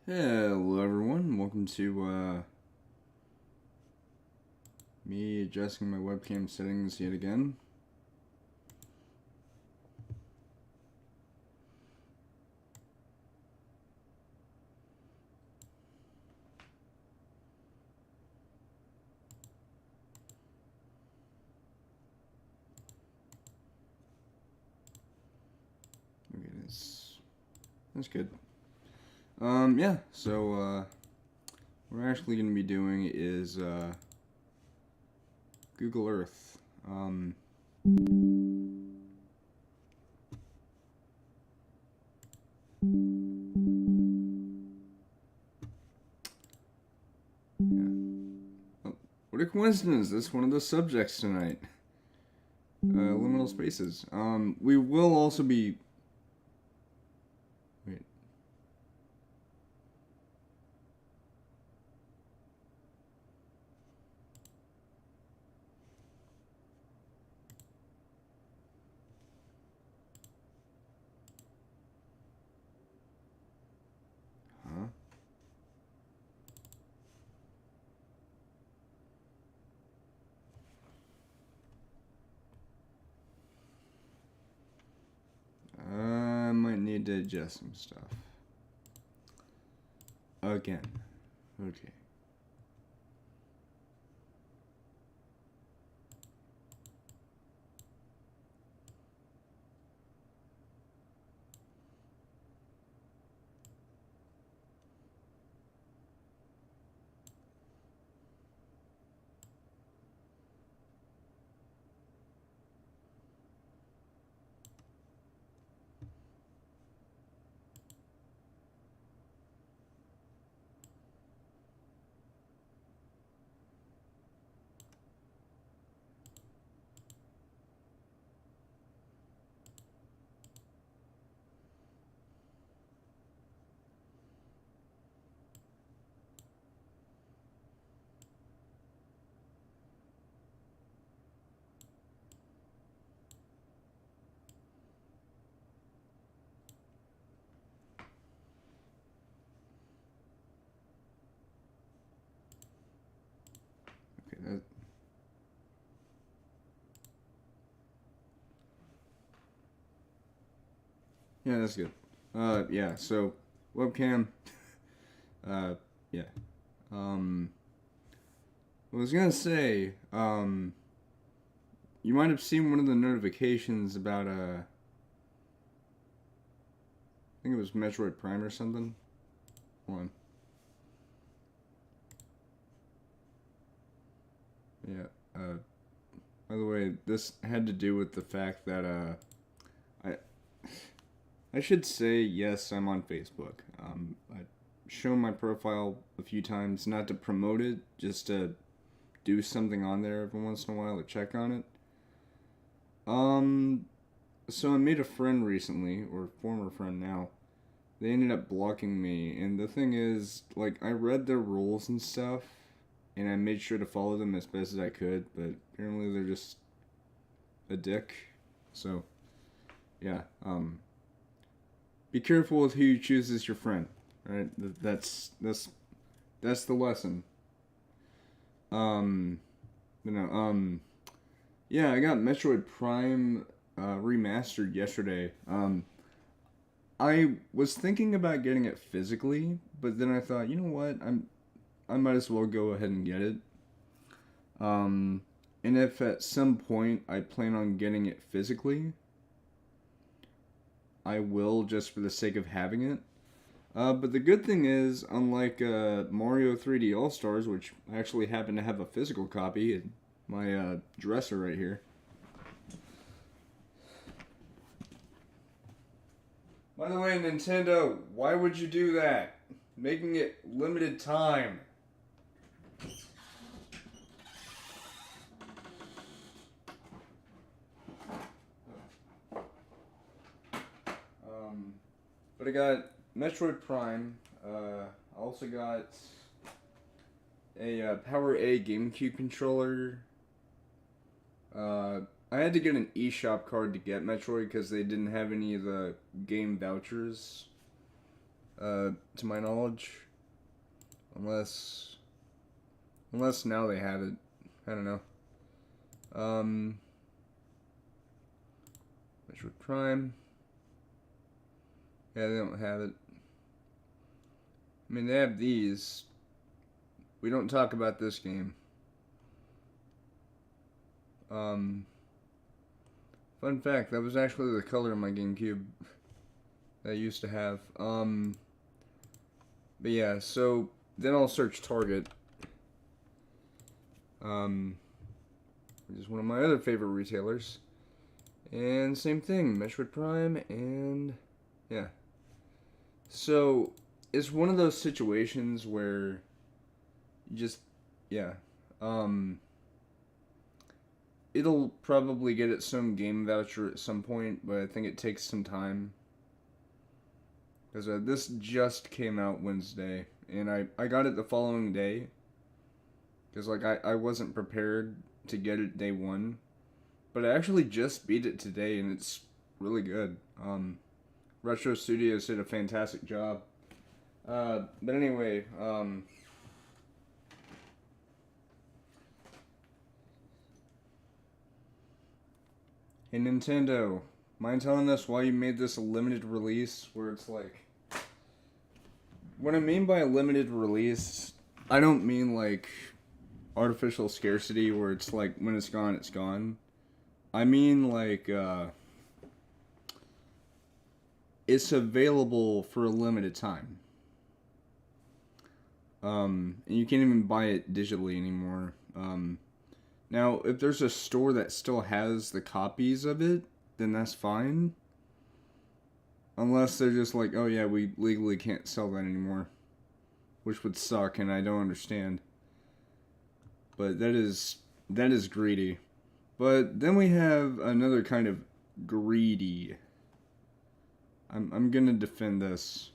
Hello everyone, welcome to me adjusting my webcam settings yet again. Okay, that's good. Yeah, so what we're actually going to be doing is Google Earth. Yeah. Oh, what a coincidence! That's one of the subjects tonight. Liminal spaces. We will also be. Wait. Huh? I might need to adjust some stuff. Again. Okay. Okay, yeah, that's good. Yeah, so webcam. Yeah. Um, I was gonna say, you might have seen one of the notifications about, I think it was Metroid Prime or something. Hold on. Yeah. By the way, this had to do with the fact that, I, I should say, yes, I'm on Facebook. I've shown my profile a few times, not to promote it, just to do something on there every once in a while to check on it. Um, so I made a friend recently, or former friend now. They ended up blocking me, and the thing is, like, I read their rules and stuff, and I made sure to follow them as best as I could, but apparently they're just a dick. So, yeah, be careful with who you choose as your friend, right? That's the lesson. Um, yeah, I got Metroid Prime remastered yesterday. I was thinking about getting it physically, but then I thought, you know what? I might as well go ahead and get it. Um, and if at some point I plan on getting it physically, I will just for the sake of having it. But the good thing is, unlike Mario 3D All Stars, which I actually happen to have a physical copy in my dresser right here. By the way, Nintendo, why would you do that? Making it limited time. But I got Metroid Prime. I also got a Power A GameCube controller. I had to get an eShop card to get Metroid because they didn't have any of the game vouchers to my knowledge. Unless now they have it. I don't know. Metroid Prime. Yeah, they don't have it. I mean, they have these. We don't talk about this game. Fun fact, that was actually the color of my GameCube that I used to have. But yeah, so then I'll search Target. Which is one of my other favorite retailers. And same thing, Metroid Prime, and yeah. So, it's one of those situations where you just, yeah. It'll probably get its some game voucher at some point, but I think it takes some time. Because this just came out Wednesday, and I got it the following day. Because, like, I wasn't prepared to get it day one. But I actually just beat it today, and it's really good. Retro Studios did a fantastic job. But anyway, hey Nintendo, mind telling us why you made this a limited release, where it's like... What I mean by a limited release, I don't mean like artificial scarcity, where it's like, when it's gone, it's gone. I mean like, it's available for a limited time. And you can't even buy it digitally anymore. Now, if there's a store that still has the copies of it, then that's fine. Unless they're just like, oh yeah, we legally can't sell that anymore. Which would suck, and I don't understand. But that is greedy. But then we have another kind of greedy. I'm gonna defend this.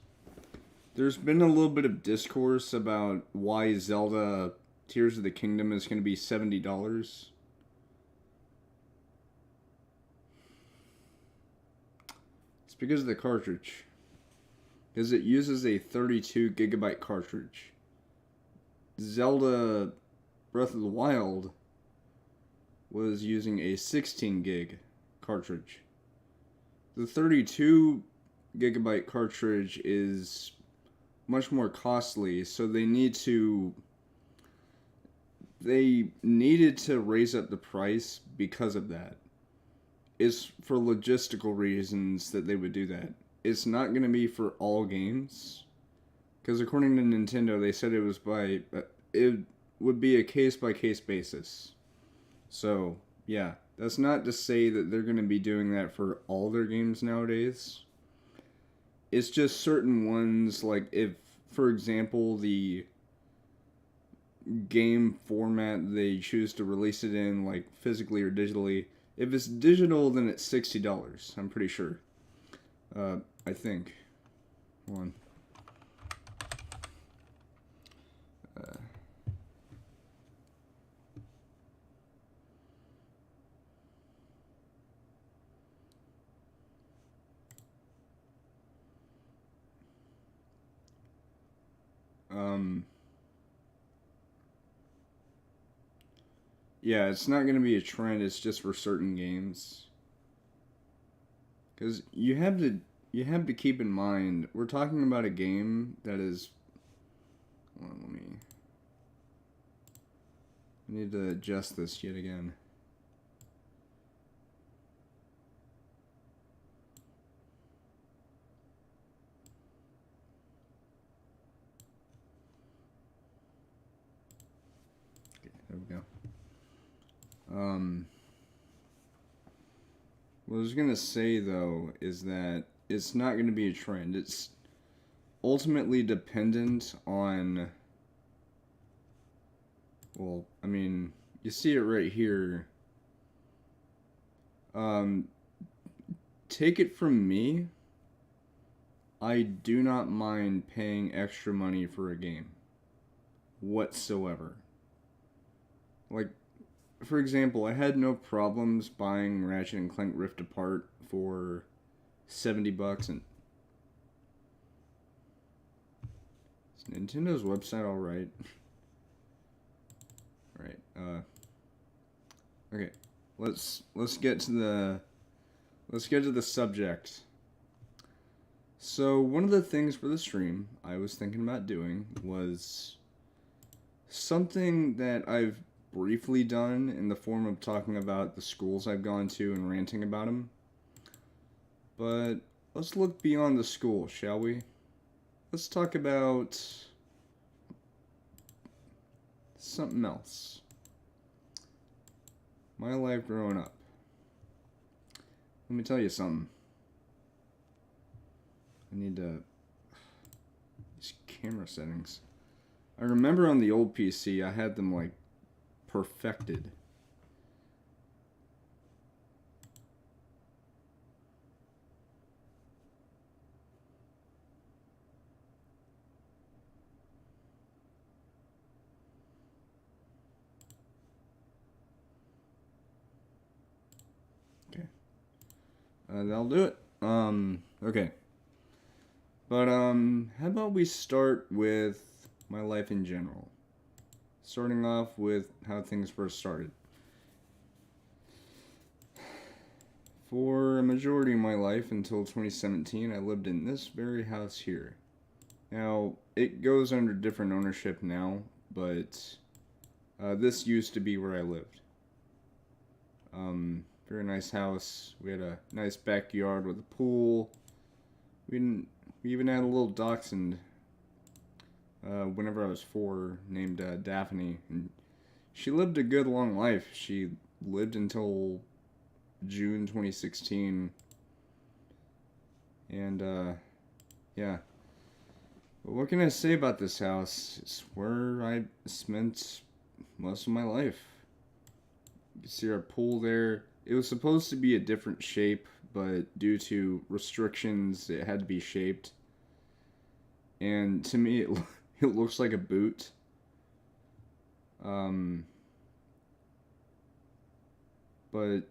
There's been a little bit of discourse about why Zelda Tears of the Kingdom is gonna be $70. It's because of the cartridge. Because it uses a 32 gigabyte cartridge. Zelda Breath of the Wild was using a 16 gig cartridge. The 32 gigabyte cartridge is much more costly, so they needed to raise up the price because of that. It's for logistical reasons that they would do that. It's not going to be for all games, because according to Nintendo, they said it would be a case-by-case basis. So, yeah, that's not to say that they're going to be doing that for all their games nowadays. It's just certain ones, like if, for example, the game format they choose to release it in, like physically or digitally, if it's digital, then it's $60, I'm pretty sure. I think. Hold on. Yeah, it's not going to be a trend, it's just for certain games. Because you have to keep in mind, we're talking about a game that is... Hold on, I need to adjust this yet again. Okay, there we go. What I was going to say, though, is that it's not going to be a trend. It's ultimately dependent on... Well, I mean, you see it right here. Take it from me, I do not mind paying extra money for a game. Whatsoever. Like, for example, I had no problems buying Ratchet and Clank Rift Apart for $70 and Is Nintendo's website alright? Alright, okay. Let's get to the subject. So one of the things for the stream I was thinking about doing was something that I've briefly done in the form of talking about the schools I've gone to and ranting about them. But let's look beyond the school, shall we? Let's talk about something else. My life growing up. Let me tell you something. I need to... These camera settings. I remember on the old PC, I had them, like, perfected. Okay. That'll do it. Okay. But, how about we start with my life in general? Starting off with how things first started. For a majority of my life until 2017, I lived in this very house here. Now, it goes under different ownership now, but this used to be where I lived. Very nice house. We had a nice backyard with a pool. We even had a little dachshund whenever I was 4 named Daphne. And she lived a good long life. She lived until June 2016. And yeah. But what can I say about this house? It's where I spent most of my life. You can see our pool there. It was supposed to be a different shape, but due to restrictions, it had to be shaped. And to me, it looks like a boot. But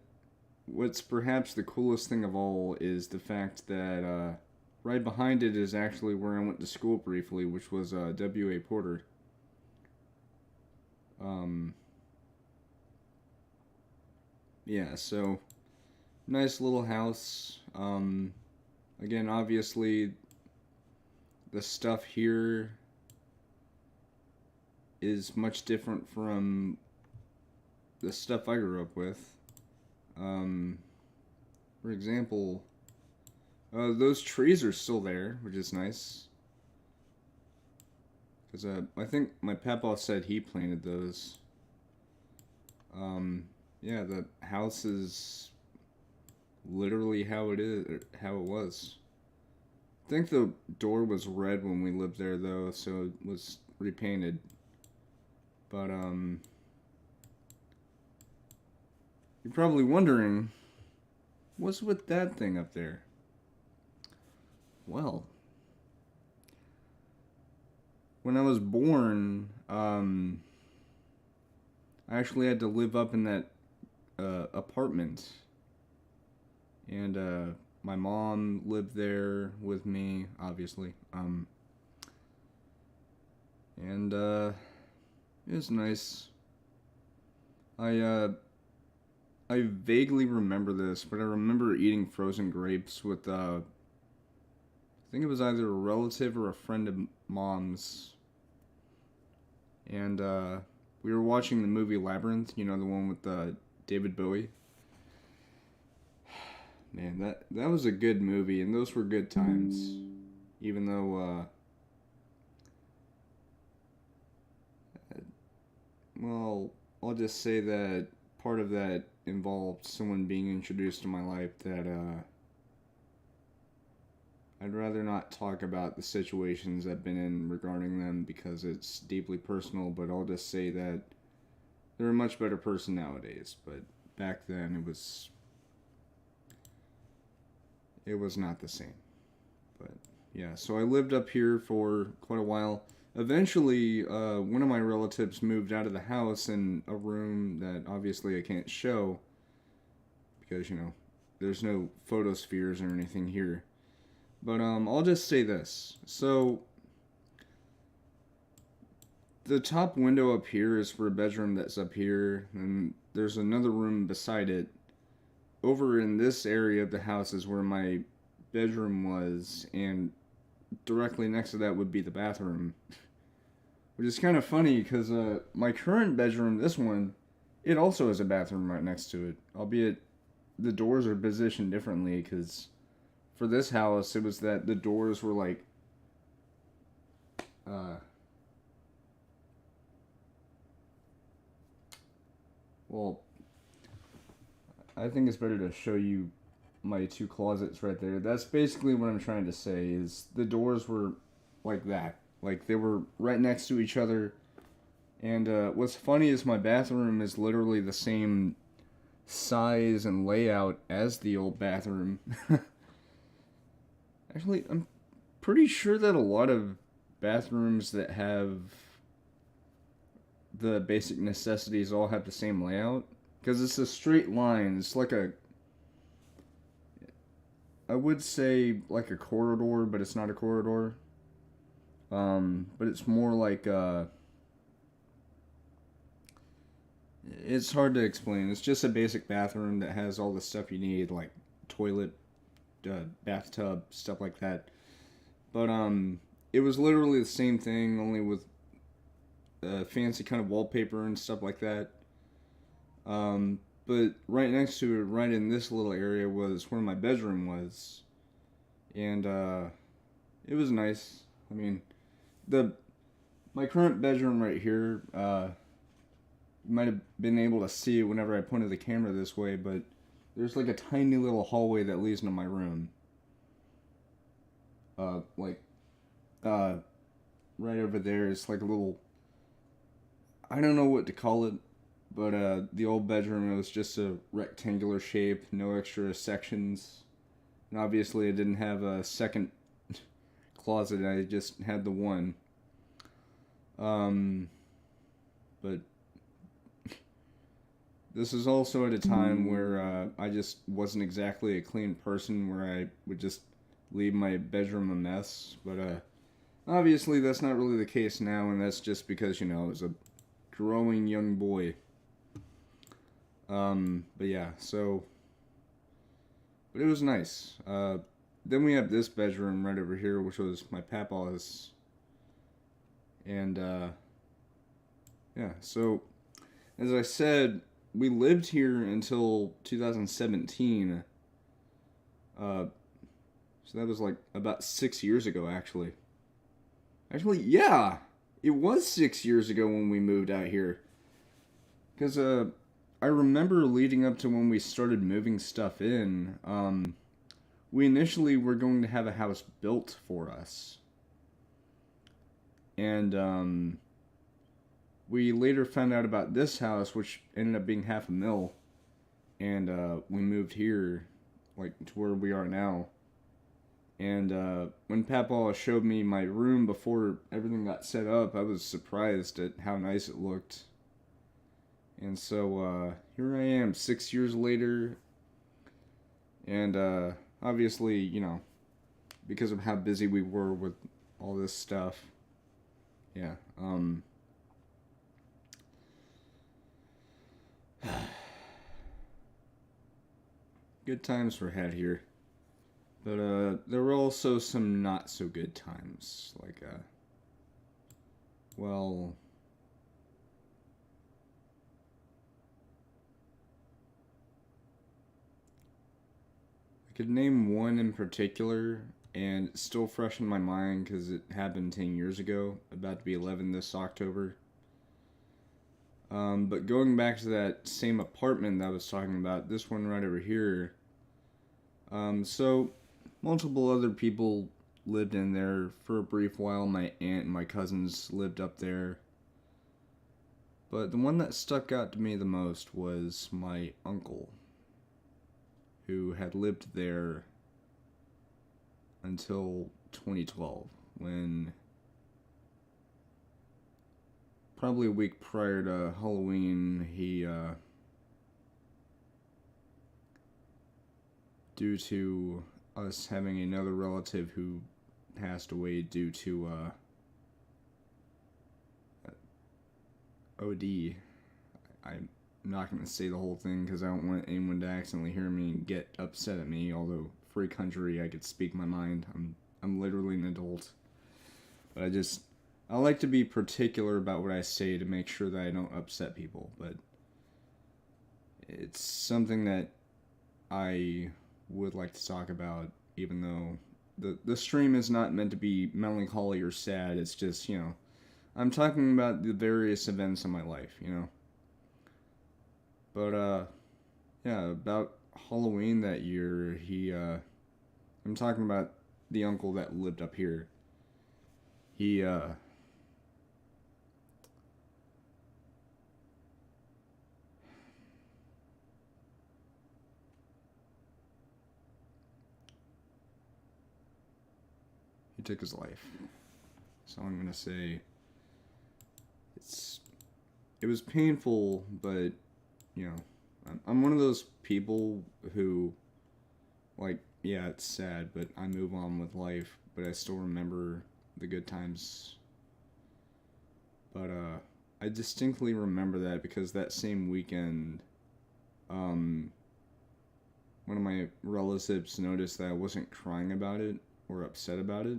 what's perhaps the coolest thing of all is the fact that right behind it is actually where I went to school briefly, which was W.A. Porter. Yeah, so nice little house. Again, obviously, the stuff here is much different from the stuff I grew up with. For example, those trees are still there, which is nice. Because I think my papa said he planted those. Yeah, the house is literally how it is, how it was. I think the door was red when we lived there, though, so it was repainted. But, you're probably wondering, what's with that thing up there? Well, when I was born, I actually had to live up in that apartment. And, my mom lived there with me, obviously. And, it was nice. I vaguely remember this, but I remember eating frozen grapes with, I think it was either a relative or a friend of mom's. And, we were watching the movie Labyrinth, you know, the one with, David Bowie. Man, that was a good movie, and those were good times. Even though, well, I'll just say that part of that involved someone being introduced to my life that, I'd rather not talk about the situations I've been in regarding them because it's deeply personal, but I'll just say that they're a much better person nowadays, but back then it was not the same. But yeah, so I lived up here for quite a while. Eventually, one of my relatives moved out of the house in a room that obviously I can't show because, you know, there's no photospheres or anything here. But I'll just say this. So the top window up here is for a bedroom that's up here, and there's another room beside it. Over in this area of the house is where my bedroom was, and directly next to that would be the bathroom. Which is kind of funny because my current bedroom, this one, it also has a bathroom right next to it. Albeit the doors are positioned differently because for this house, it was that the doors were like. Well, I think it's better to show you my two closets right there. That's basically what I'm trying to say is the doors were like that. Like they were right next to each other. And what's funny is my bathroom is literally the same size and layout as the old bathroom. Actually, I'm pretty sure that a lot of bathrooms that have the basic necessities all have the same layout. Because it's a straight line. It's like a... I would say like a corridor, but it's not a corridor. But it's more like it's hard to explain. It's just a basic bathroom that has all the stuff you need, like toilet, bathtub, stuff like that. But it was literally the same thing, only with fancy kind of wallpaper and stuff like that. But right next to it, right in this little area, was where my bedroom was, and it was nice. I mean, my current bedroom right here, you might have been able to see it whenever I pointed the camera this way, but there's like a tiny little hallway that leads into my room. Right over there is like a little, I don't know what to call it, but the old bedroom, it was just a rectangular shape, no extra sections. And obviously I didn't have a second closet, I just had the one. But this is also at a time where I just wasn't exactly a clean person, where I would just leave my bedroom a mess. But obviously that's not really the case now, and that's just because, you know, I was a growing young boy. But yeah, so... But it was nice. Then we have this bedroom right over here, which was my papa's. And, yeah, so, as I said, we lived here until 2017. So that was like about 6 years ago, actually. Actually, yeah, it was 6 years ago when we moved out here. Because, I remember leading up to when we started moving stuff in, we initially were going to have a house built for us. And, we later found out about this house, which ended up being $500,000. And, we moved here, like, to where we are now. And, when Papa showed me my room before everything got set up, I was surprised at how nice it looked. And so, here I am, 6 years later, and, obviously, you know, because of how busy we were with all this stuff, yeah, good times were had here, but, there were also some not so good times, like, well... could name one in particular, and it's still fresh in my mind because it happened 10 years ago, about to be 11 this October. But going back to that same apartment that I was talking about, this one right over here, so multiple other people lived in there for a brief while. My aunt and my cousins lived up there. But the one that stuck out to me the most was my uncle, who had lived there until 2012, when probably a week prior to Halloween, he, due to us having another relative who passed away due to, OD. I'm not going to say the whole thing because I don't want anyone to accidentally hear me and get upset at me. Although, free country, I could speak my mind. I'm literally an adult. But I like to be particular about what I say to make sure that I don't upset people. But it's something that I would like to talk about, even though the stream is not meant to be melancholy or sad. It's just, I'm talking about the various events in my life, But, yeah, about Halloween that year, I'm talking about the uncle that lived up here. He took his life. So I'm gonna say it was painful, but I'm one of those people who, like, yeah, it's sad, but I move on with life, but I still remember the good times. But I distinctly remember that because that same weekend, one of my relatives noticed that I wasn't crying about it or upset about it.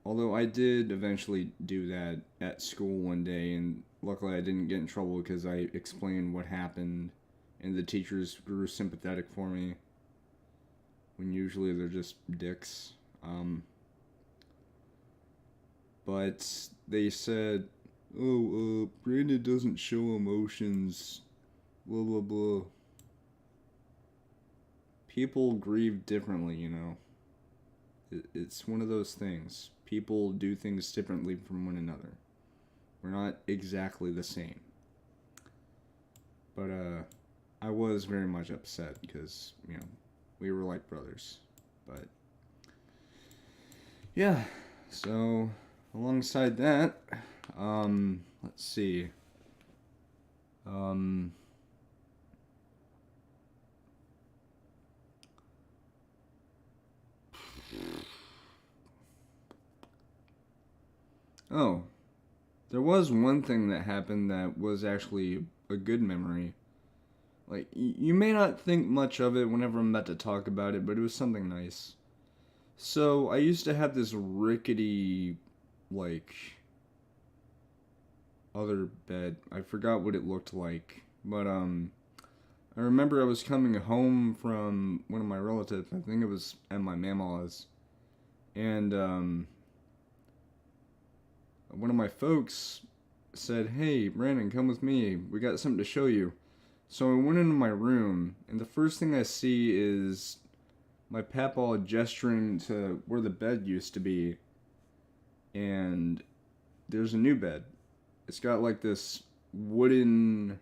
Although I did eventually do that at school one day, and luckily I didn't get in trouble because I explained what happened, and the teachers grew sympathetic for me, when usually they're just dicks. But they said, oh, Brandon doesn't show emotions, blah, blah, blah. People grieve differently, It's one of those things. People do things differently from one another. We're not exactly the same. But I was very much upset because, we were like brothers. But yeah, so alongside that, let's see. Oh, there was one thing that happened that was actually a good memory. Like, you may not think much of it whenever I'm about to talk about it, but it was something nice. So, I used to have this rickety, like, other bed. I forgot what it looked like. But, I remember I was coming home from one of my relatives. I think it was at my mama's. And, one of my folks said, "Hey, Brandon, come with me. We got something to show you." So I went into my room, and the first thing I see is my papaw gesturing to where the bed used to be, and there's a new bed. It's got like this wooden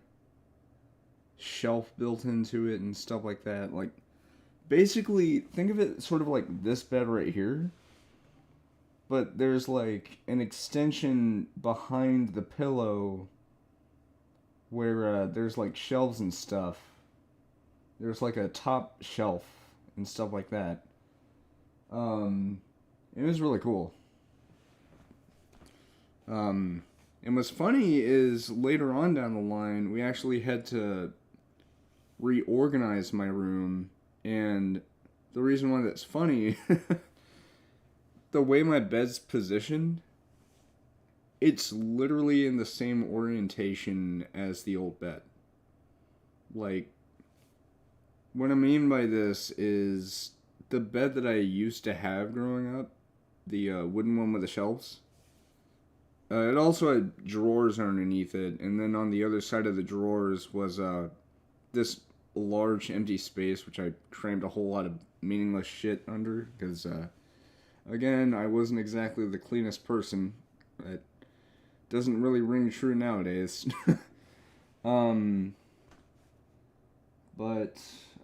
shelf built into it and stuff like that. Like, basically, think of it sort of like this bed right here, but there's like an extension behind the pillow where there's like shelves and stuff. There's like a top shelf and stuff like that. It was really cool. And what's funny is later on down the line, we actually had to reorganize my room, and the reason why that's funny, the way my bed's positioned, it's literally in the same orientation as the old bed. Like, what I mean by this is the bed that I used to have growing up, the wooden one with the shelves, it also had drawers underneath it, and then on the other side of the drawers was this large empty space, which I crammed a whole lot of meaningless shit under, because, again, I wasn't exactly the cleanest person. It doesn't really ring true nowadays. But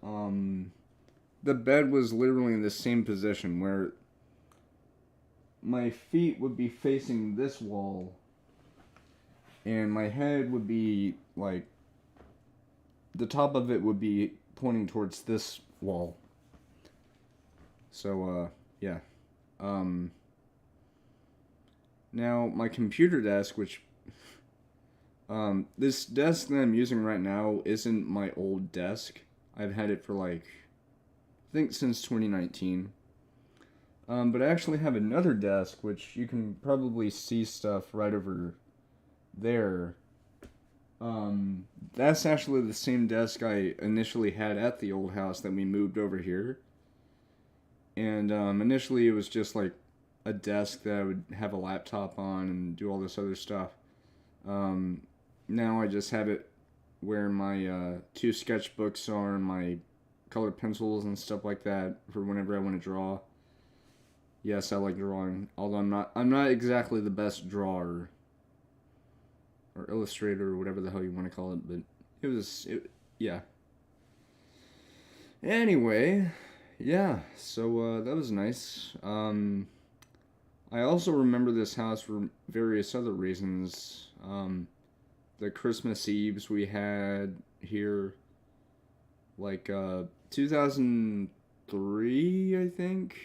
the bed was literally in the same position where my feet would be facing this wall and my head would be like, the top of it would be pointing towards this wall. So yeah. Now my computer desk, which This desk that I'm using right now isn't my old desk. I've had it for like, I think since 2019. But I actually have another desk, which you can probably see stuff right over there. That's actually the same desk I initially had at the old house that we moved over here. And initially it was just like a desk that I would have a laptop on and do all this other stuff. Now I just have it where my two sketchbooks are and my colored pencils and stuff like that for whenever I want to draw. Yes, I like drawing, although I'm not exactly the best drawer or illustrator or whatever the hell you want to call it, but yeah. Anyway, yeah, so that was nice. I also remember this house for various other reasons. The Christmas Eves we had here, like 2003, I think.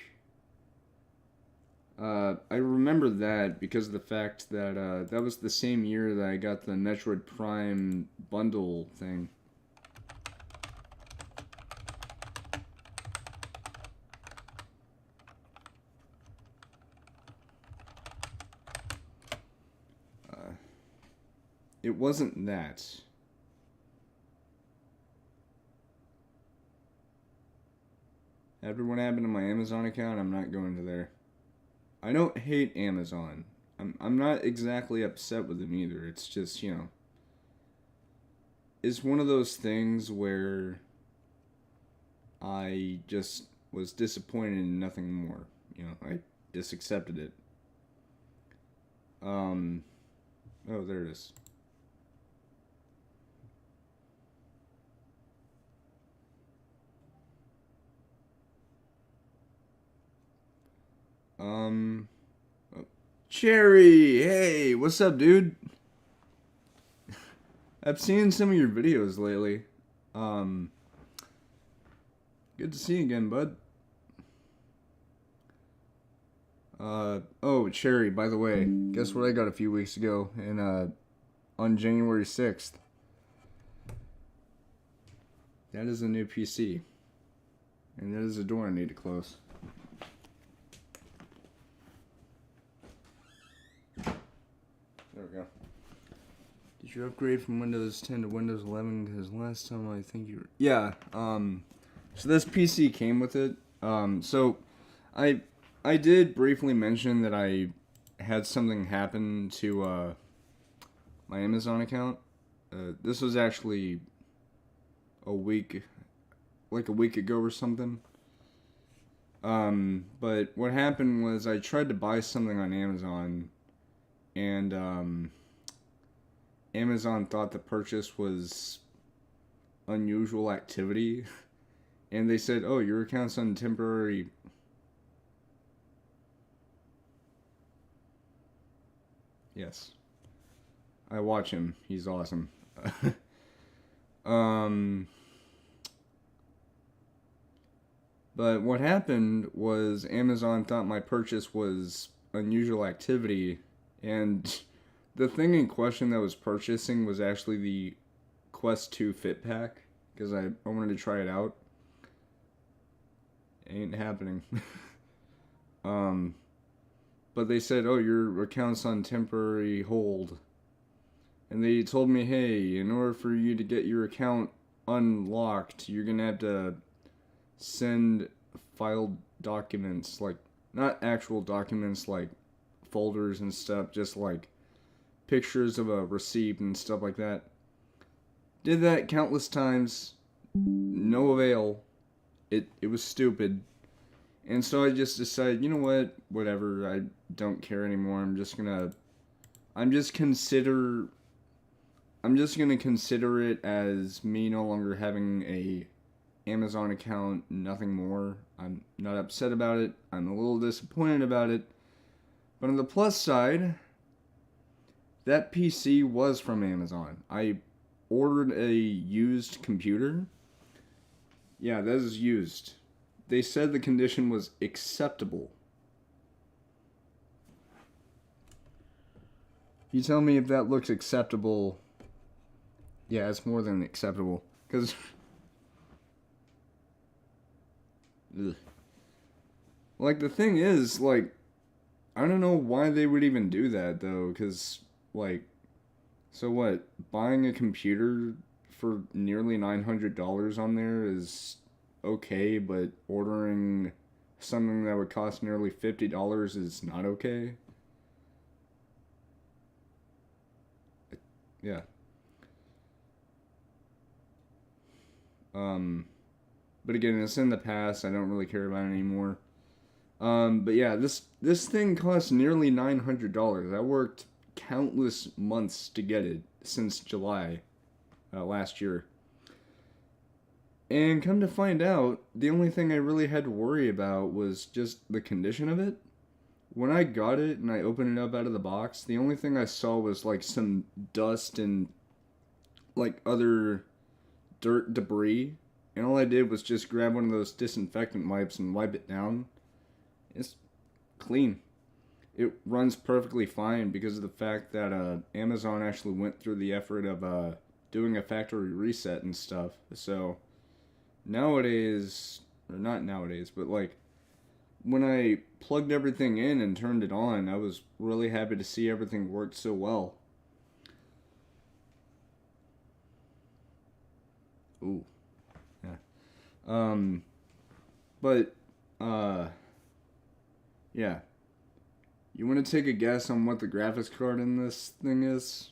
I remember that because of the fact that that was the same year that I got the Metroid Prime bundle thing. It wasn't that. After what happened to my Amazon account, I'm not going to there. I don't hate Amazon. I'm not exactly upset with them either. It's just, you know, it's one of those things where I just was disappointed in nothing more. You know, I just accepted it. Oh, there it is. Oh, Cherry, hey, what's up, dude? I've seen some of your videos lately. Um, Good to see you again, bud. Oh, Cherry, by the way, guess what I got a few weeks ago on January 6th? That is a new PC. And that is a door I need to close. There we go. Did you upgrade from Windows 10 to Windows 11? Because last time I think you were... Yeah, so this PC came with it. So I did briefly mention that I had something happen to my Amazon account. This was actually a week ago or something. But what happened was I tried to buy something on Amazon, and Amazon thought the purchase was unusual activity, and they said, "Oh, your account's on temporary." Yes, I watch him. He's awesome. But what happened was Amazon thought my purchase was unusual activity, and the thing in question that was purchasing was actually the Quest 2 Fit Pack, because I wanted to try it out. Ain't happening. But they said, "Oh, your account's on temporary hold." And they told me, "Hey, in order for you to get your account unlocked, you're gonna have to send filed documents, like not actual documents like folders and stuff, just like pictures of a receipt and stuff like that." Did that countless times, no avail. It was stupid. And so I just decided, you know what, whatever, I don't care anymore. I'm just gonna consider it as me no longer having a Amazon account, nothing more. I'm not upset about it. I'm a little disappointed about it. But on the plus side, that PC was from Amazon. I ordered a used computer. Yeah, that is used. They said the condition was acceptable. You tell me if that looks acceptable Yeah, it's more than acceptable. Because, like, the thing is, like, I don't know why they would even do that, though. Because, like, so what? Buying a computer for nearly $900 on there is okay, but ordering something that would cost nearly $50 is not okay. Yeah. Um, but again, it's in the past. I don't really care about it anymore. But yeah, this thing costs nearly $900. I worked countless months to get it since July last year. And come to find out, the only thing I really had to worry about was just the condition of it. When I got it and I opened it up out of the box, the only thing I saw was like some dust and like other dirt debris. And all I did was just grab one of those disinfectant wipes and wipe it down. It's clean. It runs perfectly fine because of the fact that Amazon actually went through the effort of doing a factory reset and stuff. So nowadays, or not nowadays, but like when I plugged everything in and turned it on, I was really happy to see everything worked so well. Ooh, yeah. Um, but yeah. You want to take a guess on what the graphics card in this thing is?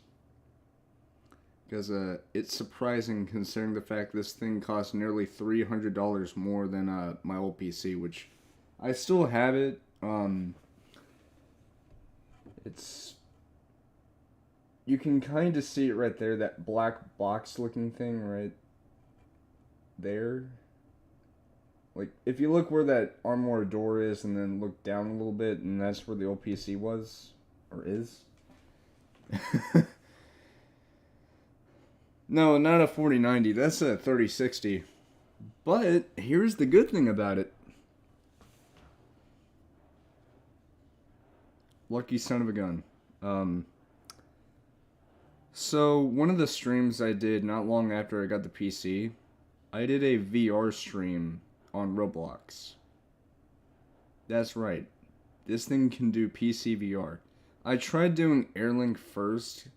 Because it's surprising considering the fact this thing costs nearly $300 more than my old PC, which I still have it. It's you can kind of see it right there, that black box looking thing right there. Like if you look where that armoire door is and then look down a little bit, and that's where the old PC was or is. No, not a 4090. That's a 3060. But here's the good thing about it. Lucky son of a gun. So one of the streams I did not long after I got the PC, I did a VR stream on Roblox. That's right. This thing can do PC VR. I tried doing Airlink first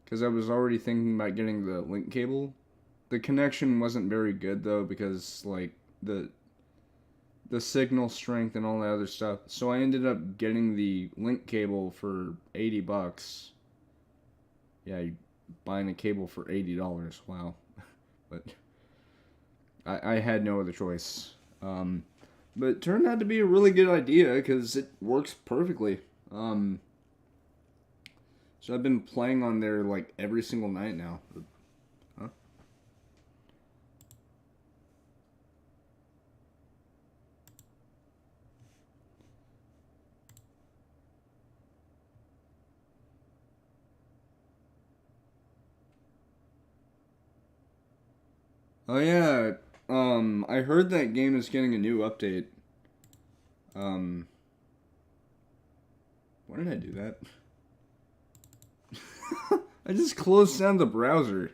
because I was already thinking about getting the link cable. The connection wasn't very good though because like the signal strength and all that other stuff. So I ended up getting the link cable for $80. Yeah, buying a cable for $80. Wow. But I had no other choice. But it turned out to be a really good idea because it works perfectly. So I've been playing on there like every single night now. Huh? Oh yeah. I heard that game is getting a new update. Um, why did I do that? I just closed down the browser.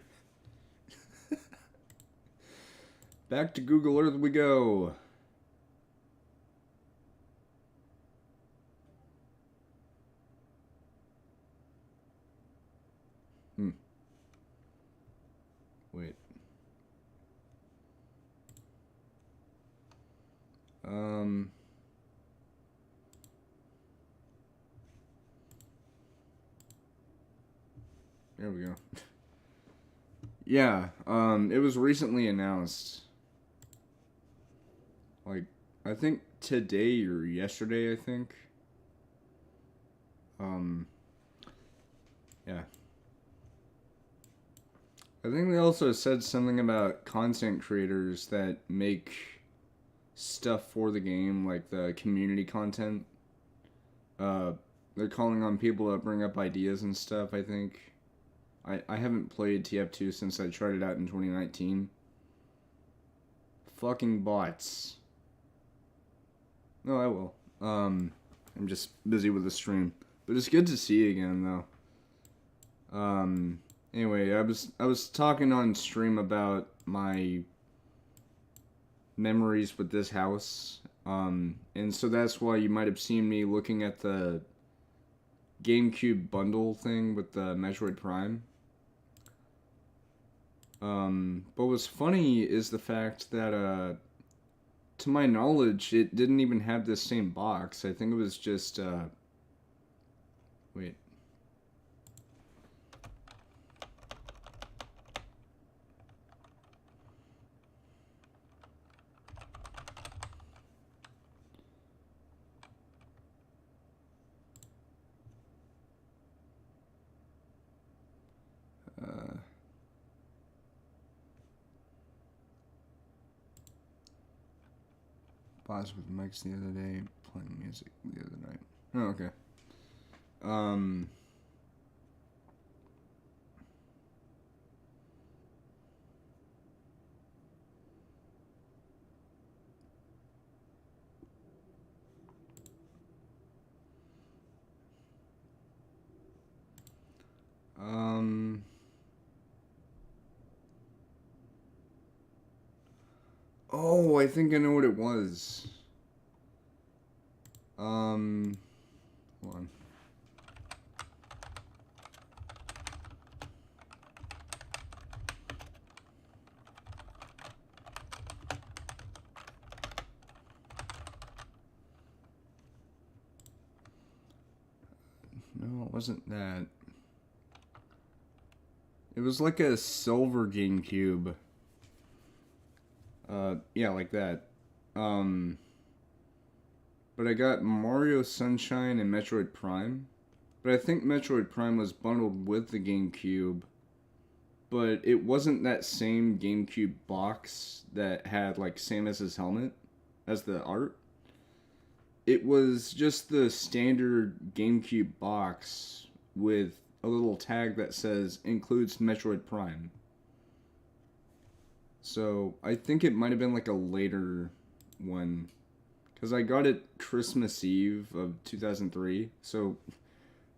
Back to Google Earth we go. Wait. There we go. Yeah, it was recently announced. Like, I think today or yesterday, I think. Yeah. I think they also said something about content creators that make stuff for the game, like the community content. Uh, they're calling on people to bring up ideas and stuff, I think. I haven't played TF2 since I tried it out in 2019. Fucking bots. No, I will. I'm just busy with the stream. But it's good to see you again, though. Anyway, I was talking on stream about my memories with this house. And so that's why you might have seen me looking at the GameCube bundle thing with the Metroid Prime. But what's funny is the fact that, to my knowledge, it didn't even have this same box. I think it was just, wait. Pause with mics the other day, playing music the other night. Oh, okay. Um... Oh, I think I know what it was. Hold on. No, it wasn't that. It was like a silver GameCube. Yeah, like that. But I got Mario Sunshine and Metroid Prime. But I think Metroid Prime was bundled with the GameCube. But it wasn't that same GameCube box that had, like, Samus's helmet as the art. It was just the standard GameCube box with a little tag that says includes Metroid Prime. So I think it might have been like a later one, because I got it Christmas Eve of 2003. So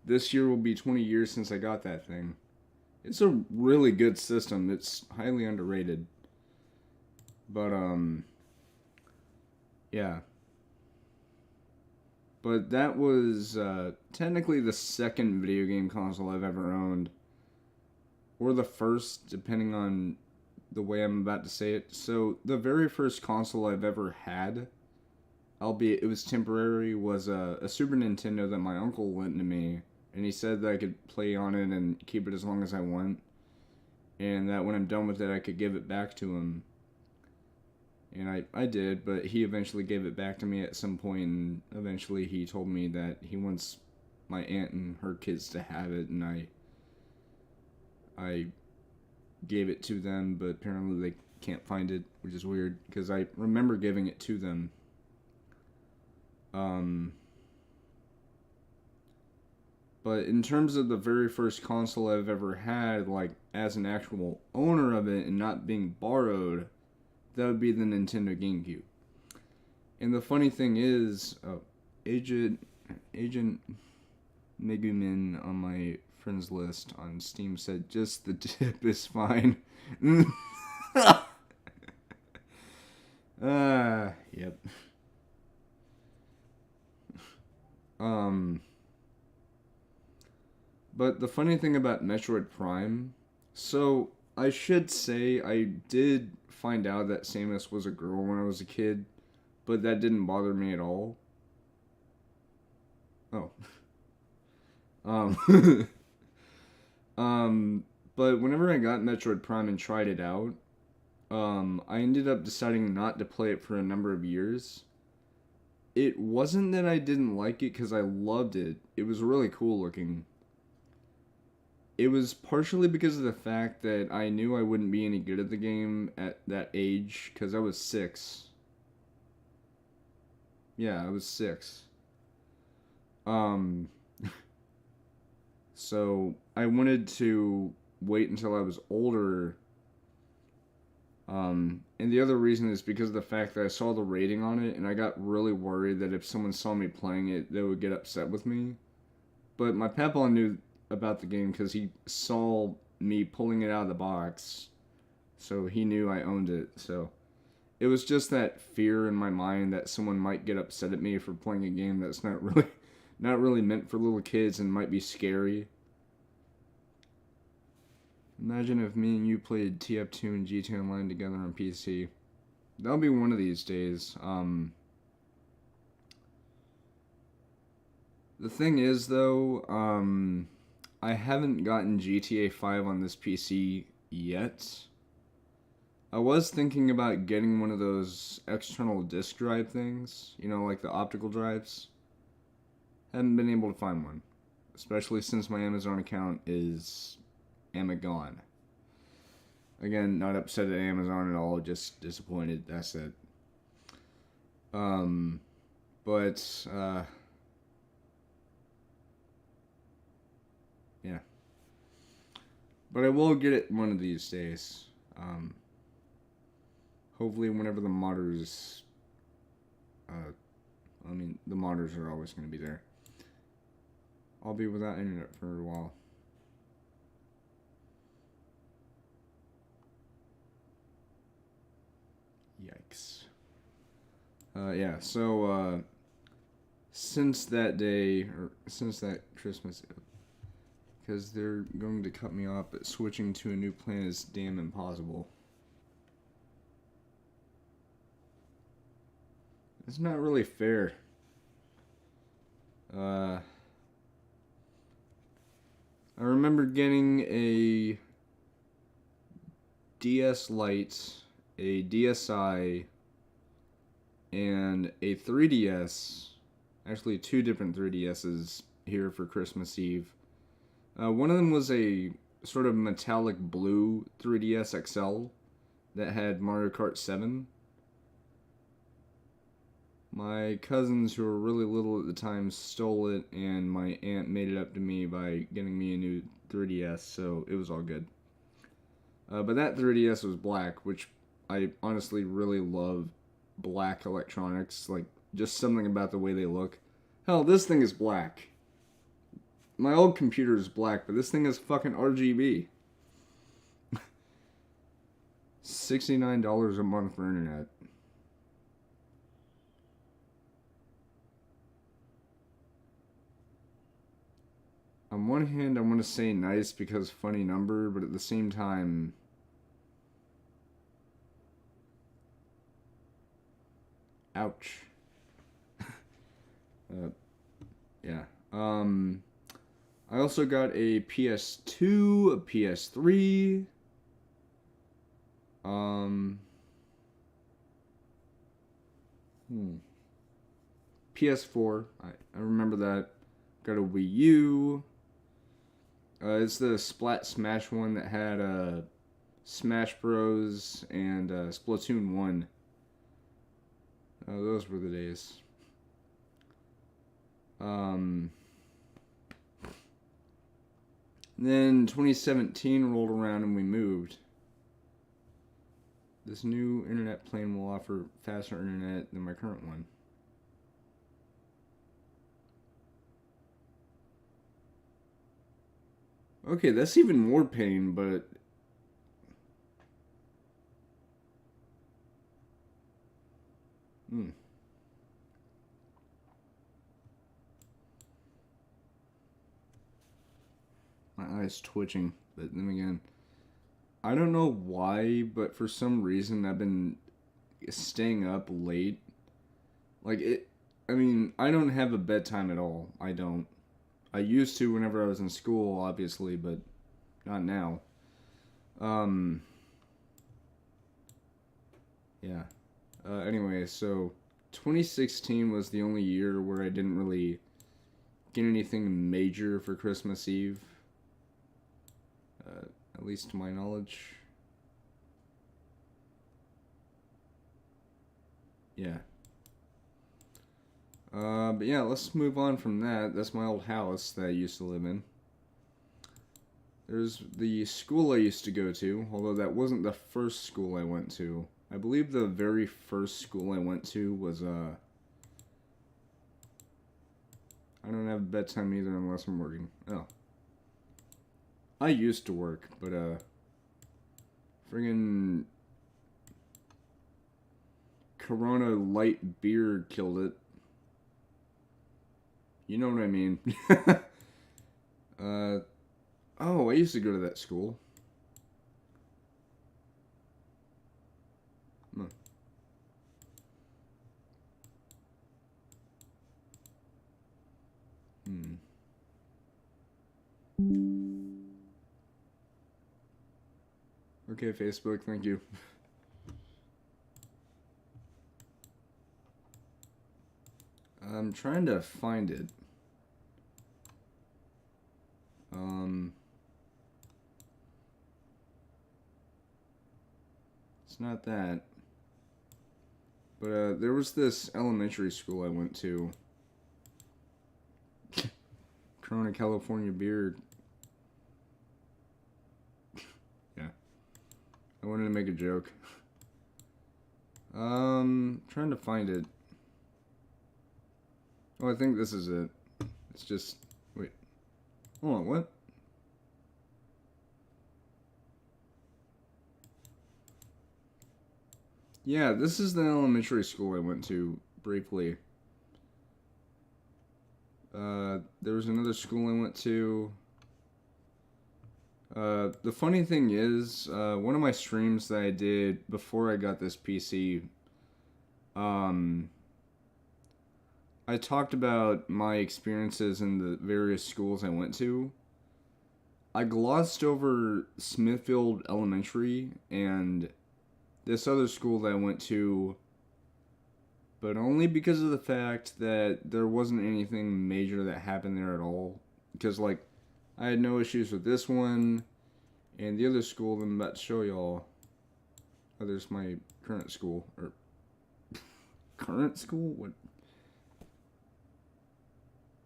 this year will be 20 years since I got that thing. It's a really good system. It's highly underrated. But yeah. But that was technically the second video game console I've ever owned. Or the first, depending on the way I'm about to say it. So, the very first console I've ever had, albeit it was temporary, was a Super Nintendo that my uncle lent to me. And he said that I could play on it and keep it as long as I want. And that when I'm done with it, I could give it back to him. And I did, but he eventually gave it back to me at some point, and eventually he told me that he wants my aunt and her kids to have it, and I gave it to them, but apparently they can't find it, which is weird, because I remember giving it to them. But in terms of the very first console I've ever had, like, as an actual owner of it and not being borrowed, that would be the Nintendo GameCube. And the funny thing is, Agent Megumin on my friends list on Steam said just the tip is fine. Yep. But the funny thing about Metroid Prime, so I should say I did find out that Samus was a girl when I was a kid, but that didn't bother me at all. Oh. But whenever I got Metroid Prime and tried it out, I ended up deciding not to play it for a number of years. It wasn't that I didn't like it, because I loved it. It was really cool looking. It was partially because of the fact that I knew I wouldn't be any good at the game at that age, because I was 6. Yeah, I was 6. So I wanted to wait until I was older. And the other reason is because of the fact that I saw the rating on it, and I got really worried that if someone saw me playing it, they would get upset with me. But my papa knew about the game because he saw me pulling it out of the box, so he knew I owned it. So it was just that fear in my mind that someone might get upset at me for playing a game that's not really meant for little kids and might be scary. Imagine if me and you played TF2 and GTA Online together on PC. That'll be one of these days. The thing is, though, I haven't gotten GTA 5 on this PC yet. I was thinking about getting one of those external disk drive things, you know, like the optical drives. Haven't been able to find one, especially since my Amazon account is Amazon. Again, not upset at Amazon at all, just disappointed, that's it. Yeah. But I will get it one of these days. Hopefully whenever the modders... the modders are always going to be there. I'll be without internet for a while. Yikes. Yeah, so, since that day, or since that Christmas, because they're going to cut me off, but switching to a new plan is damn impossible. It's not really fair. I remember getting a DS Lite, a DSi, and a 3DS, actually two different 3DSs here for Christmas Eve. One of them was a sort of metallic blue 3DS XL that had Mario Kart 7. My cousins, who were really little at the time, stole it, and my aunt made it up to me by getting me a new 3DS, so it was all good. But that 3DS was black, which I honestly really love black electronics, like, just something about the way they look. Hell, this thing is black. My old computer is black, but this thing is fucking RGB. $69 a month for internet. On one hand, I want to say nice because funny number, but at the same time... Ouch. Yeah. I also got a PS2, a PS3. PS4. I remember that. Got a Wii U. It's the Splat Smash one that had Smash Bros. And Splatoon 1. Those were the days. Then 2017 rolled around and we moved. This new internet plan will offer faster internet than my current one. Okay, that's even more pain, but... My eye's twitching, but then again, I don't know why, but for some reason I've been staying up late. Like, I don't have a bedtime at all. I don't. I used to whenever I was in school, obviously, but not now. Yeah. Anyway, so 2016 was the only year where I didn't really get anything major for Christmas Eve. At least to my knowledge. Yeah. But yeah, let's move on from that. That's my old house that I used to live in. There's the school I used to go to, although that wasn't the first school I went to. I believe the very first school I went to was, I don't have bedtime either unless I'm working. Oh. I used to work, but friggin' Corona light beer killed it. You know what I mean? Oh, I used to go to that school. Huh. Okay, Facebook, thank you. I'm trying to find it. It's not that. But there was this elementary school I went to. Corona California beer. Yeah. I wanted to make a joke. Trying to find it. Oh, I think this is it. It's just... Wait. Hold on, what? Yeah, this is the elementary school I went to, briefly. There was another school I went to. The funny thing is, one of my streams that I did before I got this PC, I talked about my experiences in the various schools I went to. I glossed over Smithfield Elementary and this other school that I went to, but only because of the fact that there wasn't anything major that happened there at all. Because, like, I had no issues with this one, and the other school that I'm about to show y'all. Oh, there's my current school. Or, current school? What?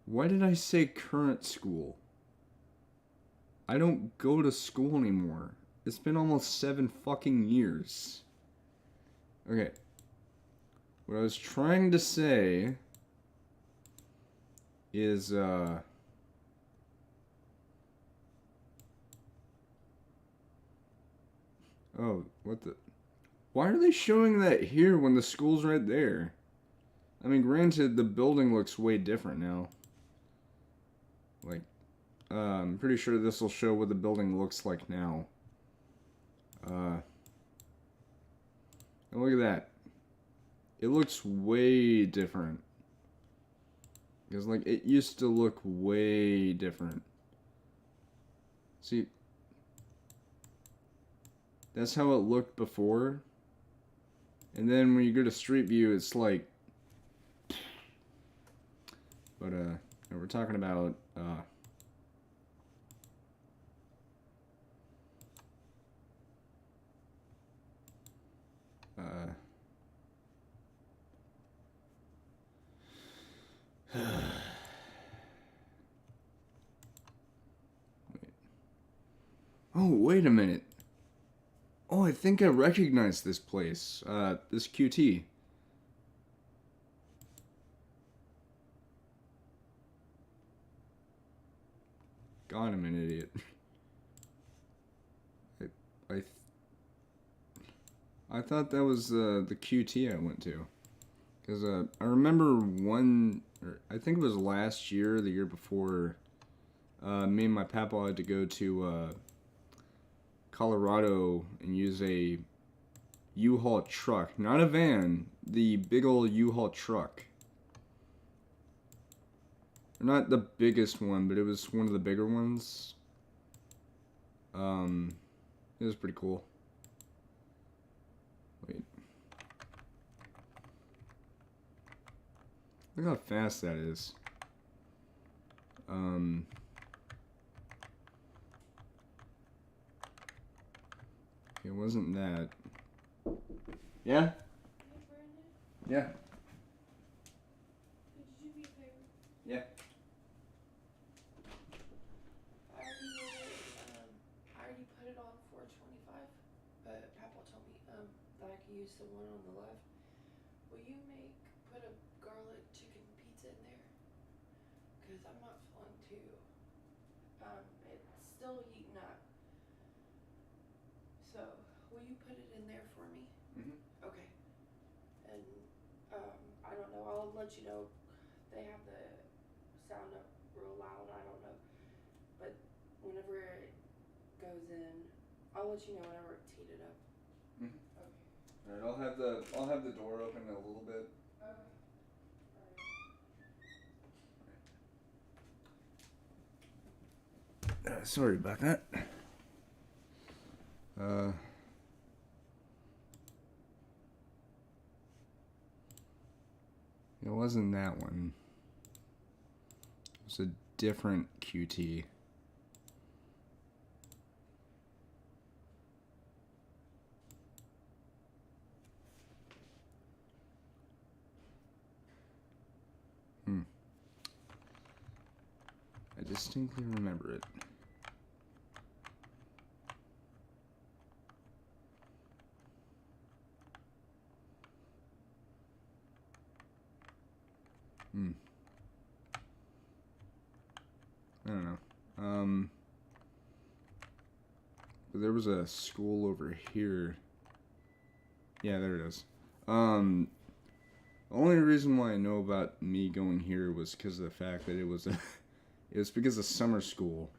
Why did I say current school? I don't go to school anymore. It's been almost 7 fucking years. Okay. What I was trying to say is, oh, what the... Why are they showing that here when the school's right there? I mean, granted, the building looks way different now. Like, I'm pretty sure this will show what the building looks like now. And look at that. It looks way different. Because, like, it used to look way different. See, that's how it looked before. And then when you go to Street View, it's like... But, we're talking about, Oh, wait a minute. Oh, I think I recognize this place. This QT. God, I'm an idiot. I thought that was the QT I went to. Because I remember one, or I think it was last year, the year before, me and my papa had to go to Colorado and use a U-Haul truck. Not a van, the big old U-Haul truck. Not the biggest one, but it was one of the bigger ones. It was pretty cool. Wait. Look how fast that is. It wasn't that. Yeah? Yeah. Yeah. I already put it on 425, but Papa told me that I could use the one on the left. Will you put a garlic chicken pizza in there? Because I'm not feeling too, it's still heating up. So, will you put it in there for me? Okay. And, I don't know, I'll let you know. They have the sound up real loud, I don't know. But whenever it goes in, I'll let you know whenever it's heated up. Okay. Alright, I'll have the door open a little bit. Okay. Sorry about that. It wasn't that one. It was a different QT. I distinctly remember it. I don't know. But there was a school over here. Yeah, there it is. The only reason why I know about me going here was because of the fact that it was because of summer school.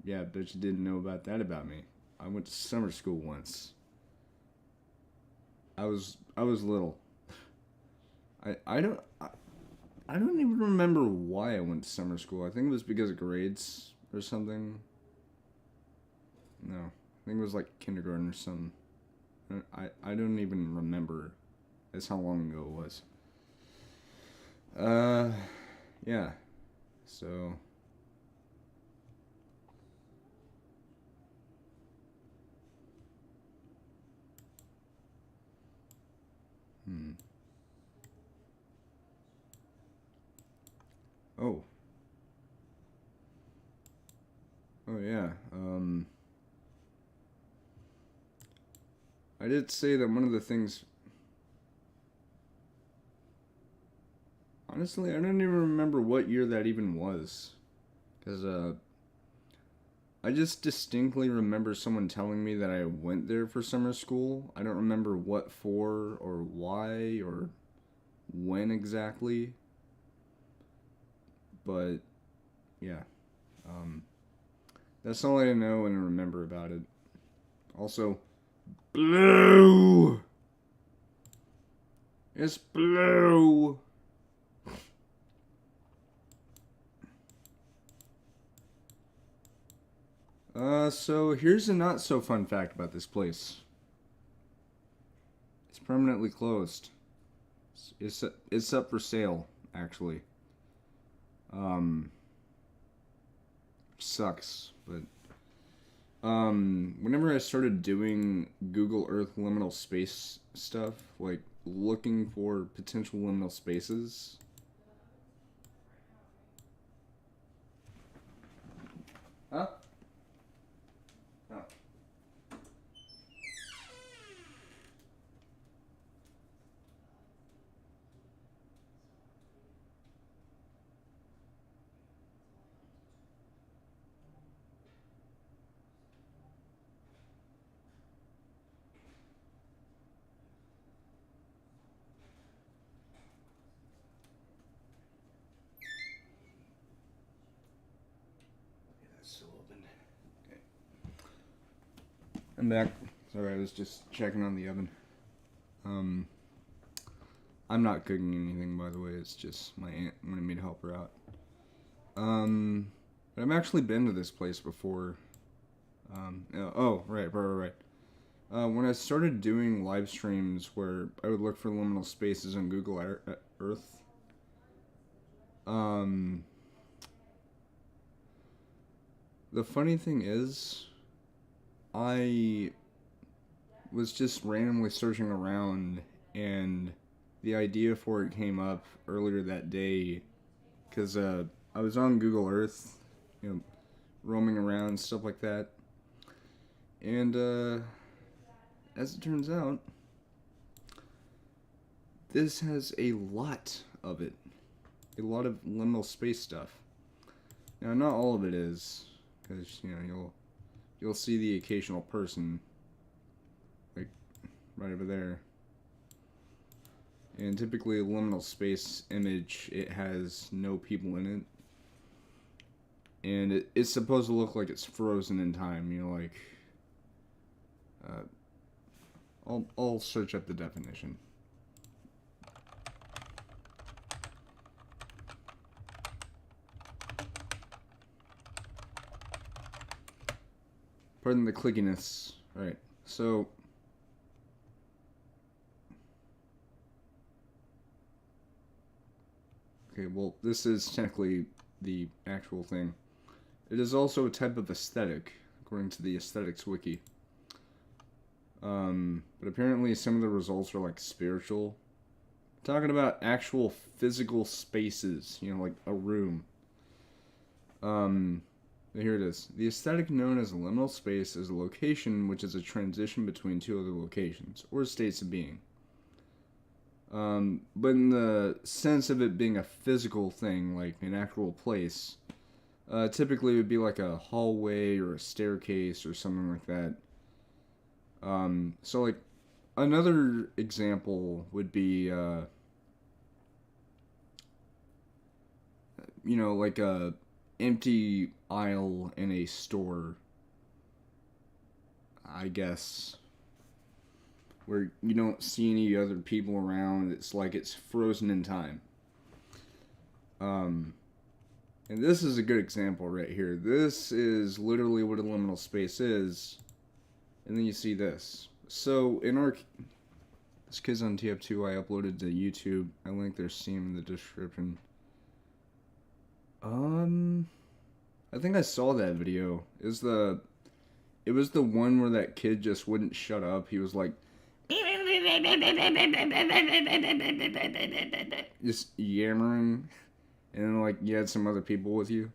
Yeah, bet you didn't know about that about me. I went to summer school once. I was little. I don't even remember why I went to summer school. I think it was because of grades or something. No, I think it was like kindergarten or something. I don't even remember. That's how long ago it was. Yeah. So. Oh. Oh yeah. I did say that one of the things. Honestly, I don't even remember what year that even was. Because, I just distinctly remember someone telling me that I went there for summer school. I don't remember what for, or why, or when exactly. But, yeah. That's all I know and remember about it. Also, blue! It's blue! So here's a not so fun fact about this place. It's permanently closed. It's up for sale, actually. Sucks, but whenever I started doing Google Earth liminal space stuff, like looking for potential liminal spaces. Huh? No. That's still open. Okay. I'm back. Sorry, I was just checking on the oven. I'm not cooking anything, by the way. It's just my aunt wanted me to help her out. But I've actually been to this place before. Right. When I started doing live streams where I would look for liminal spaces on Google Earth, the funny thing is, I was just randomly searching around, and the idea for it came up earlier that day, because I was on Google Earth, roaming around, stuff like that, and as it turns out, this has a lot of it. A lot of liminal space stuff. Now, not all of it is, because you'll see the occasional person, like right over there. And typically, a liminal space image, it has no people in it. And it's supposed to look like it's frozen in time, like... I'll search up the definition. Pardon the clickiness. Alright, so... Okay, well, this is technically the actual thing. It is also a type of aesthetic, according to the aesthetics wiki. But apparently some of the results are like spiritual. Talking about actual physical spaces, like a room. Here it is. The aesthetic known as a liminal space is a location which is a transition between two other locations, or states of being. But in the sense of it being a physical thing, like an actual place, typically it would be like a hallway or a staircase or something like that. So like another example would be, like a empty aisle in a store, I guess, where you don't see any other people around. It's like it's frozen in time. And this is a good example right here. This is literally what a liminal space is. And then you see this. So in this kid's on TF2, I uploaded to YouTube. I link their Steam in the description. I think I saw that video. It was the one where that kid just wouldn't shut up. He was like just yammering, and then like you had some other people with you.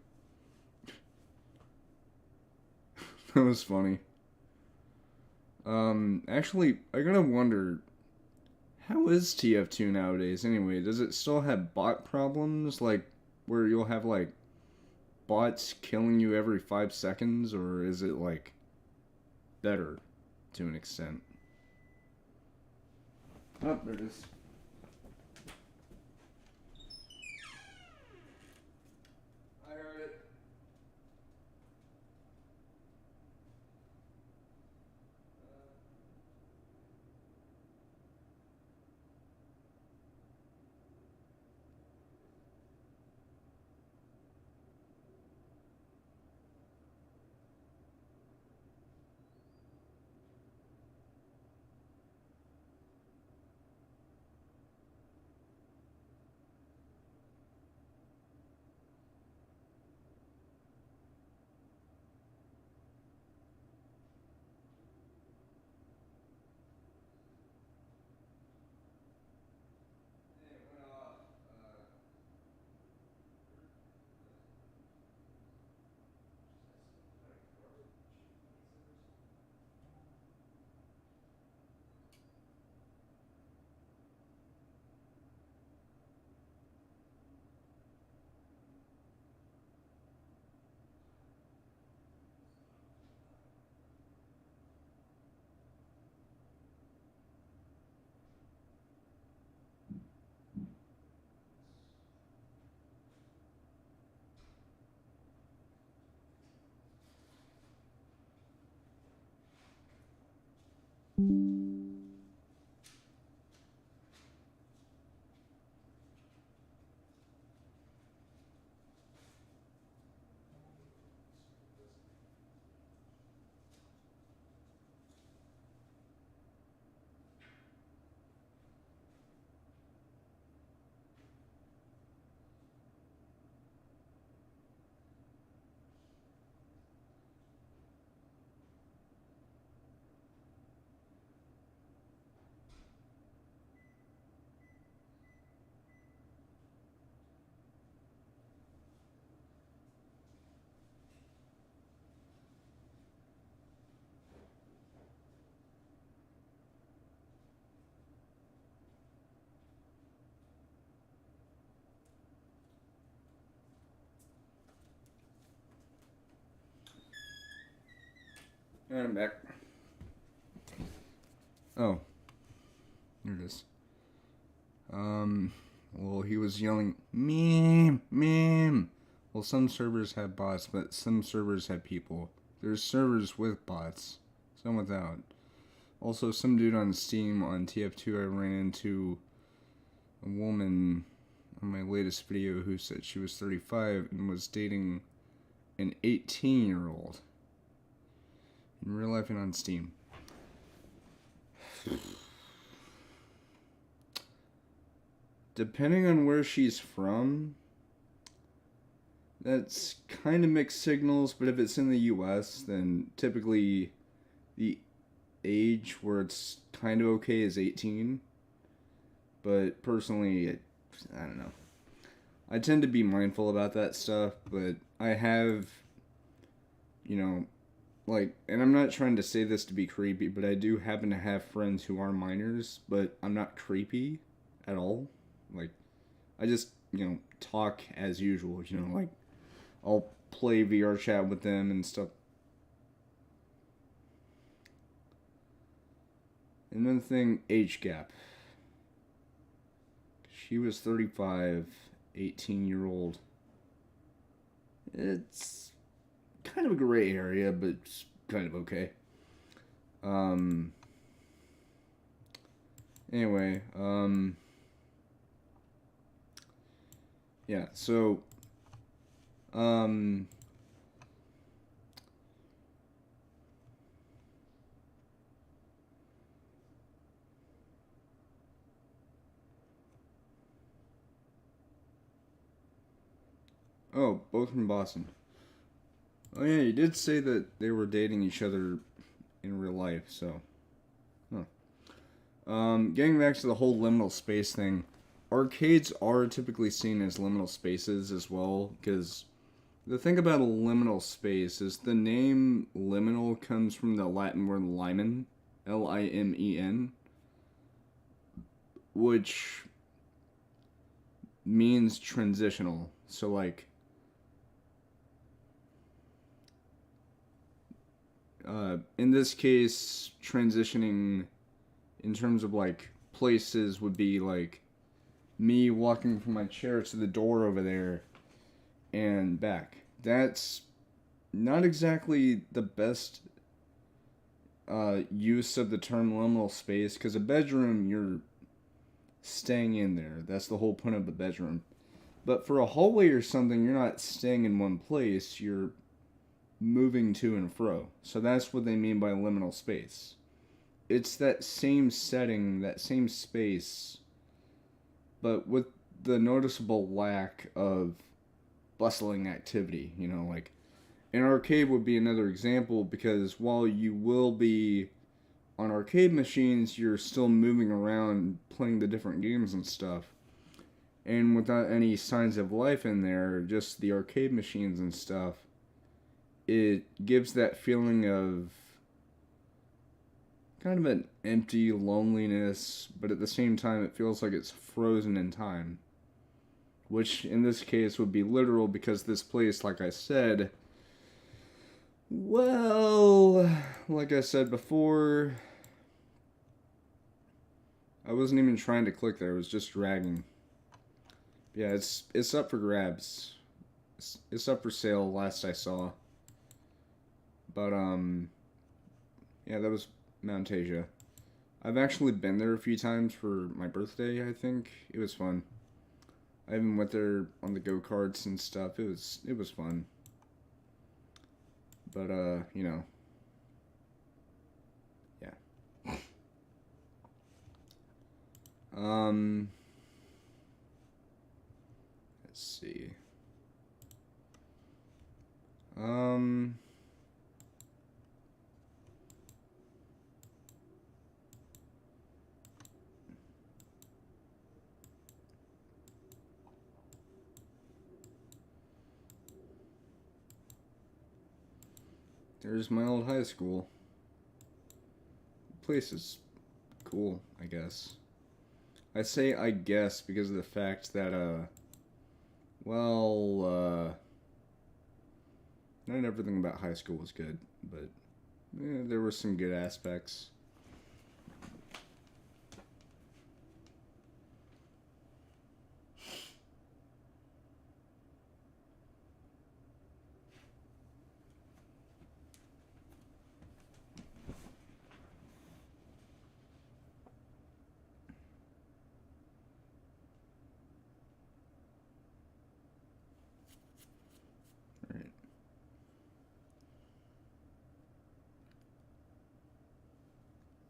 That was funny. Actually, I gotta wonder, how is TF2 nowadays anyway? Does it still have bot problems, like where you'll have like bots killing you every 5 seconds, or is it like better to an extent? Oh, there it is. I heard it. And I'm back. Oh. There it is. Well, he was yelling, meme, meme. Well, some servers have bots, but some servers have people. There's servers with bots, some without. Also, some dude on Steam on TF2, I ran into a woman on my latest video who said she was 35 and was dating an 18-year-old. In real life and on Steam. Depending on where she's from, that's kind of mixed signals, but if it's in the US, then typically the age where it's kind of okay is 18. But personally, I don't know. I tend to be mindful about that stuff, but I have, like, and I'm not trying to say this to be creepy, but I do happen to have friends who are minors, but I'm not creepy at all. Like, I just, talk as usual, like, I'll play VR chat with them and stuff. Another thing, age gap. She was 35, 18-year-old. It's kind of a gray area, but it's kind of okay. Anyway, yeah, so, oh, both from Boston. Oh yeah, you did say that they were dating each other in real life, so. Huh. Getting back to the whole liminal space thing, arcades are typically seen as liminal spaces as well, because the thing about a liminal space is the name liminal comes from the Latin word limen, Limen, which means transitional. So, like, in this case, transitioning in terms of, like, places would be, like, me walking from my chair to the door over there and back. That's not exactly the best use of the term liminal space, because a bedroom, you're staying in there. That's the whole point of the bedroom. But for a hallway or something, you're not staying in one place, you're moving to and fro. So that's what they mean by liminal space. It's that same setting, that same space, but with the noticeable lack of bustling activity. Like an arcade would be another example, because while you will be on arcade machines, you're still moving around playing the different games and stuff. And without any signs of life in there, just the arcade machines and stuff, it gives that feeling of kind of an empty loneliness, but at the same time it feels like it's frozen in time. Which in this case would be literal, because this place, like I said, well, like I said before, I wasn't even trying to click there, it was just dragging. Yeah, it's up for grabs. It's up for sale, last I saw. But, yeah, that was Mount Asia. I've actually been there a few times for my birthday, I think. It was fun. I even went there on the go-karts and stuff. It was fun. But, yeah. Let's see. There's my old high school. The place is cool, I guess. I say I guess because of the fact that, not everything about high school was good, but there were some good aspects. Alright.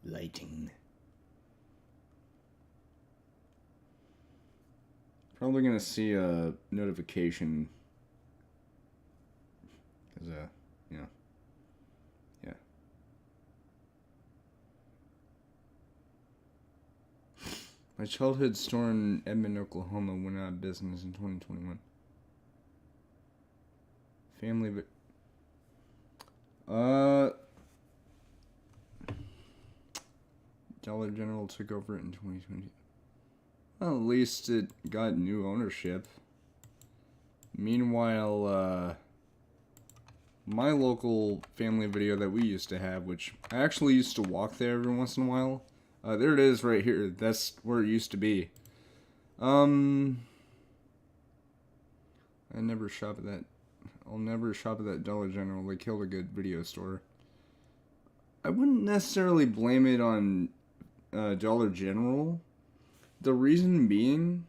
Lighting. Probably gonna see a notification. Cause you know, yeah. My childhood store in Edmond, Oklahoma went out of business in 2021. Family, Dollar General took over it in 2020. Well, at least it got new ownership. Meanwhile, my local Family Video that we used to have, which I actually used to walk there every once in a while. There it is right here. That's where it used to be. I never shop at that. I'll never shop at that Dollar General. They killed a good video store. I wouldn't necessarily blame it on Dollar General. The reason being,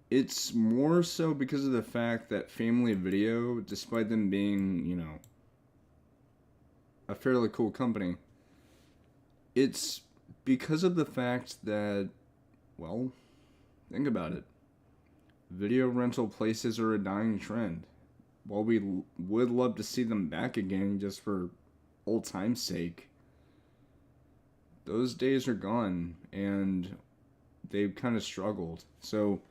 it's more so because of the fact that Family Video, despite them being, you know, a fairly cool company, it's because of the fact that, well, think about it. Video rental places are a dying trend. While we would love to see them back again just for old time's sake, those days are gone, and they've kind of struggled. So,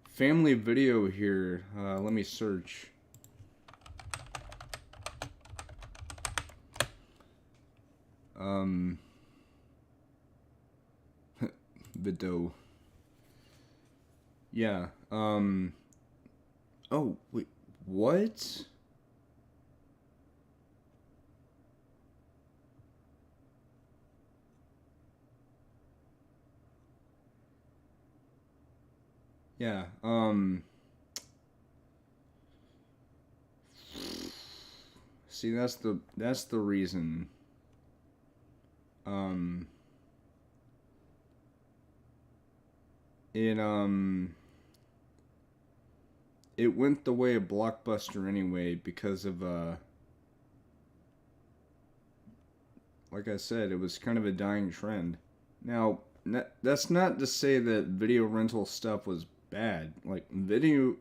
Family Video here, let me search. Video. Yeah, oh, wait, what? Yeah, see, that's the reason. It, it went the way of Blockbuster anyway because of, like I said, it was kind of a dying trend. Now, that's not to say that video rental stuff was bad. Like, video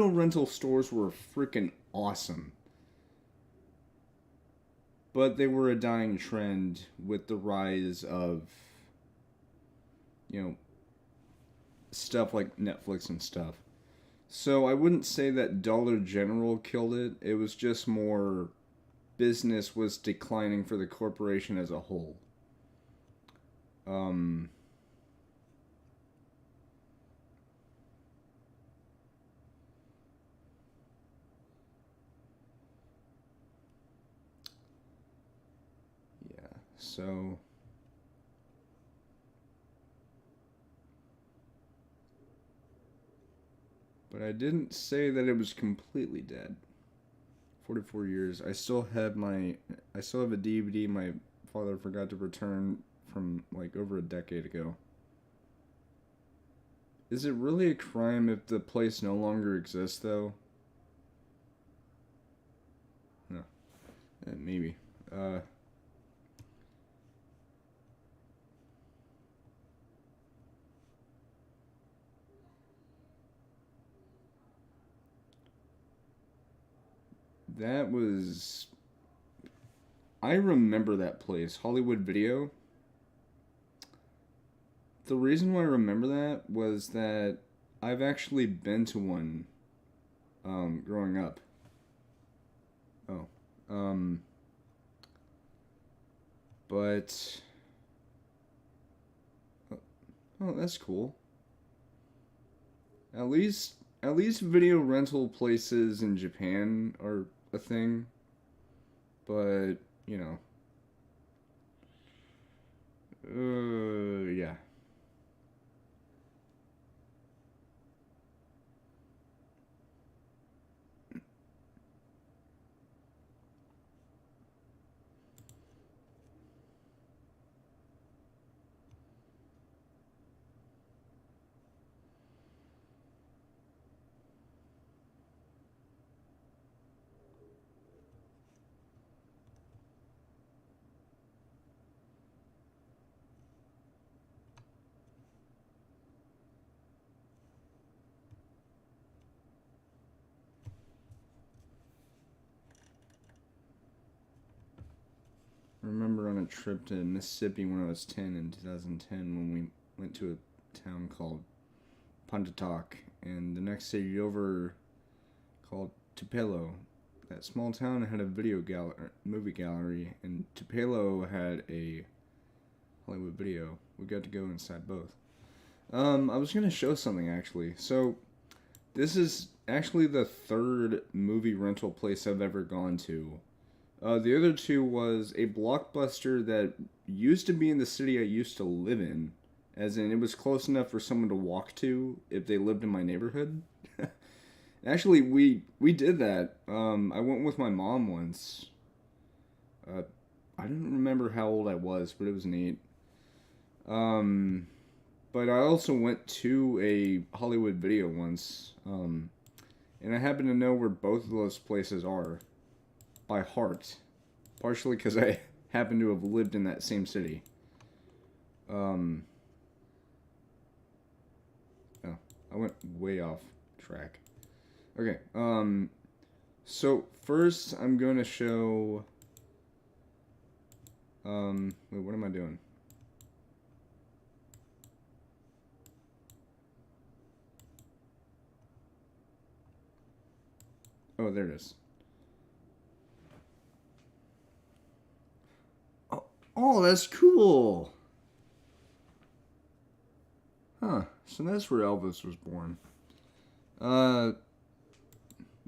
rental stores were freaking awesome. But they were a dying trend with the rise of, you know, stuff like Netflix and stuff. So I wouldn't say that Dollar General killed it. It was just more business was declining for the corporation as a whole. Yeah, so but I didn't say that it was completely dead. 44 years. I still have a DVD my father forgot to return from like over a decade ago. Is it really a crime if the place no longer exists though? No. Maybe. That was... I remember that place, Hollywood Video. The reason why I remember that was that I've actually been to one growing up. Oh. But... Oh, that's cool. At least video rental places in Japan are a thing. But, you know. Yeah. I remember on a trip to Mississippi when I was 10 in 2010 when we went to a town called Pontotoc, and the next city over called Tupelo. That small town had a movie gallery, and Tupelo had a Hollywood Video. We got to go inside both. I was gonna show something actually. So, this is actually the third movie rental place I've ever gone to. The other two was a Blockbuster that used to be in the city I used to live in, as in it was close enough for someone to walk to if they lived in my neighborhood. Actually, we did that. I went with my mom once. I don't remember how old I was, but it was neat. But I also went to a Hollywood Video once, and I happen to know where both of those places are by heart, partially because I happen to have lived in that same city. Oh, I went way off track. Okay, so first I'm going to show, wait, what am I doing? Oh, there it is. Oh, that's cool! Huh, so that's where Elvis was born. But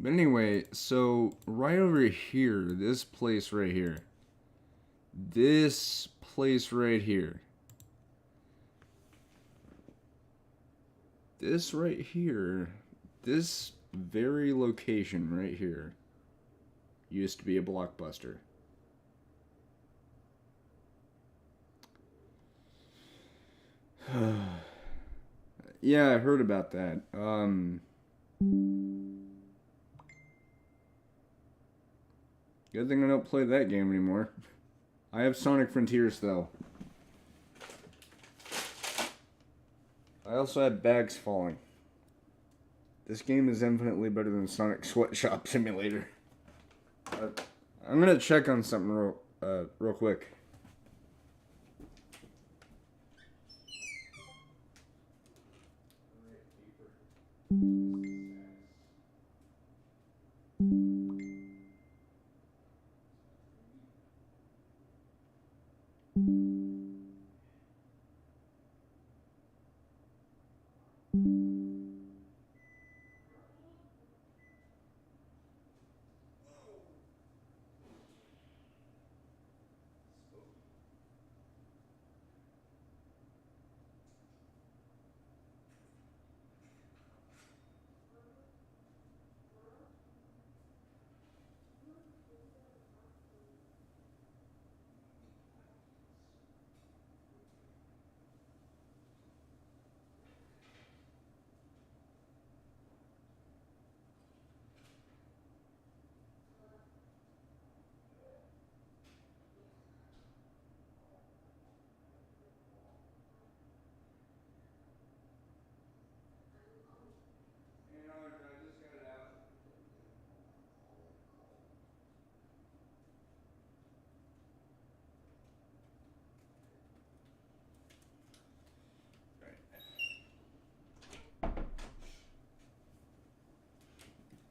anyway, so right over here, this place right here. This place right here. This right here. This very location right here used to be a Blockbuster. Yeah, I heard about that. Good thing I don't play that game anymore. I have Sonic Frontiers, though. I also have Bags Falling. This game is infinitely better than Sonic Sweatshop Simulator. I'm gonna check on something real quick.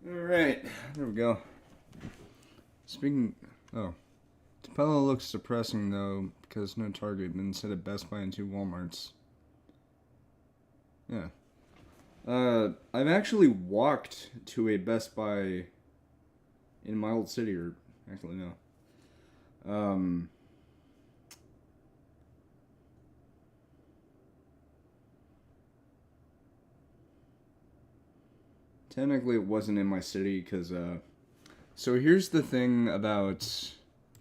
Alright, there we go. Speaking... Oh. Tupelo looks depressing, though, because no Target, but instead of Best Buy and 2 Walmarts. Yeah. I've actually walked to a Best Buy in my old city, or... Actually, no. Um, technically, it wasn't in my city because, so here's the thing about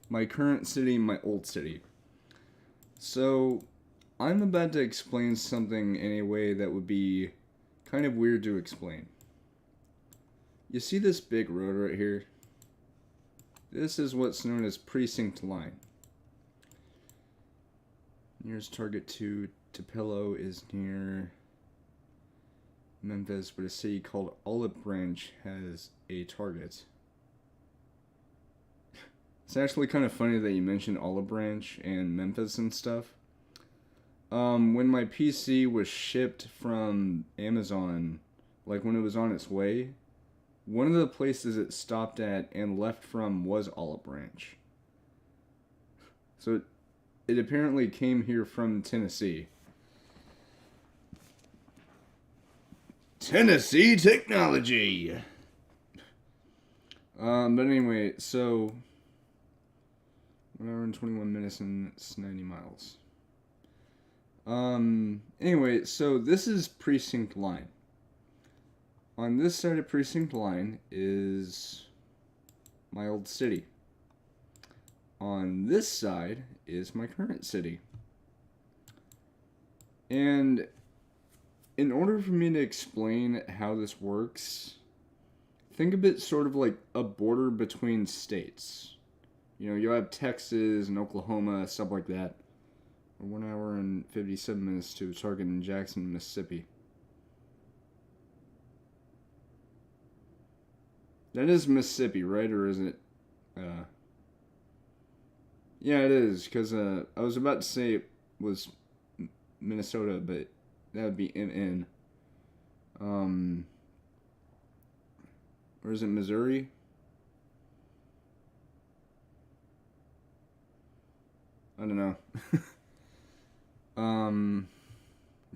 my current city, my old city. So, I'm about to explain something in a way that would be kind of weird to explain. You see this big road right here? This is what's known as precinct line. Nearest target to Tupelo is near Memphis, but a city called Olive Branch has a target. It's actually kind of funny that you mentioned Olive Branch and Memphis and stuff. When my PC was shipped from Amazon, like when it was on its way, one of the places it stopped at and left from was Olive Branch. So it apparently came here from Tennessee. Tennessee technology! But anyway, so 1 hour and 21 minutes and it's 90 miles. Anyway, so this is precinct line. On this side of precinct line is my old city. On this side is my current city. And in order for me to explain how this works, think of it sort of like a border between states. You know, you have Texas and Oklahoma, stuff like that. 1 hour and 57 minutes to a target in Jackson, Mississippi. That is Mississippi, right? Or is it? Yeah, it is. Because I was about to say it was Minnesota, but that would be MN. Or is it Missouri? I don't know.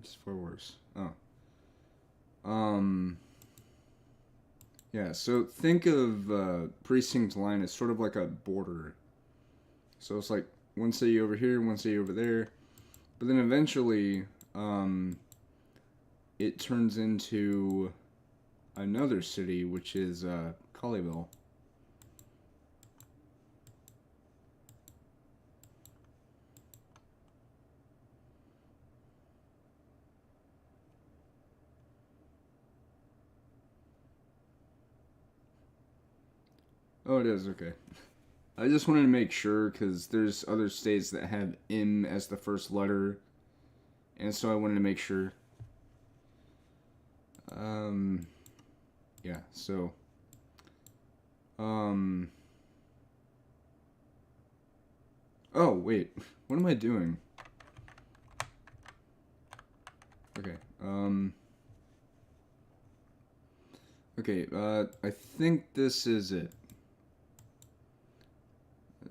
It's far worse. Oh. Yeah, so think of precinct line as sort of like a border. So it's like one city over here, one city over there. But then eventually, it turns into another city, which is Colleyville. Oh, it is, okay. I just wanted to make sure because there's other states that have M as the first letter, and so I wanted to make sure. Yeah, so, oh, wait, what am I doing? Okay, okay, I think this is it.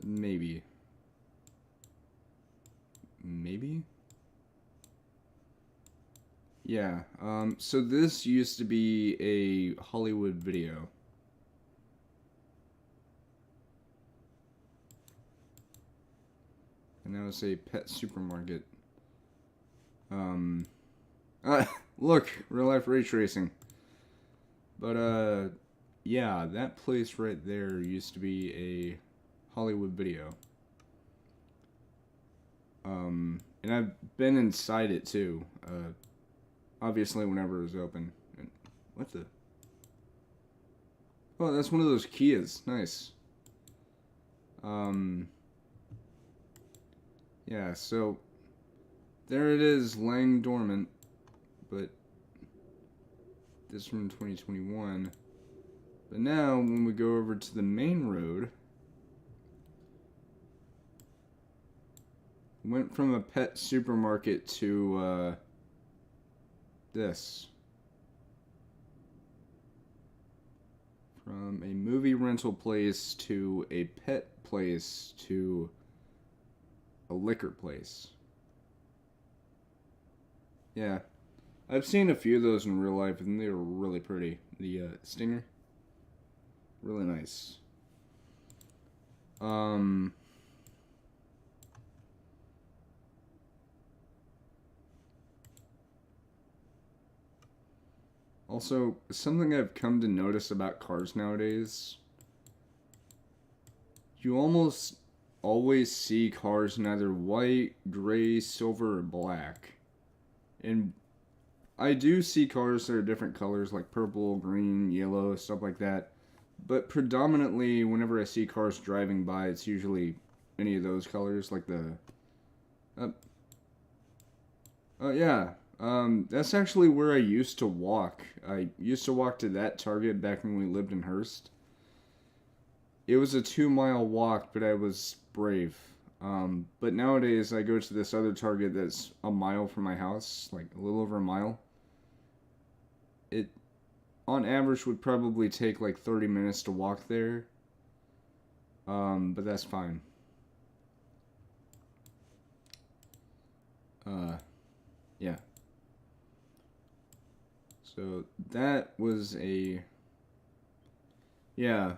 Maybe. Yeah, so this used to be a Hollywood video. And now it's a pet supermarket. Look, real life ray tracing. But, yeah, that place right there used to be a Hollywood video. And I've been inside it too. Obviously whenever it was open. And what the? Oh, that's one of those Kias. Nice. Yeah, so there it is, laying dormant. But this from 2021. But now when we go over to the main road, went from a pet supermarket to this. From a movie rental place to a pet place to a liquor place. Yeah. I've seen a few of those in real life and they were really pretty. The Stinger. Really nice. Also, something I've come to notice about cars nowadays, you almost always see cars in either white, gray, silver, or black. And I do see cars that are different colors, like purple, green, yellow, stuff like that. But predominantly, whenever I see cars driving by, it's usually any of those colors, like the... Uh, yeah. That's actually where I used to walk. I used to walk to that Target back when we lived in Hearst. It was a 2 mile walk, but I was brave. But nowadays, I go to this other Target that's a mile from my house, like a little over a mile. It, on average, would probably take like 30 minutes to walk there. But that's fine. Yeah. So that was a... Yeah.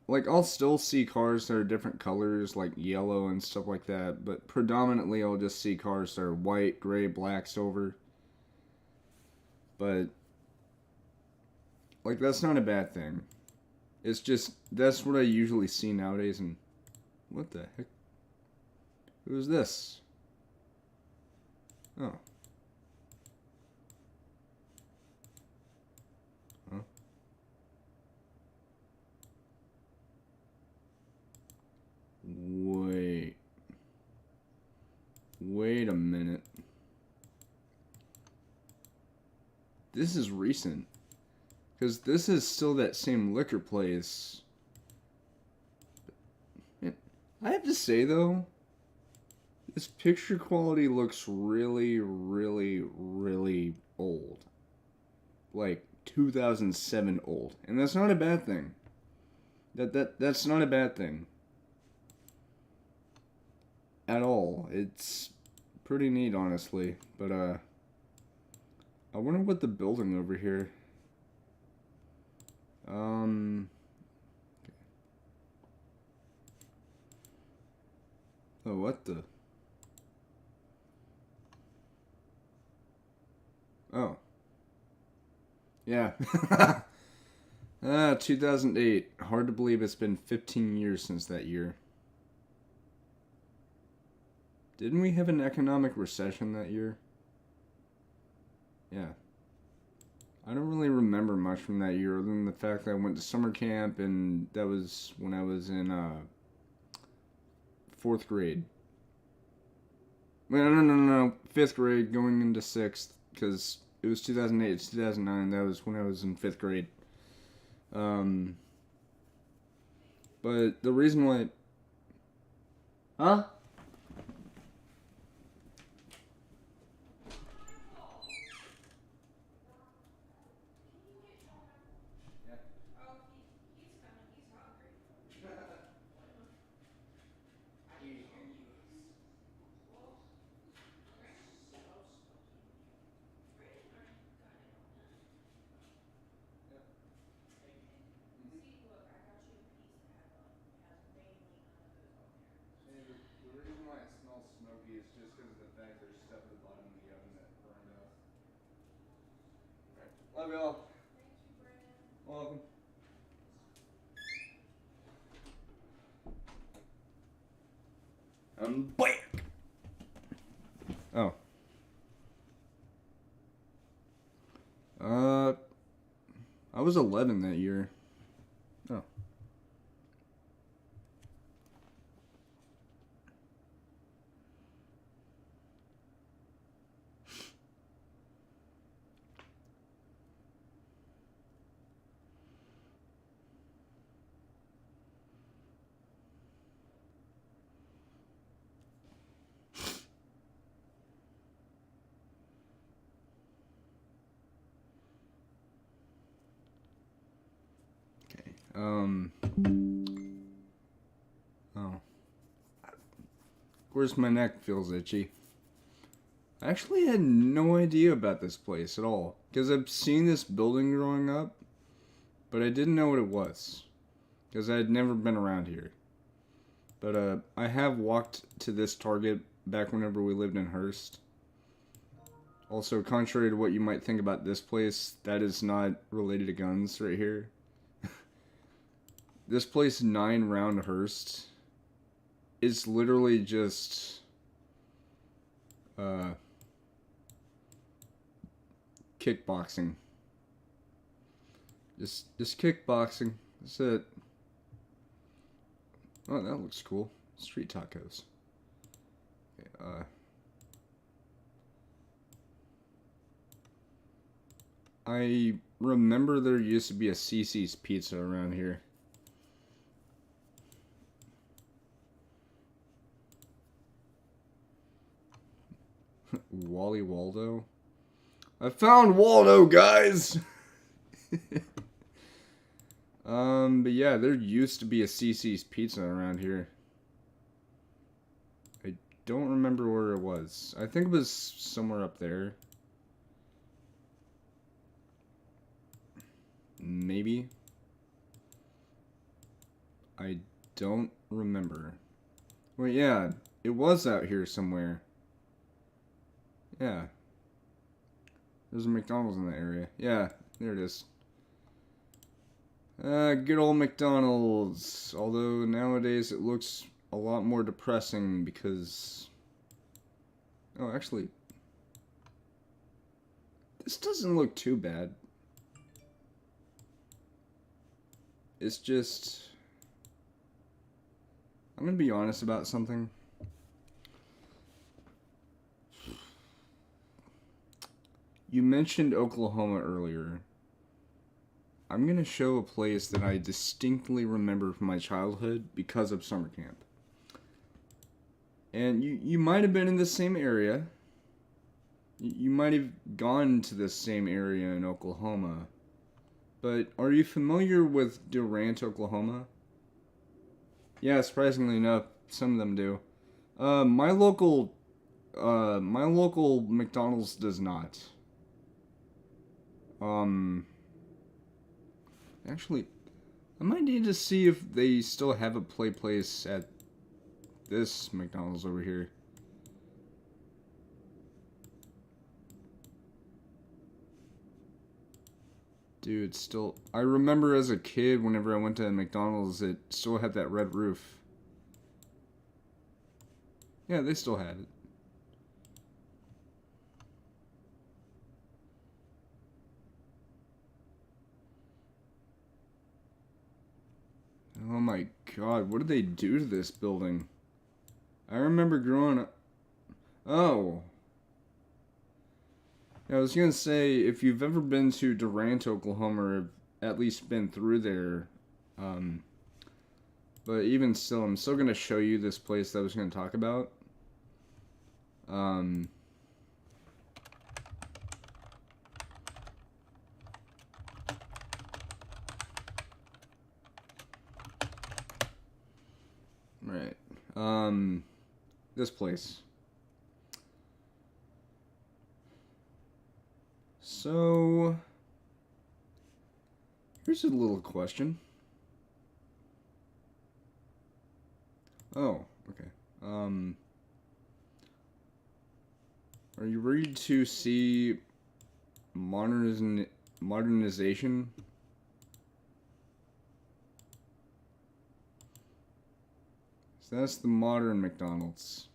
Like I'll still see cars that are different colors, like yellow and stuff like that, but predominantly I'll just see cars that are white, gray, black, silver. But like that's not a bad thing. It's just that's what I usually see nowadays. And what the heck? Who's this? Oh. Huh? Wait a minute. This is recent. Because this is still that same liquor place. I have to say, though, this picture quality looks really, really, really old. Like 2007 old. And that's not a bad thing. That's not a bad thing. At all. It's pretty neat, honestly. But, I wonder what the building over here... Oh, what the... Oh. Yeah. 2008. Hard to believe it's been 15 years since that year. Didn't we have an economic recession that year? Yeah. I don't really remember much from that year other than the fact that I went to summer camp and that was when I was in 4th grade. Wait, no. 5th grade going into 6th because it was 2008, it's 2009. That was when I was in 5th grade. But the reason why... Huh? The reason why it smells smoky is just because of the fact there's stuff at the bottom of the oven that burned off. Love y'all. Thank you, Brandon. Welcome. I'm back. Oh. I was 11 that year. Oh. Okay. Oh. Of course, my neck feels itchy. I actually had no idea about this place at all. Because I've seen this building growing up, but I didn't know what it was. Because I had never been around here. But I have walked to this Target back whenever we lived in Hearst. Also, contrary to what you might think about this place, that is not related to guns right here. This place, 9 Roundhurst, is literally just kickboxing. Just kickboxing. That's it. Oh, that looks cool. Street tacos. Okay, I remember there used to be a CC's Pizza around here. Wally Waldo? I found Waldo, guys! But yeah, there used to be a CC's Pizza around here. I don't remember where it was. I think it was somewhere up there. Maybe. I don't remember. Well, yeah, it was out here somewhere. Yeah. There's a McDonald's in that area. Yeah, there it is. Good old McDonald's. Although nowadays it looks a lot more depressing because... Oh, actually... This doesn't look too bad. It's just... I'm gonna be honest about something. You mentioned Oklahoma earlier. I'm gonna show a place that I distinctly remember from my childhood because of summer camp. And you might have been in the same area. You might have gone to the same area in Oklahoma. But are you familiar with Durant, Oklahoma? Yeah, surprisingly enough, some of them do. My local McDonald's does not. Actually, I might need to see if they still have a place at this McDonald's over here. Dude, still... I remember as a kid, whenever I went to McDonald's, it still had that red roof. Yeah, they still had it. Oh my god, what did they do to this building? I remember growing up... Oh. I was gonna say, if you've ever been to Durant, Oklahoma, or at least been through there, but even still, I'm still gonna show you this place that I was gonna talk about. Right. This place. So, here's a little question. Oh, okay. Are you ready to see modernization? So that's the modern McDonald's.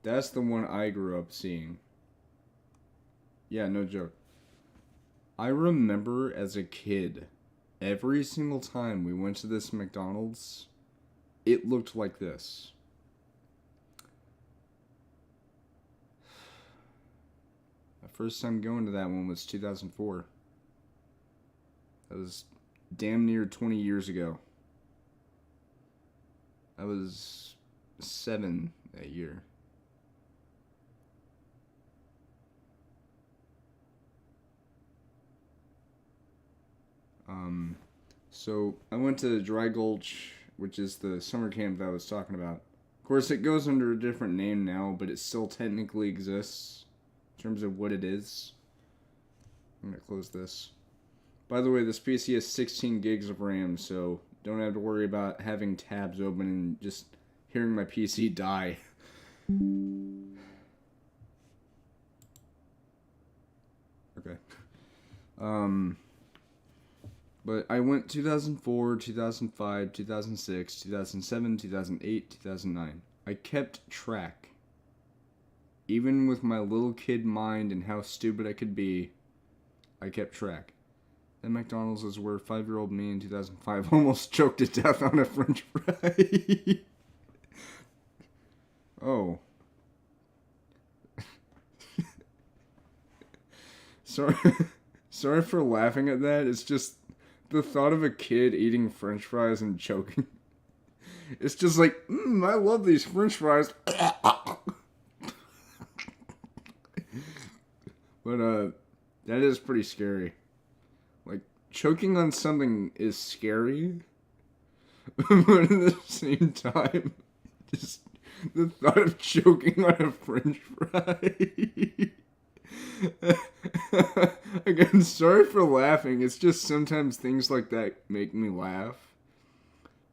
That's the one I grew up seeing. Yeah, no joke. I remember as a kid, every single time we went to this McDonald's, it looked like this. My first time going to that one was 2004. That was damn near 20 years ago. I was 7 that year. So I went to Dry Gulch, which is the summer camp that I was talking about. Of course, it goes under a different name now, but it still technically exists in terms of what it is. I'm gonna close this. By the way, this PC has 16 gigs of RAM, so don't have to worry about having tabs open and just hearing my PC die. Um, but I went 2004, 2005, 2006, 2007, 2008, 2009. I kept track. Even with my little kid mind and how stupid I could be, I kept track. That McDonald's is where 5-year-old me in 2005 almost choked to death on a french fry. Oh. Sorry. Sorry for laughing at that. It's just the thought of a kid eating french fries and choking. It's just like, I love these french fries. But, that is pretty scary. Like, choking on something is scary. But at the same time, just the thought of choking on a french fry. Again, sorry for laughing. It's just sometimes things like that make me laugh.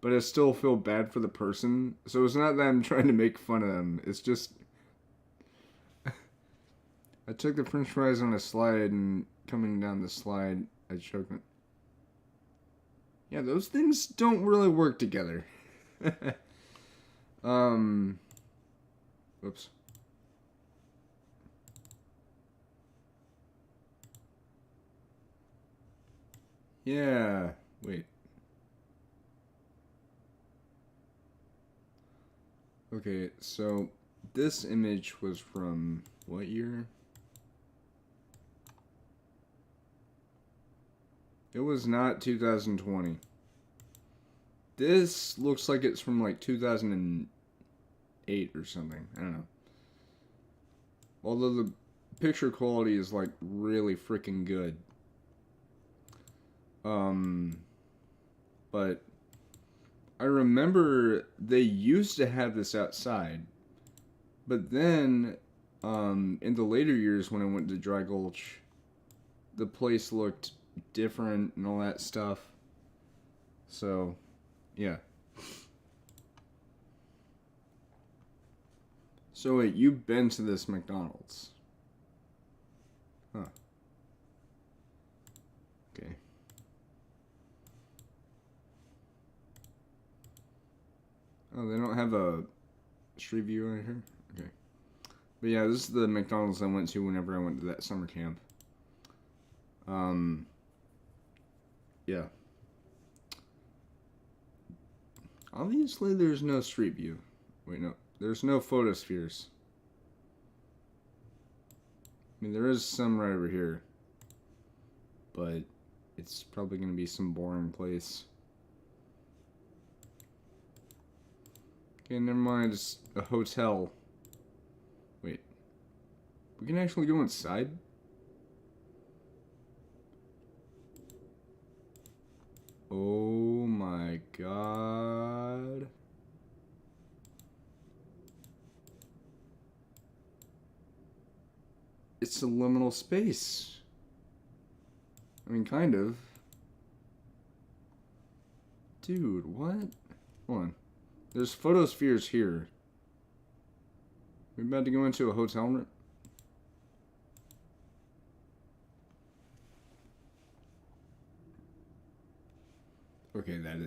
But I still feel bad for the person. So it's not that I'm trying to make fun of them. It's just... I took the french fries on a slide, and coming down the slide, I choked it. Yeah, those things don't really work together. Whoops. Yeah, wait. Okay, so this image was from what year? It was not 2020. This looks like it's from like 2008 or something. I don't know. Although the picture quality is like really freaking good. But I remember they used to have this outside. But then, in the later years when I went to Dry Gulch, the place looked different and all that stuff. So, yeah. So wait, you've been to this McDonald's? Huh. Okay. Oh, they don't have a street view right here? Okay. But yeah, this is the McDonald's I went to whenever I went to that summer camp. Yeah. Obviously, there's no street view. Wait, no. There's no photospheres. I mean, there is some right over here. But it's probably going to be some boring place. Okay, never mind. It's a hotel. Wait. We can actually go inside? Oh my god. It's a liminal space. I mean, kind of. Dude, what? Hold on. There's photospheres here. We about to go into a hotel room? Okay, that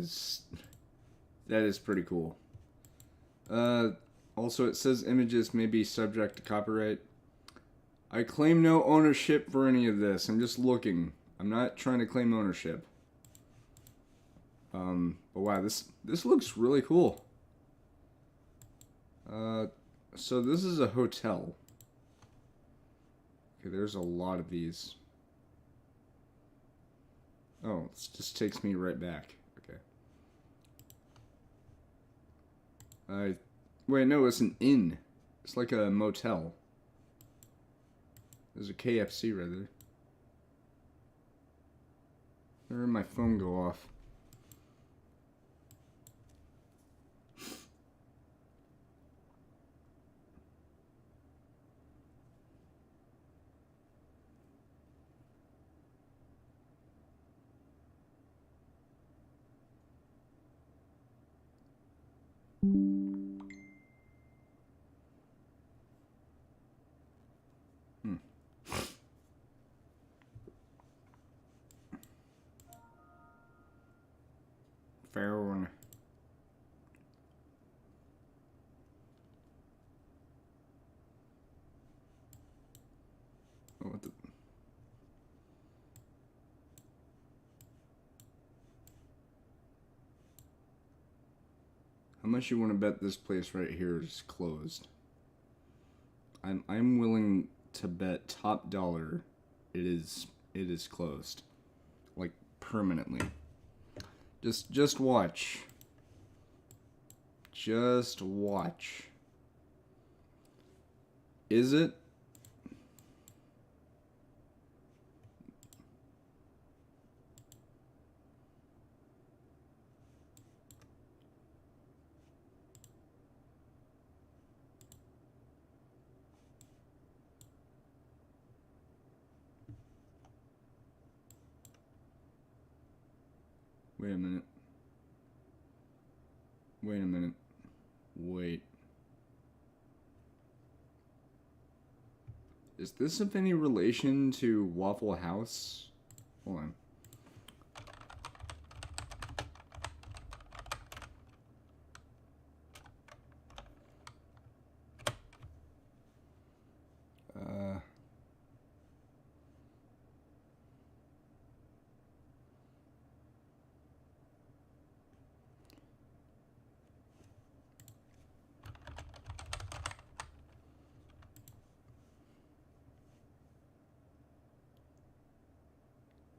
is pretty cool. Also it says images may be subject to copyright. I claim no ownership for any of this. I'm just looking. I'm not trying to claim ownership. But wow, this looks really cool. So this is a hotel. Okay, there's a lot of these. Oh, this just takes me right back. Okay. Wait, no, it's an inn. It's like a motel. There's a KFC right there. Where did my phone go off? much you want to bet this place right here is closed? I'm willing to bet top dollar it is closed. Like permanently. Just watch. Just watch. Is it? Wait a minute. Wait a minute. Wait. Is this of any relation to Waffle House? Hold on.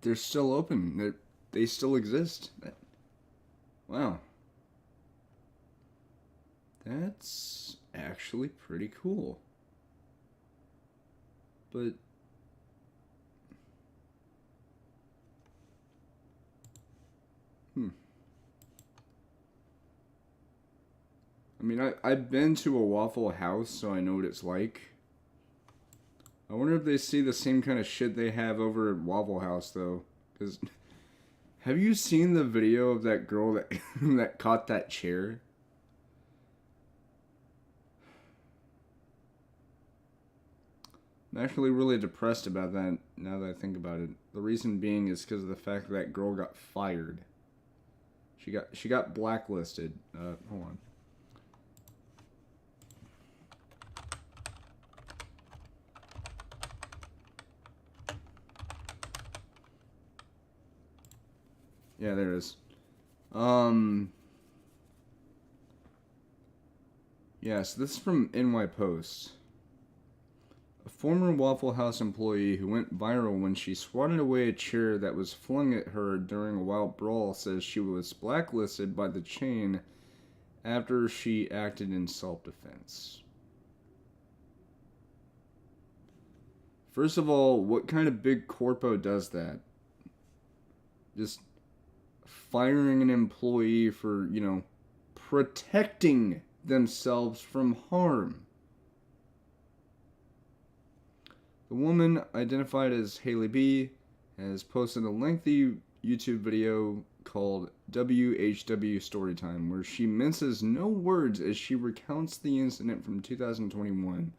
They're still open. They still exist. Wow. That's actually pretty cool. But I mean, I've been to a Waffle House, so I know what it's like. I wonder if they see the same kind of shit they have over at Waffle House, though. Because have you seen the video of that girl that that caught that chair? I'm actually really depressed about that now that I think about it. The reason being is because of the fact that girl got fired. She got blacklisted. Hold on. Yeah, there it is. Yeah, so this is from NY Post. A former Waffle House employee who went viral when she swatted away a chair that was flung at her during a wild brawl says she was blacklisted by the chain after she acted in self-defense. First of all, what kind of big corpo does that? Just firing an employee for, protecting themselves from harm. The woman, identified as Haley B., has posted a lengthy YouTube video called WHW Storytime, where she minces no words as she recounts the incident from 2021.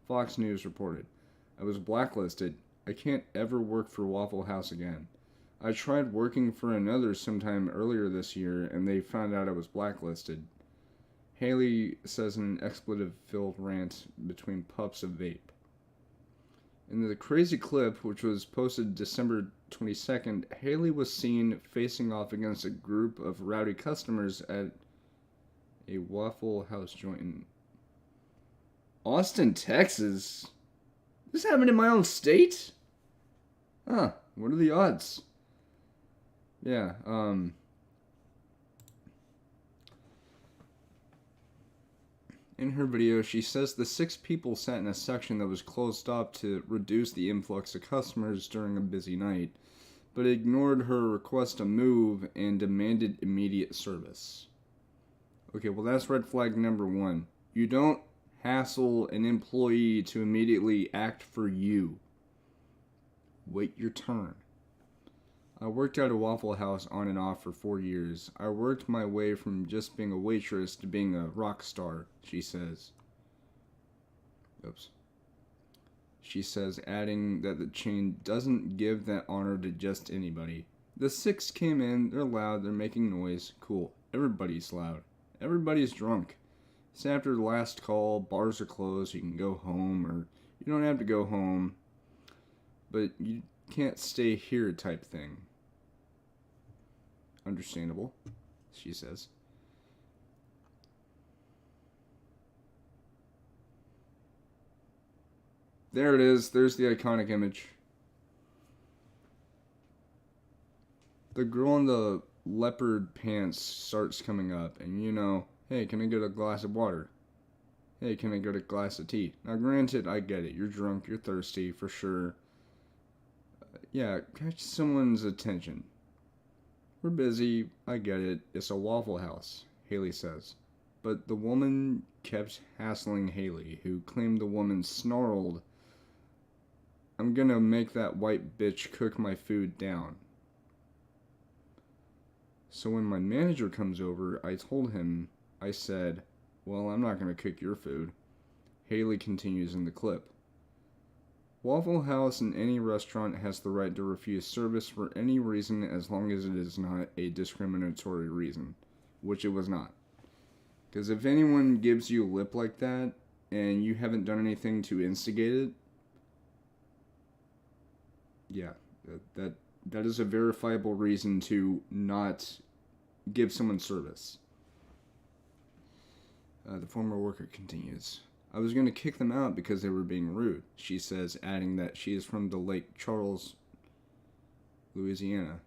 Fox News reported, "I was blacklisted. I can't ever work for Waffle House again. I tried working for another sometime earlier this year, and they found out I was blacklisted." Haley says in an expletive-filled rant between puffs of vape. In the crazy clip, which was posted December 22nd, Haley was seen facing off against a group of rowdy customers at a Waffle House joint in Austin, Texas. This happened in my own state? Huh, what are the odds? Yeah, in her video, she says the 6 people sat in a section that was closed off to reduce the influx of customers during a busy night, but ignored her request to move and demanded immediate service. Okay, well that's red flag number 1. You don't hassle an employee to immediately act for you. Wait your turn. I worked at a Waffle House on and off for 4 years. I worked my way from just being a waitress to being a rock star, she says. Oops. She says, adding that the chain doesn't give that honor to just anybody. The 6 came in, they're loud, they're making noise. Cool. Everybody's loud. Everybody's drunk. It's after the last call, bars are closed, you can go home, or you don't have to go home, but you can't stay here type thing. Understandable, she says. There it is. There's the iconic image. The girl in the leopard pants starts coming up, and you know, hey, can I get a glass of water? Hey, can I get a glass of tea? Now, granted, I get it. You're drunk, you're thirsty, for sure. Yeah, catch someone's attention. We're busy, I get it. It's a Waffle House, Haley says. But the woman kept hassling Haley, who claimed the woman snarled, I'm gonna make that white bitch cook my food down. So when my manager comes over, I told him, I said, well, I'm not gonna cook your food. Haley continues in the clip. Waffle House and any restaurant has the right to refuse service for any reason as long as it is not a discriminatory reason, which it was not. Because if anyone gives you a lip like that and you haven't done anything to instigate it, yeah, that is a verifiable reason to not give someone service. The former worker continues. I was going to kick them out because they were being rude, she says, adding that she is from the Lake Charles, Louisiana.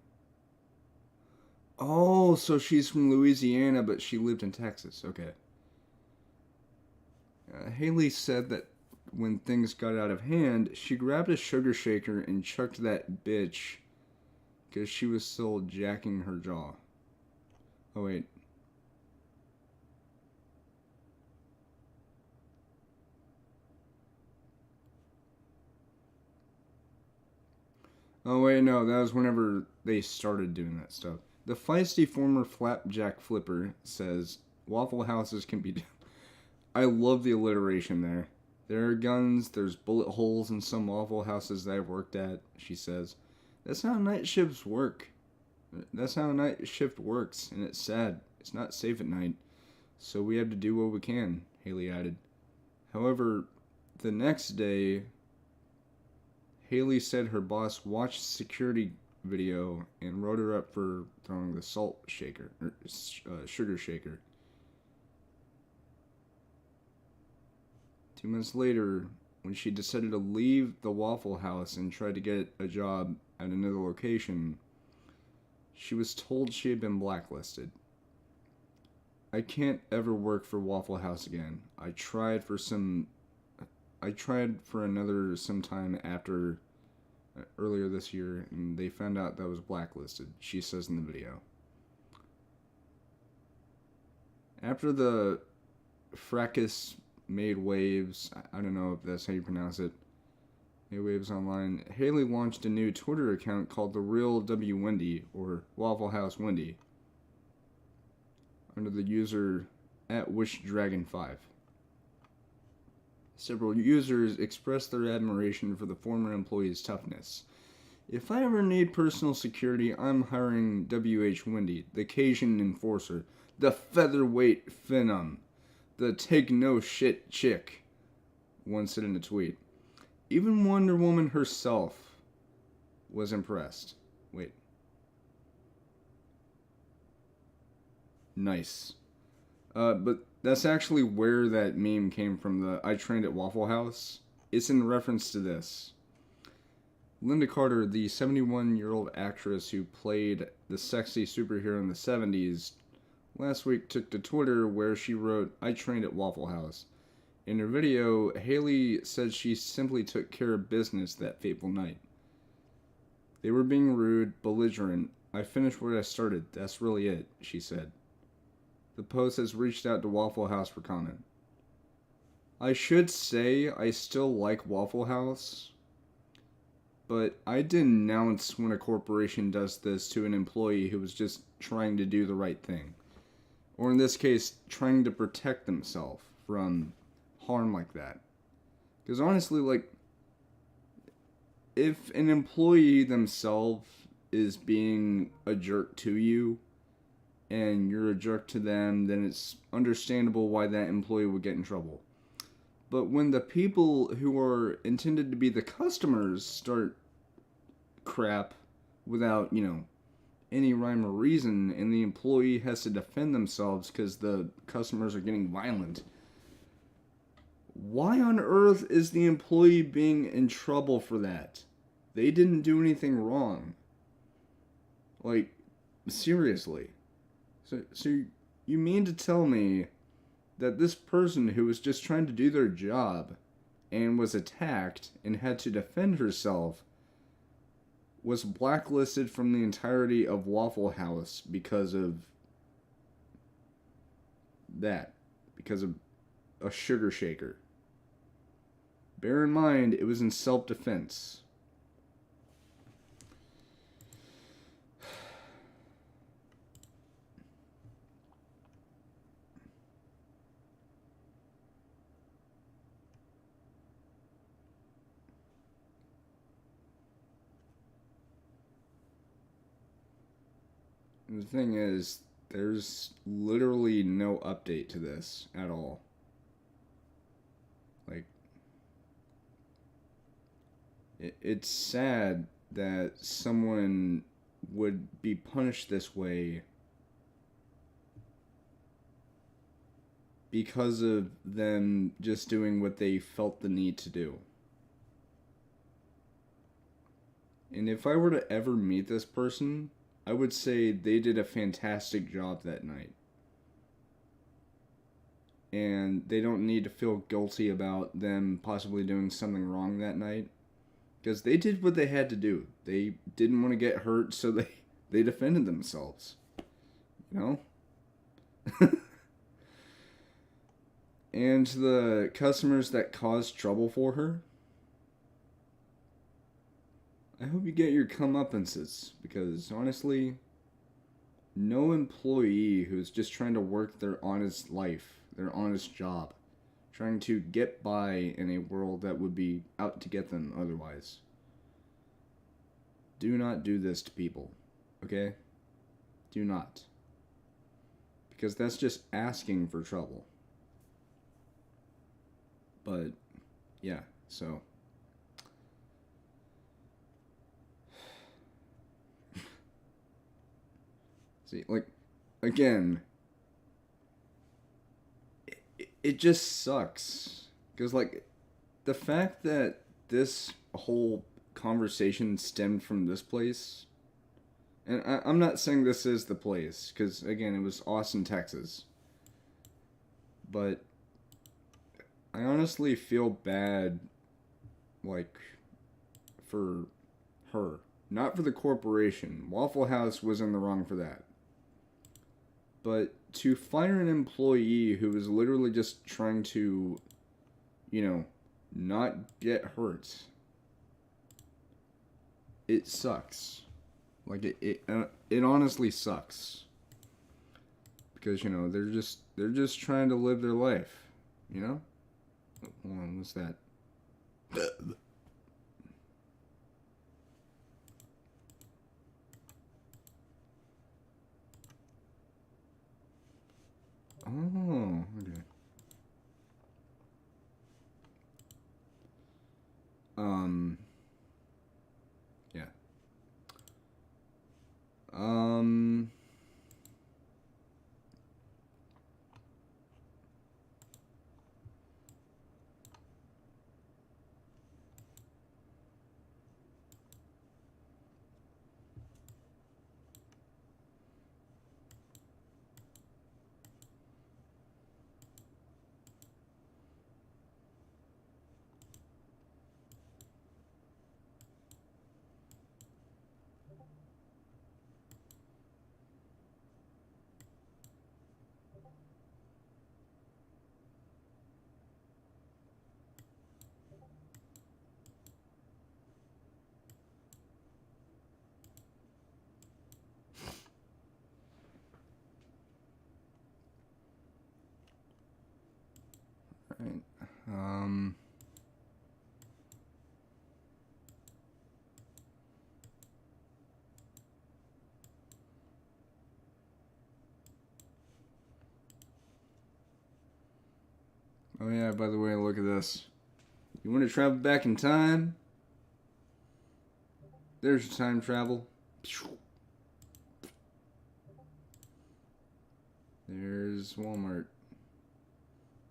Oh, so she's from Louisiana, but she lived in Texas. Okay. Haley said that when things got out of hand, she grabbed a sugar shaker and chucked that bitch because she was still jacking her jaw. Oh, wait. Oh, wait, no, that was whenever they started doing that stuff. The feisty former flapjack flipper says, Waffle Houses can be... I love the alliteration there. There are guns, there's bullet holes in some Waffle Houses that I've worked at, she says. That's how night shifts work. That's how a night shift works, and it's sad. It's not safe at night. So we have to do what we can, Haley added. However, the next day, Haley said her boss watched security video and wrote her up for throwing the sugar shaker. 2 months later, when she decided to leave the Waffle House and try to get a job at another location, she was told she had been blacklisted. I can't ever work for Waffle House again. I tried for another sometime after earlier this year, and they found out that I was blacklisted, she says in the video. After the fracas made waves, I don't know if that's how you pronounce it, made waves online, Haley launched a new Twitter account called The Real W Wendy, or Waffle House Wendy, under the user @WishDragon5. Several users expressed their admiration for the former employee's toughness. If I ever need personal security, I'm hiring WH Wendy, the Cajun enforcer, the featherweight phenom, the take no shit chick, one said in a tweet. Even Wonder Woman herself was impressed. Wait. Nice. But that's actually where that meme came from, the I trained at Waffle House. It's in reference to this. Linda Carter, the 71-year-old actress who played the sexy superhero in the 70s, last week took to Twitter where she wrote, I trained at Waffle House. In her video, Haley said she simply took care of business that fateful night. They were being rude, belligerent. I finished what I started. That's really it, she said. The post has reached out to Waffle House for comment. I should say I still like Waffle House, but I denounce when a corporation does this to an employee who was just trying to do the right thing. Or in this case, trying to protect themselves from harm like that. Because honestly, like, if an employee themselves is being a jerk to you, and you're a jerk to them, then it's understandable why that employee would get in trouble. But when the people who are intended to be the customers start crap without, any rhyme or reason, and the employee has to defend themselves because the customers are getting violent, Why on earth is the employee being in trouble for that? They didn't do anything wrong. Like, seriously. So you mean to tell me that this person who was just trying to do their job and was attacked and had to defend herself was blacklisted from the entirety of Waffle House because of that? Because of a sugar shaker. Bear in mind, it was in self-defense. The thing is, there's literally no update to this at all. Like, it's sad that someone would be punished this way because of them just doing what they felt the need to do. And if I were to ever meet this person, I would say they did a fantastic job that night. And they don't need to feel guilty about them possibly doing something wrong that night. Because they did what they had to do. They didn't want to get hurt, so they defended themselves. You know? And the customers that caused trouble for her, I hope you get your comeuppances. Because honestly, no employee who's just trying to work their honest life, their honest job, trying to get by in a world that would be out to get them otherwise. Do not do this to people, okay? Do not. Because that's just asking for trouble. But, yeah, so. See, like, again, it just sucks. Because, like, the fact that this whole conversation stemmed from this place, and I'm not saying this is the place, because, again, it was Austin, Texas. But I honestly feel bad, like, for her. Not for the corporation. Waffle House was in the wrong for that. But to fire an employee who was literally just trying to, not get hurt, it sucks. Like, it honestly sucks. Because, they're just trying to live their life, Hold on, what's that? Oh, okay. Yeah. Right. Oh yeah, by the way, look at this. You want to travel back in time? There's your time travel. There's Walmart.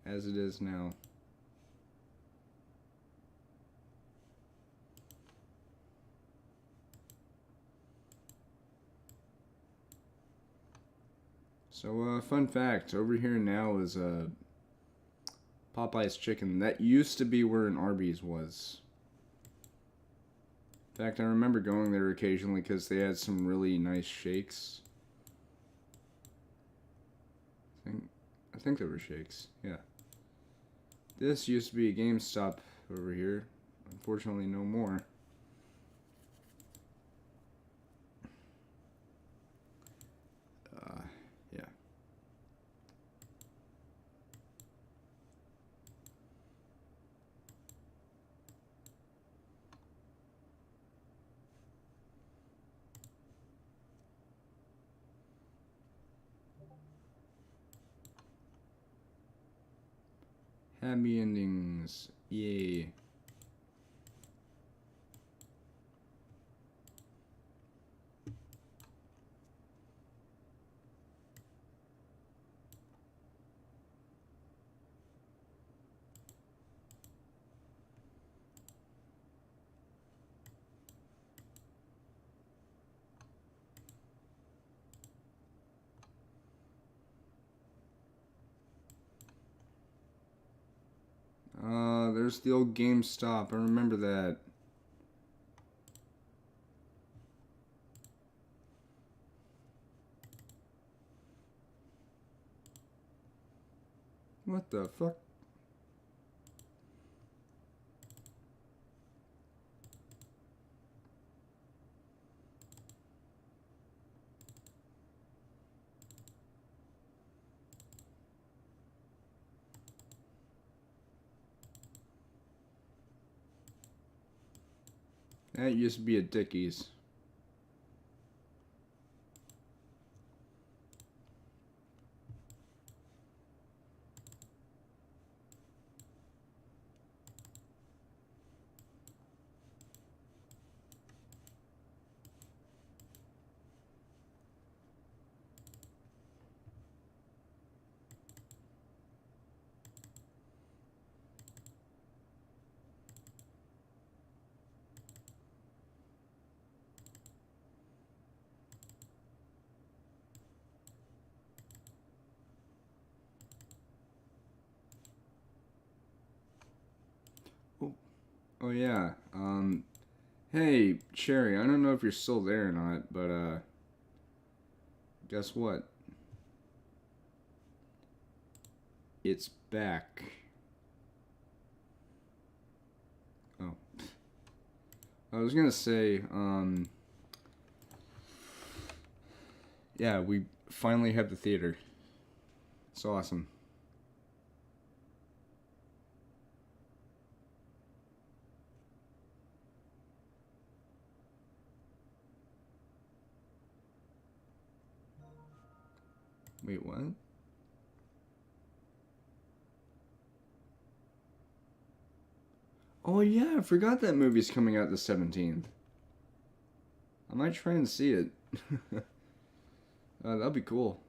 As it is now. So, fun fact, over here now is Popeye's Chicken. That used to be where an Arby's was. In fact, I remember going there occasionally because they had some really nice shakes. I think they were shakes, yeah. This used to be a GameStop over here. Unfortunately, no more. Yeah. Happy endings. Yay. There's the old GameStop. I remember that. What the fuck? That used to be a Dickies. Oh yeah. Hey, Cherry, I don't know if you're still there or not, but guess what? It's back. Oh. I was gonna say, yeah, we finally have the theater. It's awesome. Wait, what? Oh yeah, I forgot that movie's coming out the 17th. I might try and see it. That'll be cool.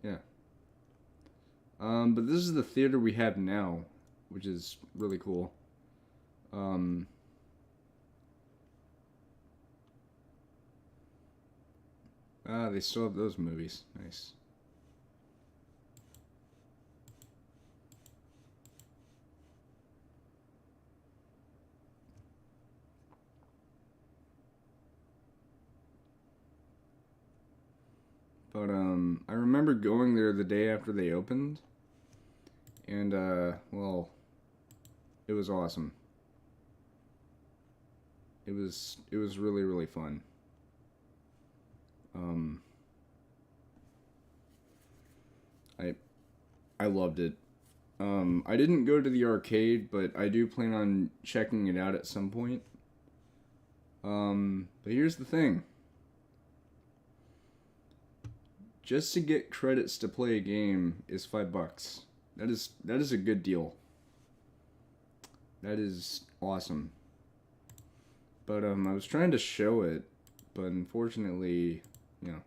Yeah. But this is the theater we have now, which is really cool. They still have those movies. Nice. But, I remember going there the day after they opened. And, well, it was awesome. It was really, really fun. I loved it. I didn't go to the arcade, but I do plan on checking it out at some point. But here's the thing. Just to get credits to play a game is $5. That is a good deal. That is awesome. But I was trying to show it, but unfortunately, you know,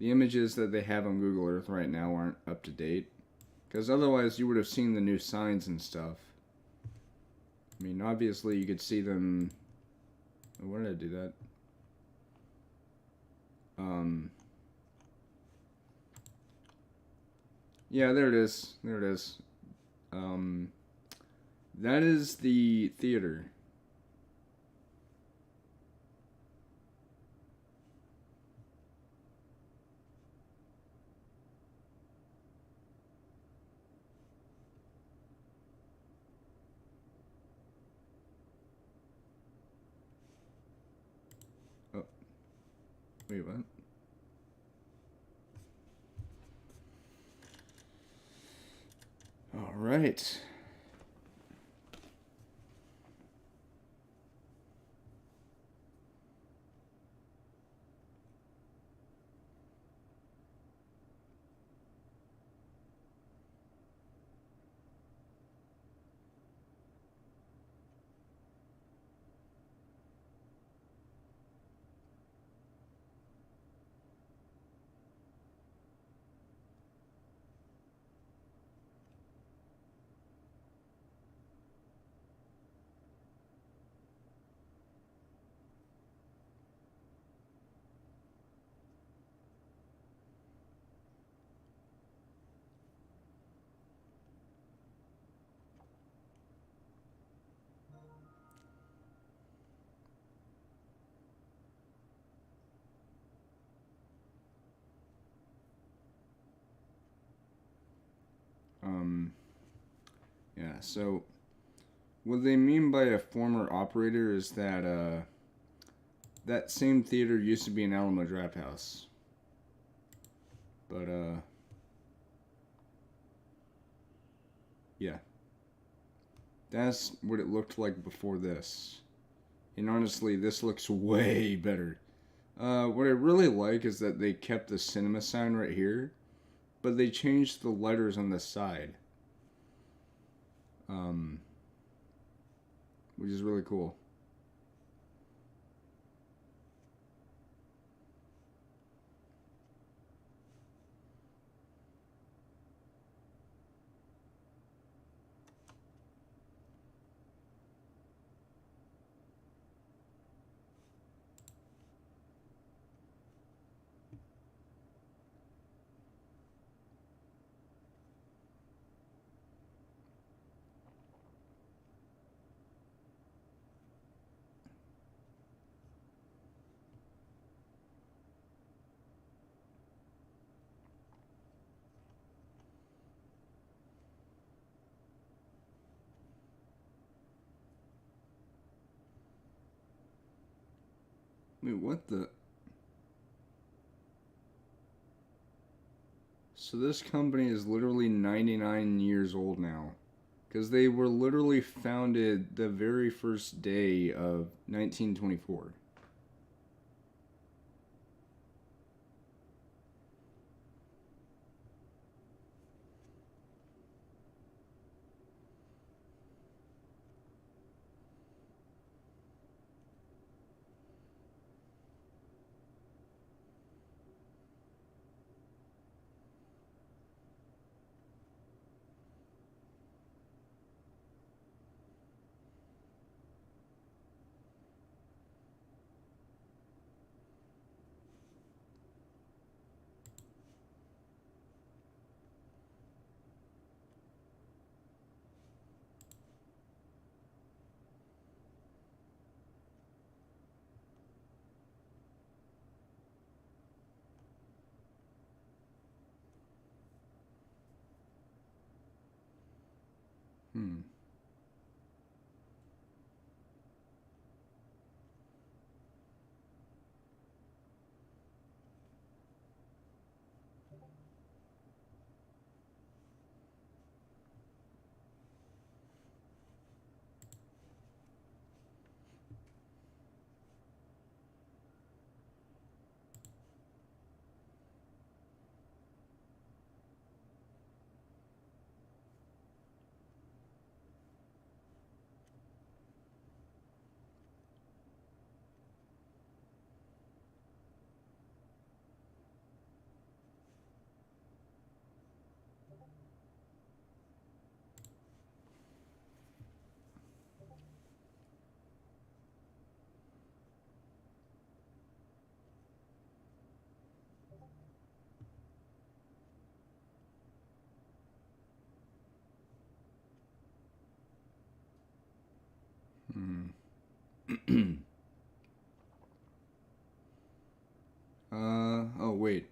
the images that they have on Google Earth right now aren't up to date. Because otherwise you would have seen the new signs and stuff. I mean, obviously you could see them... Oh, where did I do that? Yeah, there it is. There it is. Um, that is the theater. Oh, wait, what? All right. Um, yeah. So what they mean by a former operator is that that same theater used to be an Alamo Draft House, but yeah, that's what it looked like before this. And honestly, this looks way better. What I really like is that they kept the cinema sign right here, but they changed the letters on the side, um, which is really cool. Wait, what the? So this company is literally 99 years old now. Because they were literally founded the very first day of 1924. Hmm. Oh, wait.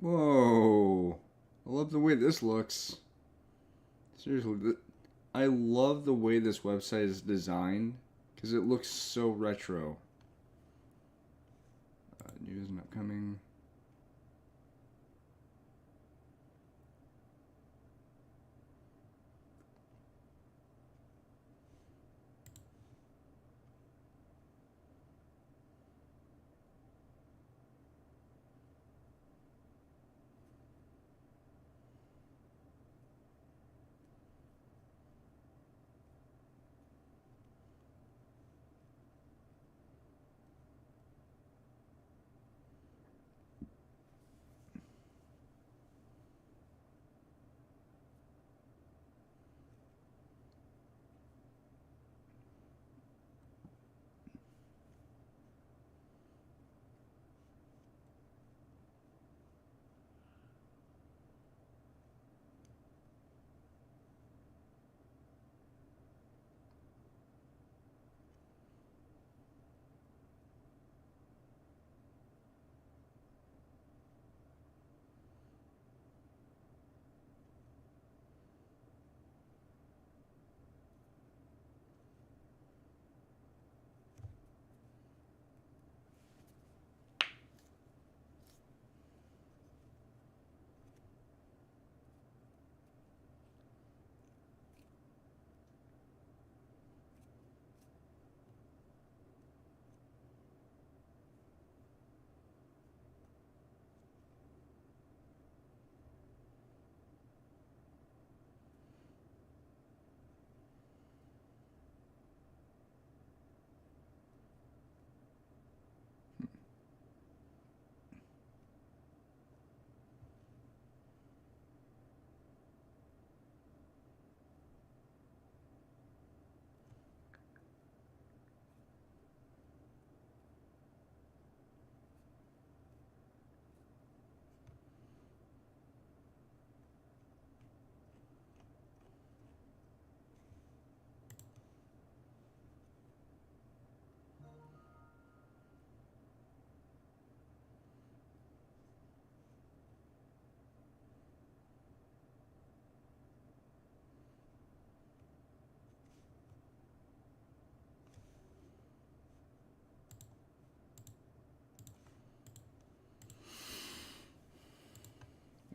Whoa. I love the way this looks. Seriously, I love the way this website is designed because it looks so retro. News and upcoming.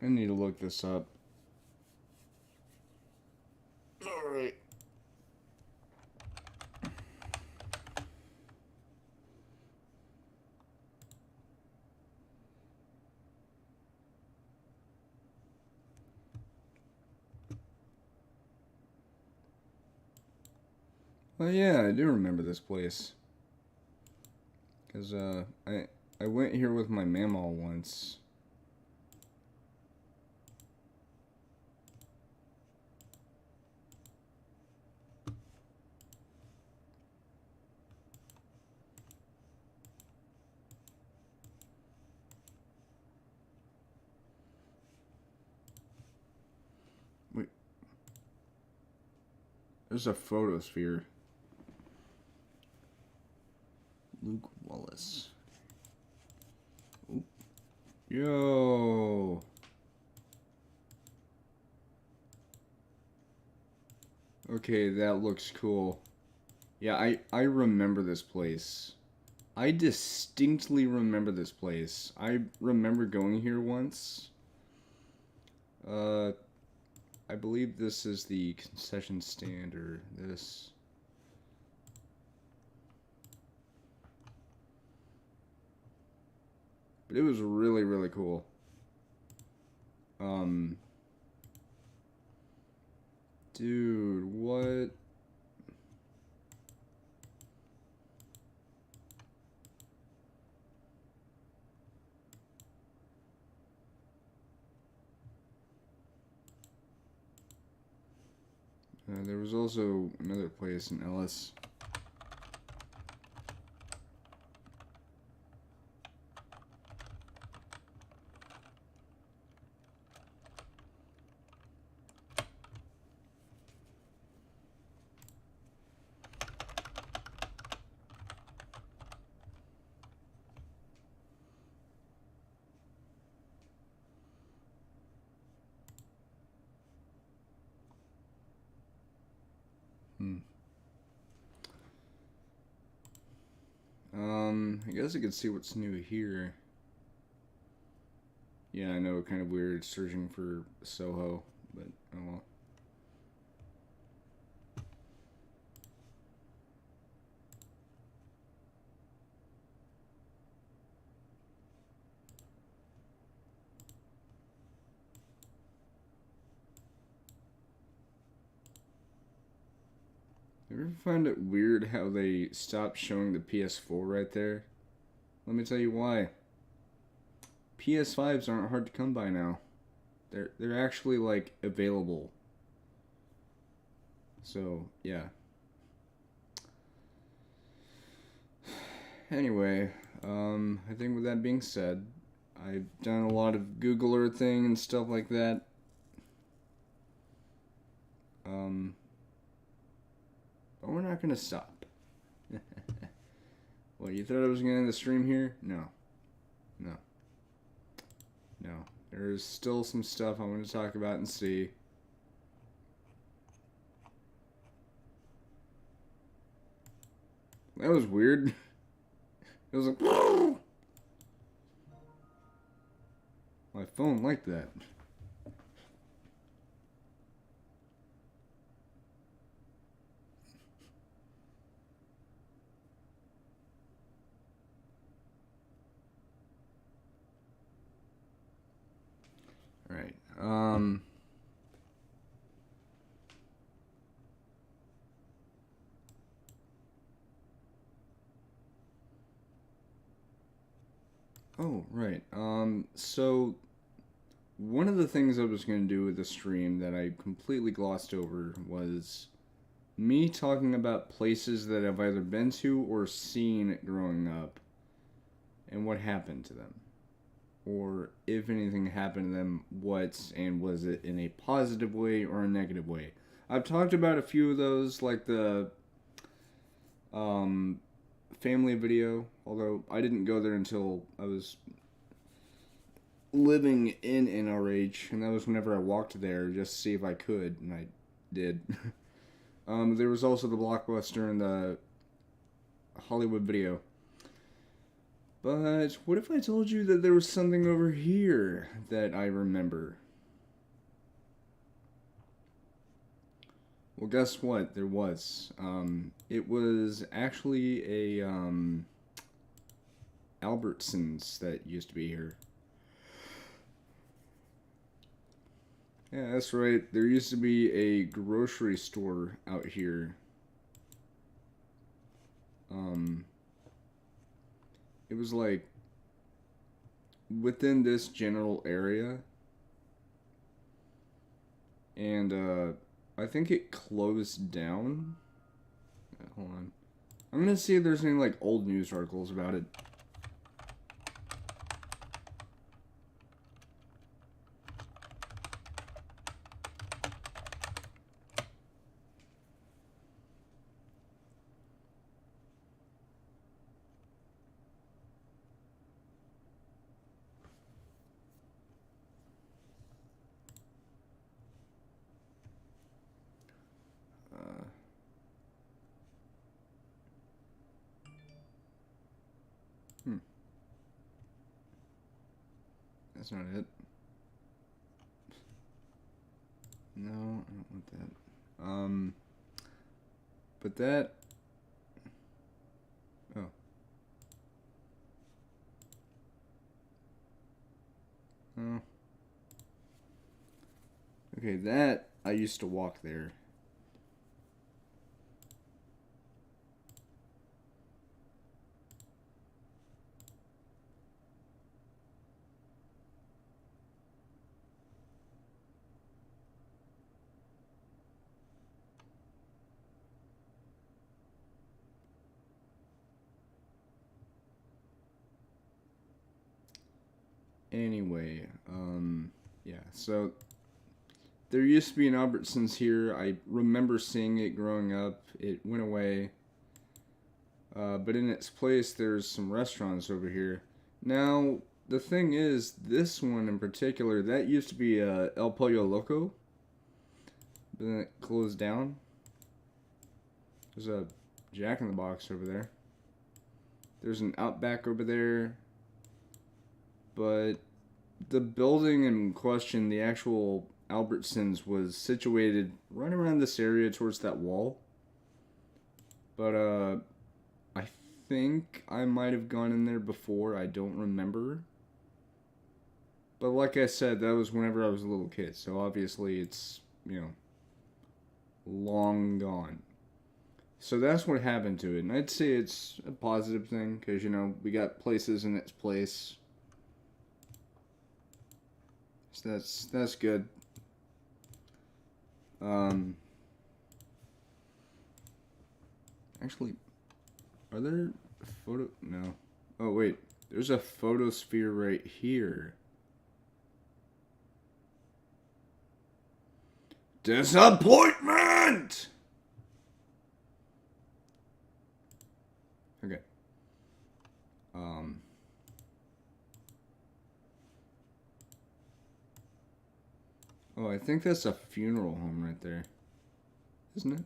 I need to look this up. Alright. Well, yeah, I do remember this place. Because, I went here with my mamaw once. Wait. There's a photosphere. Luke Wallace. Oop. Yo. Okay, that looks cool. Yeah, I remember this place. I distinctly remember this place. I remember going here once. Uh, I believe this is the concession stand, or this. But it was really, really cool. Dude, what? There was also another place in Ellis. I guess I could see what's new here. Yeah, I know, kind of weird searching for Soho, but oh well. You ever find it weird how they stopped showing the PS4 right there? Let me tell you why. PS5s aren't hard to come by now. They're actually like available. So, yeah. Anyway, I think with that being said, I've done a lot of Google Earthing and stuff like that. But we're not gonna stop. What, you thought I was gonna end the stream here? No. No. No. There's still some stuff I want to talk about and see. That was weird. It was like, my phone liked that. Right. Oh, right. So one of the things I was going to do with the stream that I completely glossed over was me talking about places that I've either been to or seen growing up and what happened to them. Or if anything happened to them, what, and was it in a positive way or a negative way? I've talked about a few of those, like the family video, although I didn't go there until I was living in NRH, and that was whenever I walked there just to see if I could, and I did. There was also the Blockbuster and the Hollywood video. But what if I told you that there was something over here that I remember? Well, guess what? There was. It was actually a Albertsons that used to be here. Yeah, that's right. There used to be a grocery store out here. It was like within this general area. And I think it closed down. Hold on. I'm gonna see if there's any like old news articles about it. That's not it. No, I don't want that. But that... Oh. Oh. Okay, that I used to walk there. Anyway, yeah, so there used to be an Albertsons here. I remember seeing it growing up. It went away. But in its place, there's some restaurants over here. Now, the thing is, this one in particular, that used to be El Pollo Loco. But then it closed down. There's a Jack in the Box over there. There's an Outback over there. But the building in question, the actual Albertsons, was situated right around this area towards that wall. But I think I might have gone in there before. I don't remember. But like I said, that was whenever I was a little kid. So obviously it's, long gone. So that's what happened to it. And I'd say it's a positive thing because, we got places in its place. So that's good. Actually, are there photo? No. Oh wait, there's a photosphere right here. Disappointment. Okay. Oh, I think that's a funeral home right there, isn't it?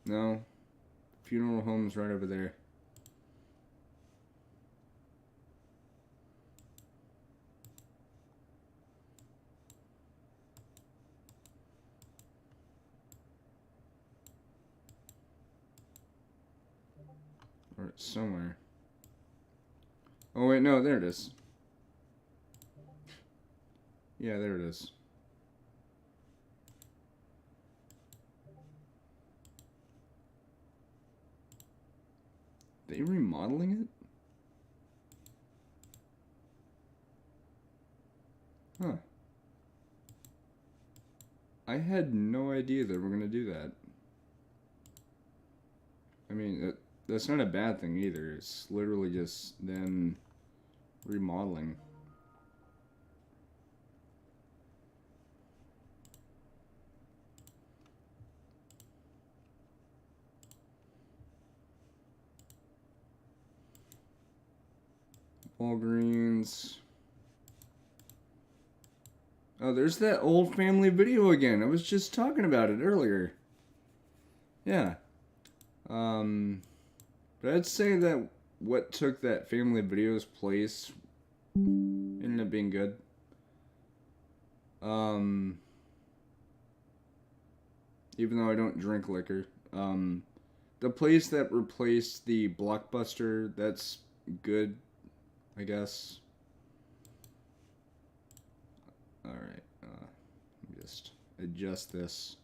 No. Funeral home's right over there. Or it's somewhere. Oh wait, no, there it is. Yeah, there it is. They remodeling it? Huh. I had no idea they were gonna do that. I mean, that's not a bad thing either. It's literally just them remodeling. Walgreens. Oh, there's that old family video again. I was just talking about it earlier. Yeah. But I'd say that what took that family video's place ended up being good. Even though I don't drink liquor. The place that replaced the Blockbuster, that's good, I guess. Alright, let me just adjust this.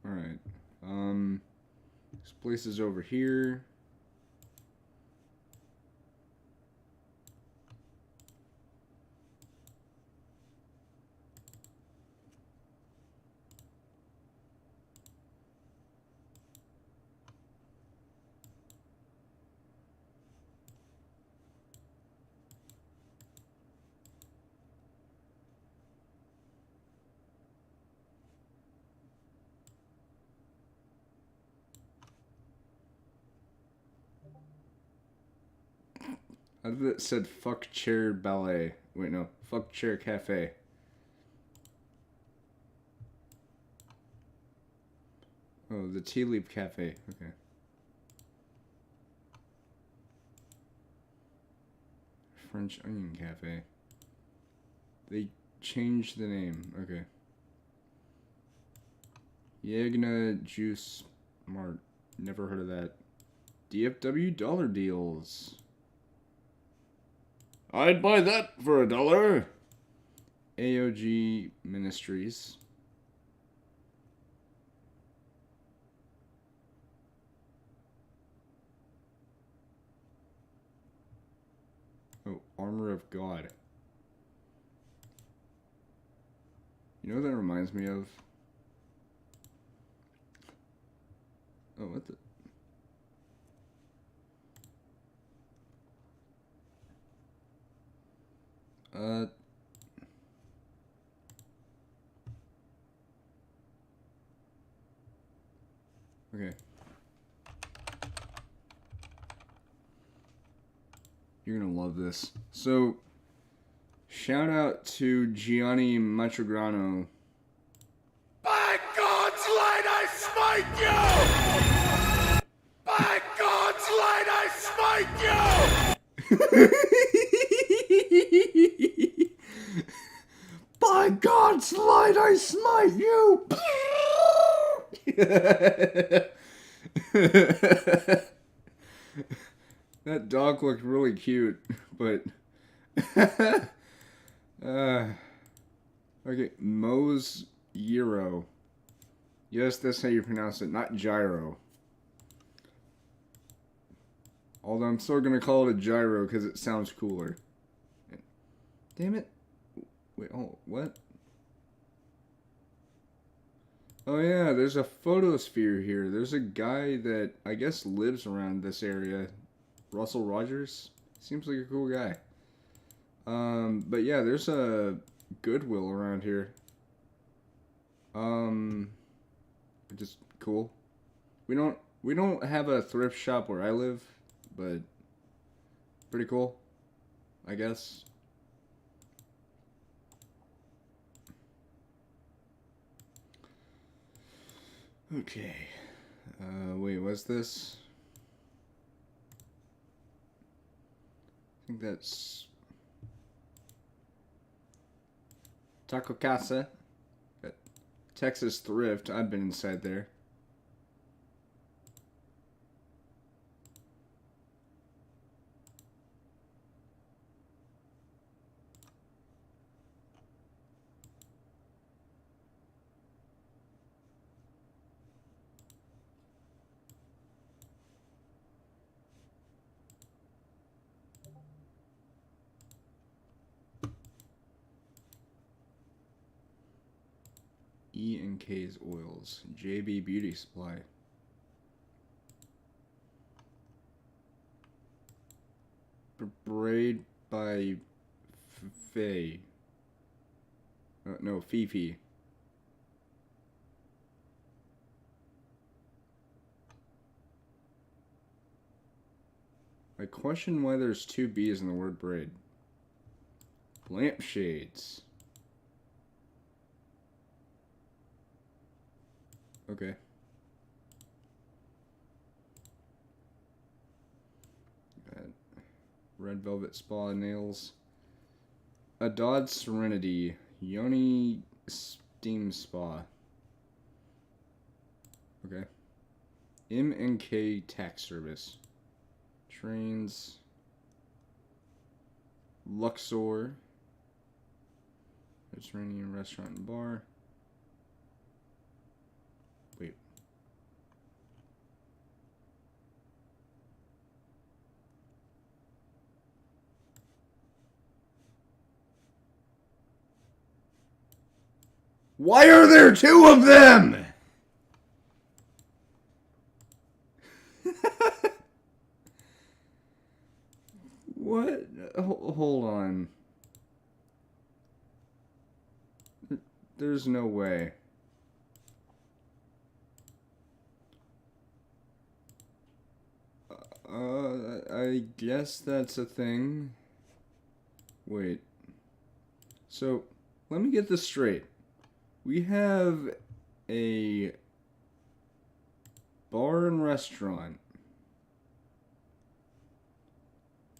Alright, this place is over here. I thought it said fuck chair ballet. Wait, no. Fuck Chair Cafe. Oh, the Tea Leaf Cafe. Okay. French Onion Cafe. They changed the name. Okay. Yagna Juice Mart. Never heard of that. DFW Dollar Deals. I'd buy that for $1. AOG Ministries. Oh, Armor of God. You know what that reminds me of? Oh, what the... Okay. You're gonna love this. So, shout out to Gianni Matrograno. By God's light, I smite you! By God's light, I smite you! By God's light, I smite you! That dog looked really cute, but... okay, Moe's Gyro. Yes, that's how you pronounce it, not gyro. Although I'm still gonna call it a gyro because it sounds cooler. Damn it. Wait, oh, what? Oh yeah, there's a photosphere here. There's a guy that I guess lives around this area. Russell Rogers? Seems like a cool guy. But yeah, there's a Goodwill around here. Just cool. We don't have a thrift shop where I live, but pretty cool, I guess. Okay. Wait, what's this? I think that's Taco Casa. Texas Thrift. I've been inside there. E&K's Oils. JB Beauty Supply. Braid by Faye. No, Fifi. I question why there's two B's in the word braid. Lampshades. Okay. Red Velvet Spa Nails. Adod Serenity. Yoni Steam Spa. Okay. M&K Tax Service. Trains. Luxor. Mediterranean Restaurant and Bar. Wait. Why are there two of them? What? Hold on. There's no way. I guess that's a thing. Wait. So, let me get this straight. We have a bar and restaurant.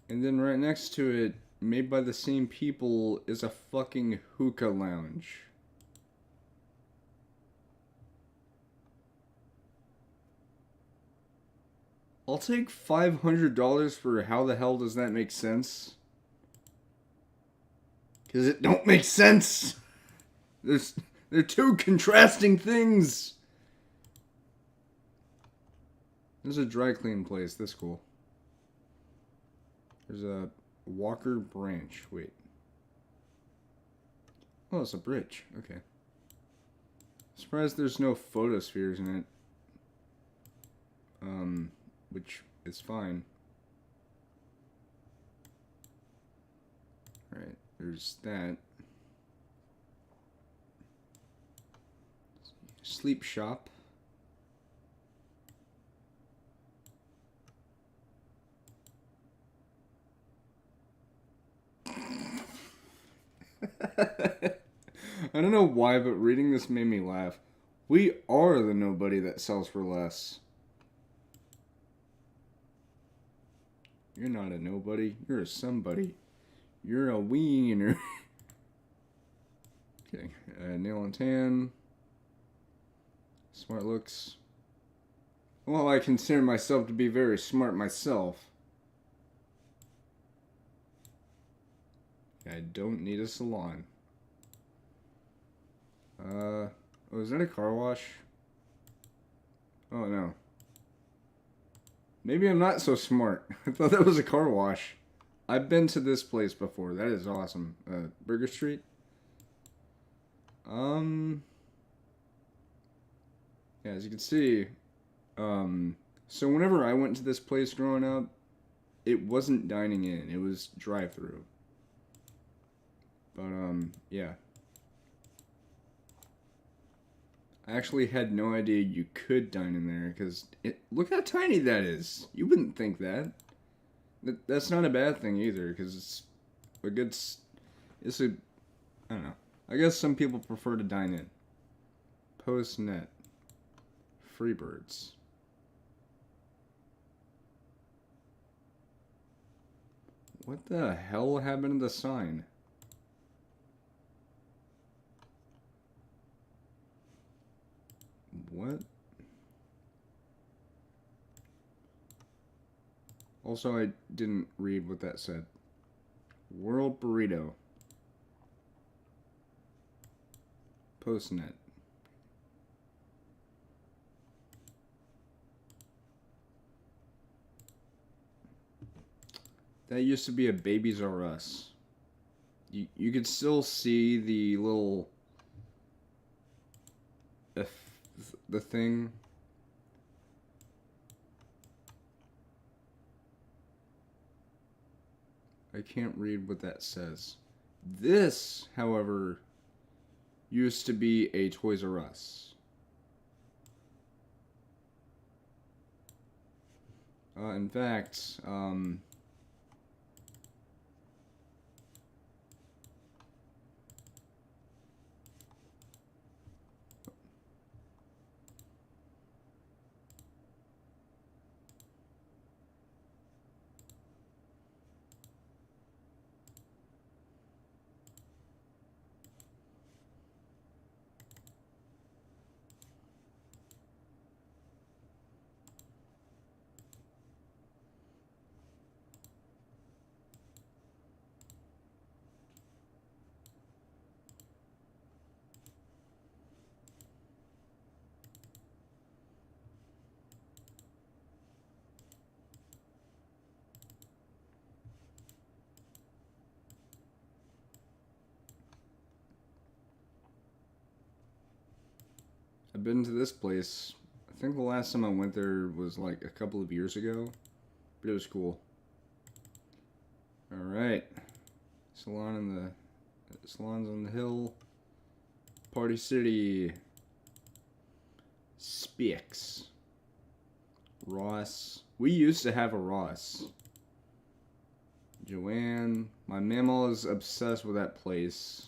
And then right next to it, made by the same people, is a fucking hookah lounge. I'll take $500 for how the hell does that make sense? Because it don't make sense. They're two contrasting things. There's a dry clean place. That's cool. There's a Walker Branch. Wait. Oh, it's a bridge. Okay. Surprised there's no photospheres in it. Which is fine. Alright, there's that. Sleep shop. I don't know why, but reading this made me laugh. We are the nobody that sells for less. You're not a nobody. You're a somebody. You're a wiener. Kidding. Nail and tan. Smart looks. Well, I consider myself to be very smart myself. I don't need a salon. Oh, is that a car wash? Oh, no. Maybe I'm not so smart. I thought that was a car wash. I've been to this place before. That is awesome. Burger Street? Yeah, as you can see, so whenever I went to this place growing up, it wasn't dining in. It was drive-through. But, yeah. I actually had no idea you could dine in there, because look how tiny that is. You wouldn't think that. That's not a bad thing either, because it's a good, I don't know. I guess some people prefer to dine in. Postnet. Freebirds. What the hell happened to the sign? What? Also, I didn't read what that said. World Burrito. Postnet. That used to be a Babies R Us. You could still see the little the thing. I can't read what that says. This, however, used to be a Toys R Us. In fact, I've been to this place. I think the last time I went there was like a couple of years ago, but it was cool. All right, salons on the hill, Party City, Spix, Ross. We used to have a Ross. Joanne, my mama's obsessed with that place.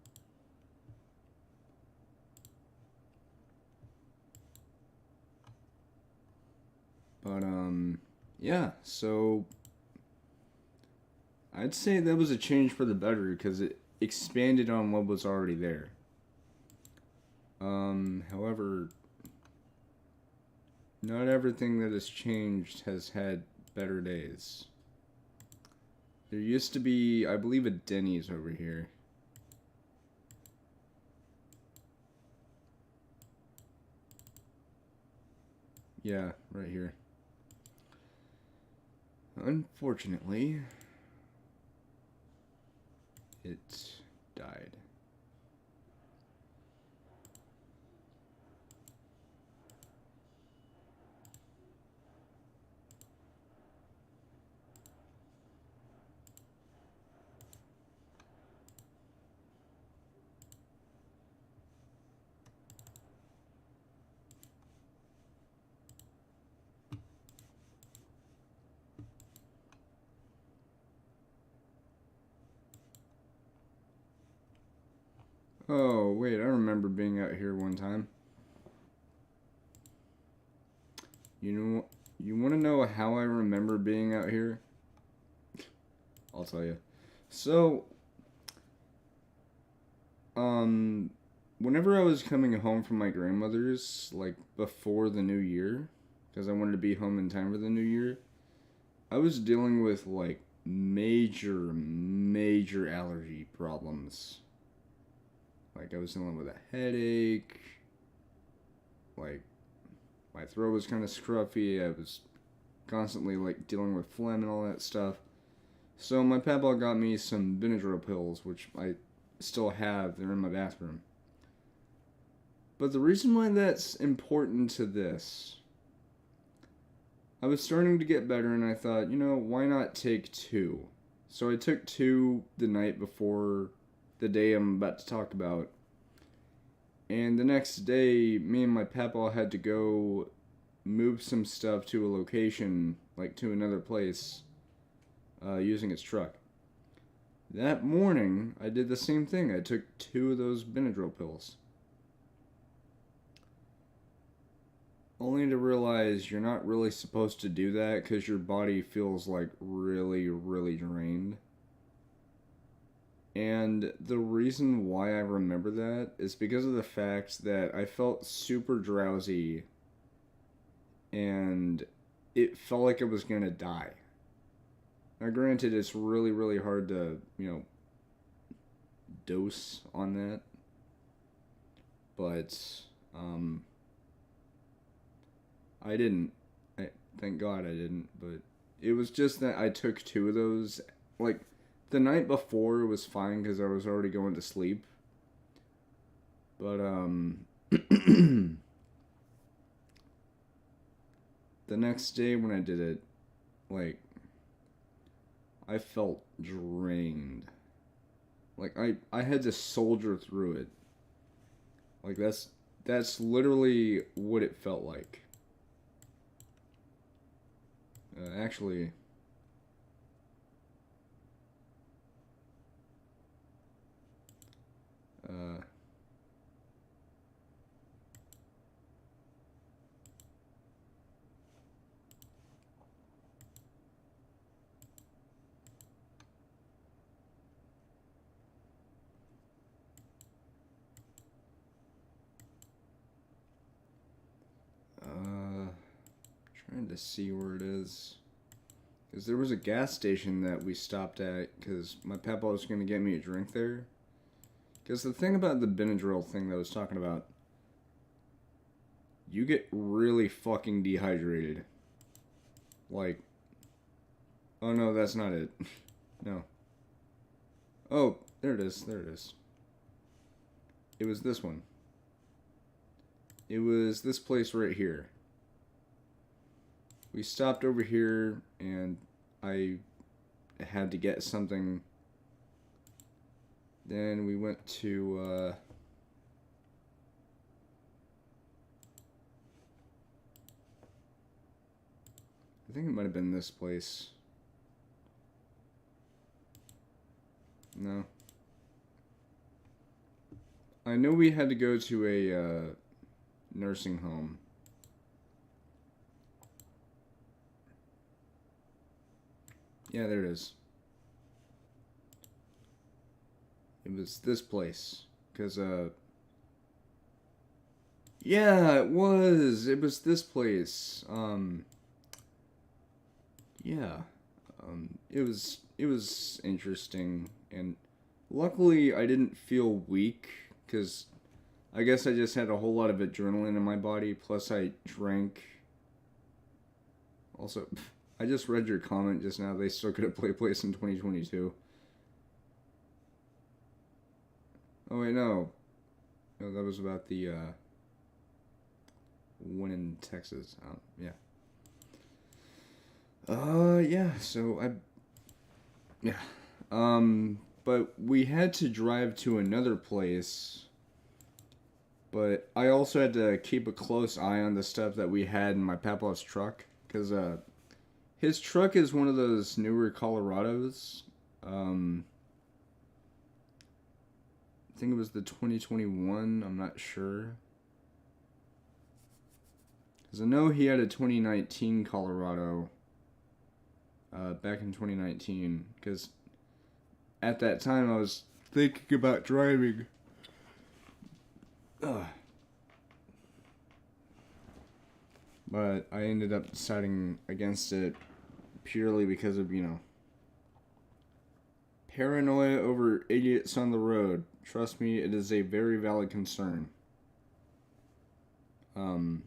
yeah, so I'd say that was a change for the better because it expanded on what was already there. However, not everything that has changed has had better days. There used to be, I believe, a Denny's over here. Yeah, right here. Unfortunately, it died. Oh, wait, I remember being out here one time. You want to know how I remember being out here? I'll tell you. So, whenever I was coming home from my grandmother's, like, before the new year, because I wanted to be home in time for the new year, I was dealing with, like, major allergy problems. Like, I was dealing with a headache, like, my throat was kind of scruffy, I was constantly, like, dealing with phlegm and all that stuff. So my papa got me some Benadryl pills, which I still have. They're in my bathroom. But the reason why that's important to this, I was starting to get better and I thought, why not take 2? So I took 2 the night before the day I'm about to talk about. And the next day, me and my papa had to go move some stuff to a location, like to another place, using his truck. That morning, I did the same thing. I took 2 of those Benadryl pills. Only to realize you're not really supposed to do that because your body feels like really, really drained. And the reason why I remember that is because of the fact that I felt super drowsy and it felt like I was going to die. Now, granted, it's really, really hard to, dose on that. But, I didn't. Thank God I didn't. But it was just that I took 2 of those. Like, the night before was fine because I was already going to sleep. But, the next day when I did it, like, I felt drained. Like, I had to soldier through it. Like, that's literally what it felt like. Actually... trying to see where it is. Because there was a gas station that we stopped at because my papa was going to get me a drink there. Because the thing about the Benadryl thing that I was talking about, you get really fucking dehydrated. Like, oh no, that's not it. No. Oh, there it is, there it is. It was this one. It was this place right here. We stopped over here and I had to get something. Then we went to I think it might have been this place. No. I know we had to go to a nursing home. Yeah, there it is. It was this place. Because, yeah, it was. It was this place. Yeah. It was interesting, and luckily I didn't feel weak, because I guess I just had a whole lot of adrenaline in my body, plus I drank. Also, I just read your comment just now, they still could have played place in 2022. Oh wait, no. No, that was about the, one in Texas. Yeah. Yeah, so yeah. But we had to drive to another place, but I also had to keep a close eye on the stuff that we had in my papa's truck, because, his truck is one of those newer Colorados. I think it was the 2021, I'm not sure. Because I know he had a 2019 Colorado, back in 2019, because at that time I was thinking about driving. But I ended up deciding against it purely because of, paranoia over idiots on the road. Trust me, it is a very valid concern. Yeah.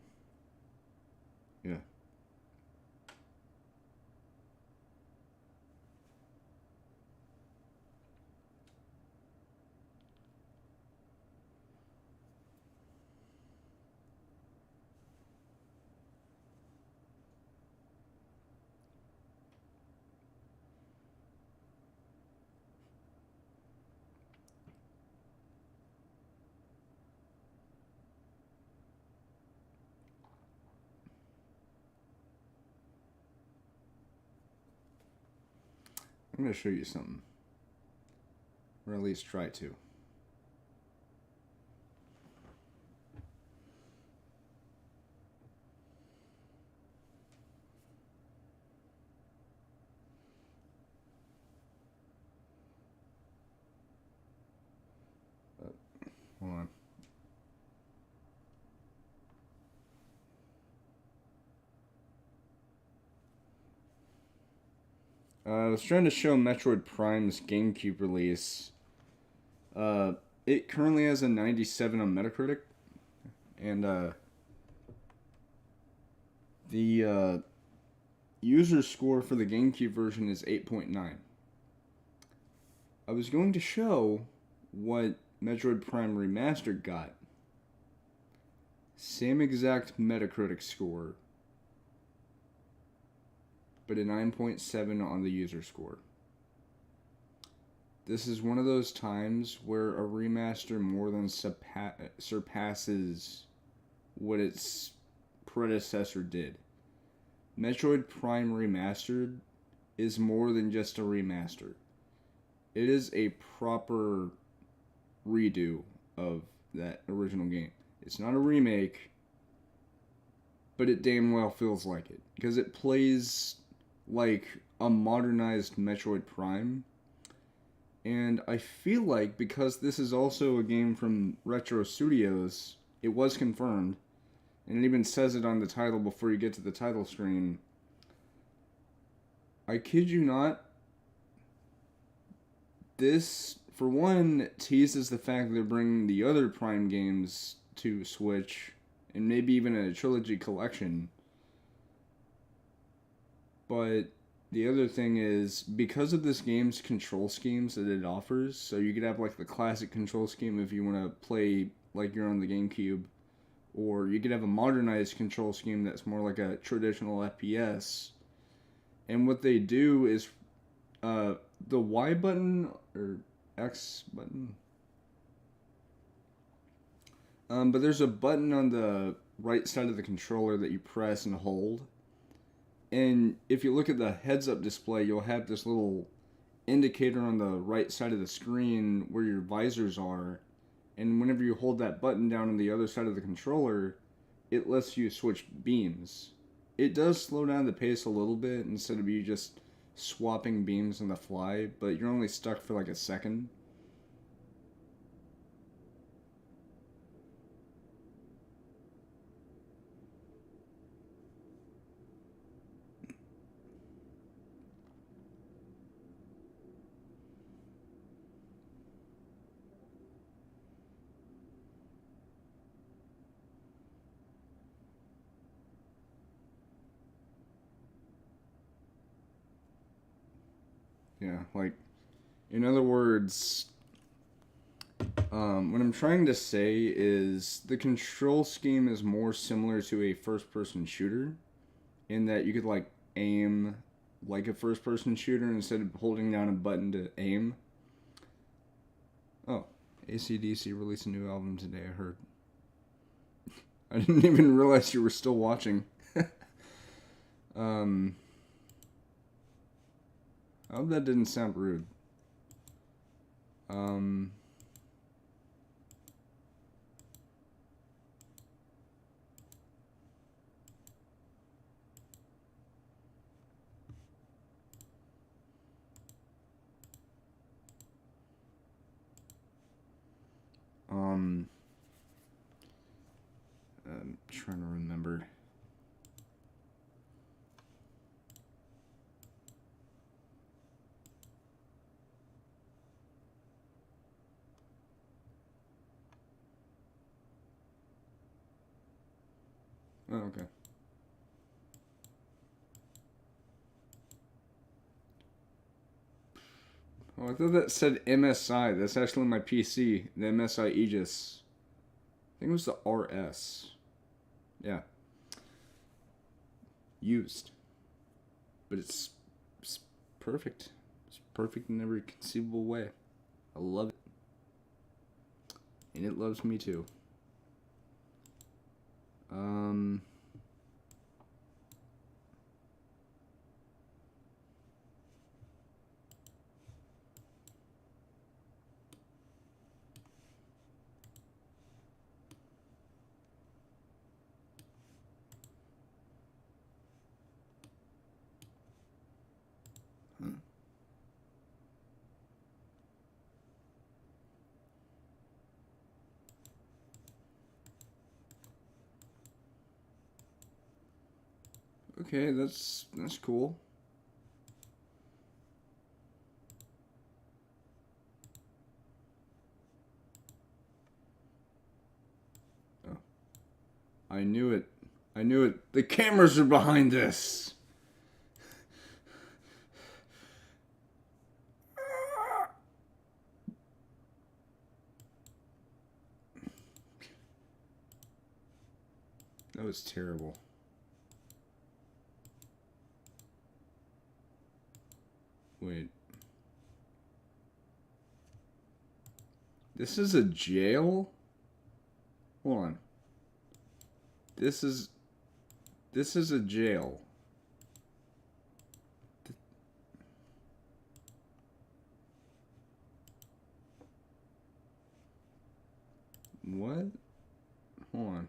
I'm going to show you something. Or at least try to. Hold on. I was trying to show Metroid Prime's GameCube release. It currently has a 97 on Metacritic, and the user score for the GameCube version is 8.9. I was going to show what Metroid Prime Remastered got. Same exact Metacritic score, but a 9.7 on the user score. This is one of those times where a remaster more than surpasses what its predecessor did. Metroid Prime Remastered is more than just a remaster. It is a proper redo of that original game. It's not a remake, but it damn well feels like it, because it plays like a modernized Metroid Prime. And I feel like, because this is also a game from Retro Studios, it was confirmed, and it even says it on the title before you get to the title screen. I kid you not, this, for one, teases the fact that they're bringing the other Prime games to Switch, and maybe even a trilogy collection. But the other thing is, because of this game's control schemes that it offers, so you could have like the classic control scheme if you want to play like you're on the GameCube, or you could have a modernized control scheme that's more like a traditional FPS. And what they do is, the Y button, or X button, but there's a button on the right side of the controller that you press and hold. And if you look at the heads-up display, you'll have this little indicator on the right side of the screen where your visors are. And whenever you hold that button down on the other side of the controller, it lets you switch beams. It does slow down the pace a little bit instead of you just swapping beams on the fly, but you're only stuck for like a second. Yeah, like, in other words, what I'm trying to say is the control scheme is more similar to a first-person shooter, in that you could, like, aim like a first-person shooter instead of holding down a button to aim. Oh, AC/DC released a new album today, I heard. I didn't even realize you were still watching. I hope that didn't sound rude. Um, I'm trying to remember. Oh, okay. Oh, I thought that said MSI. That's actually my PC, the MSI Aegis. I think it was the RS. Yeah. Used. But it's perfect. It's perfect in every conceivable way. I love it. And it loves me too. Okay, that's cool. Oh. I knew it. I knew it. The cameras are behind this. That was terrible. Wait. This is a jail? Hold on. This is a jail. What? Hold on.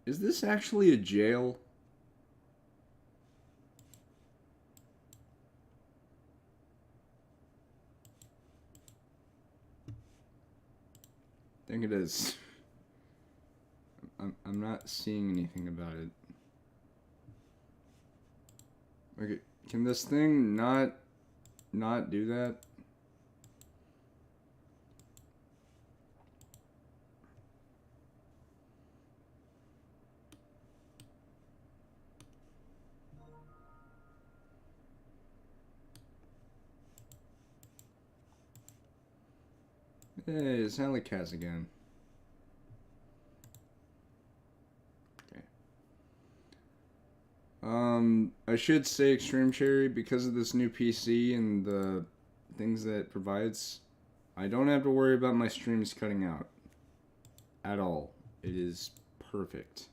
Is this actually a jail? I think it is. I'm not seeing anything about it. Okay, can this thing not do that? Hey, it's Alley Cats again. Okay. I should say Extreme Cherry, because of this new PC and the things that it provides, I don't have to worry about my streams cutting out. At all. It is perfect.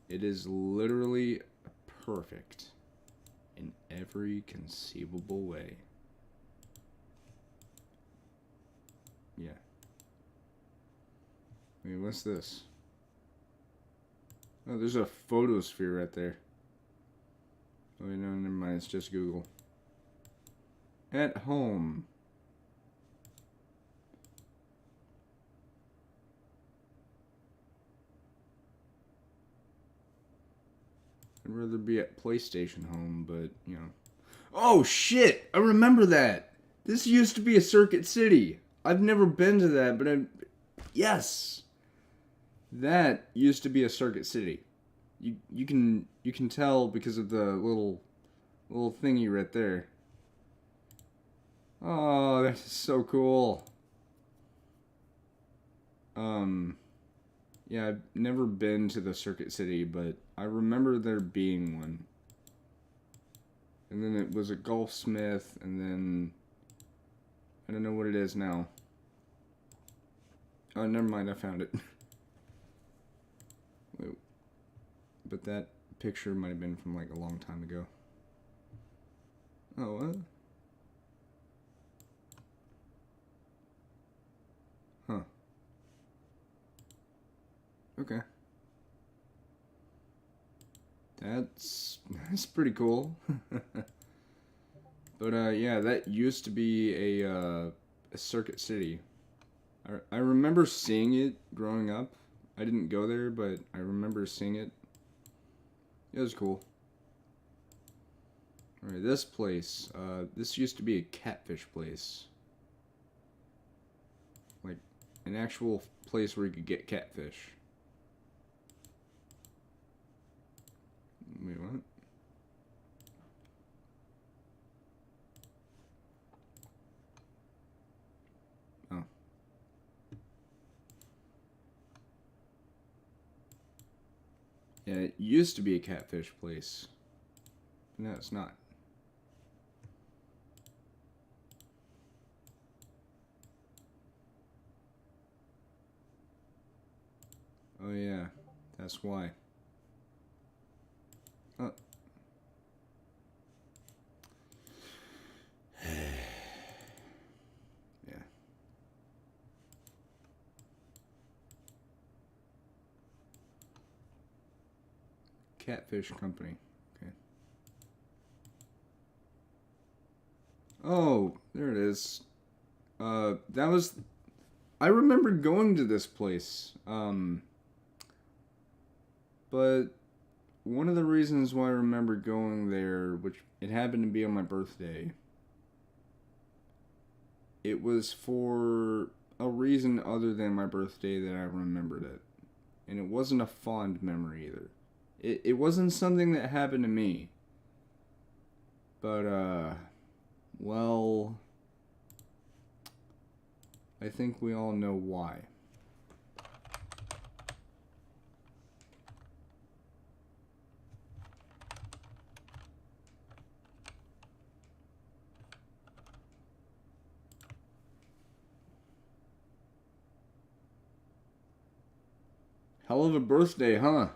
It is literally perfect in every conceivable way. Yeah. Wait, what's this? Oh, there's a photosphere right there. Oh, no, never mind. It's just Google. At home. I'd rather be at PlayStation Home, but, you know. Oh, shit! I remember that! This used to be a Circuit City. I've never been to that, but yes! That used to be a Circuit City. You can tell because of the little thingy right there. Oh, that is so cool. Yeah, I've never been to the Circuit City, but I remember there being one. And then it was a Golfsmith, and then I don't know what it is now. Oh, never mind, I found it. Wait, but that picture might have been from like a long time ago. Oh, what? Huh. Okay. That's pretty cool. But yeah, that used to be a Circuit City. I remember seeing it growing up. I didn't go there, but I remember seeing it. It was cool. Alright, this place. This used to be a catfish place. Like, an actual place where you could get catfish. Wait, what? Oh. Yeah, it used to be a catfish place. But no, it's not. Oh yeah, that's why. Oh. Yeah. Catfish Company. Okay. Oh, there it is. That was... I remember going to this place. But one of the reasons why I remember going there, which it happened to be on my birthday, it was for a reason other than my birthday that I remembered it. And it wasn't a fond memory either. It wasn't something that happened to me. But, well, I think we all know why. Hell of a birthday, huh?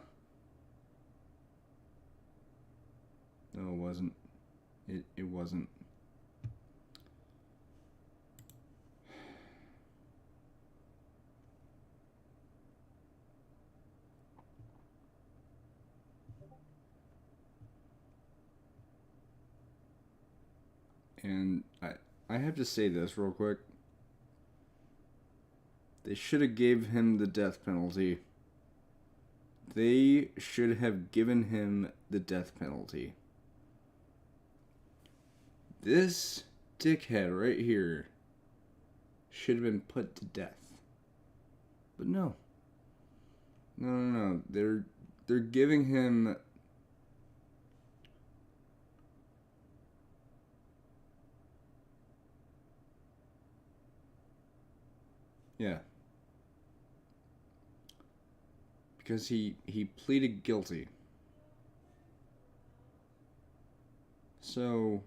No, it wasn't. It wasn't. And I have to say this real quick. They should have gave him the death penalty. They should have given him the death penalty. This dickhead right here should have been put to death. But no. No. They're giving him... Yeah. Because he pleaded guilty. So,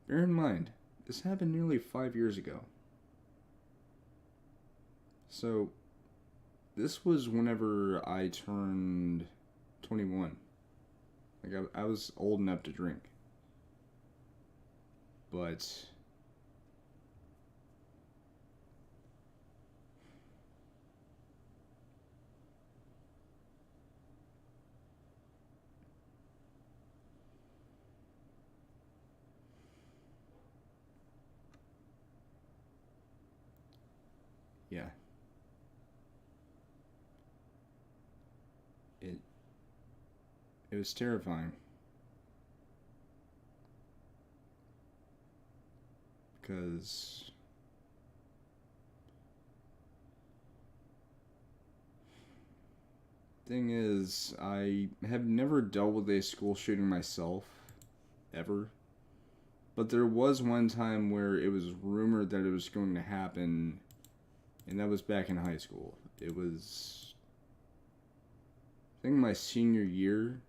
bear in mind, this happened nearly 5 years ago. So, this was whenever I turned 21. Like, I was old enough to drink. But... yeah. It was terrifying. Because thing is, I have never dealt with a school shooting myself, ever. But there was one time where it was rumored that it was going to happen, and that was back in high school. It was, I think, my senior year.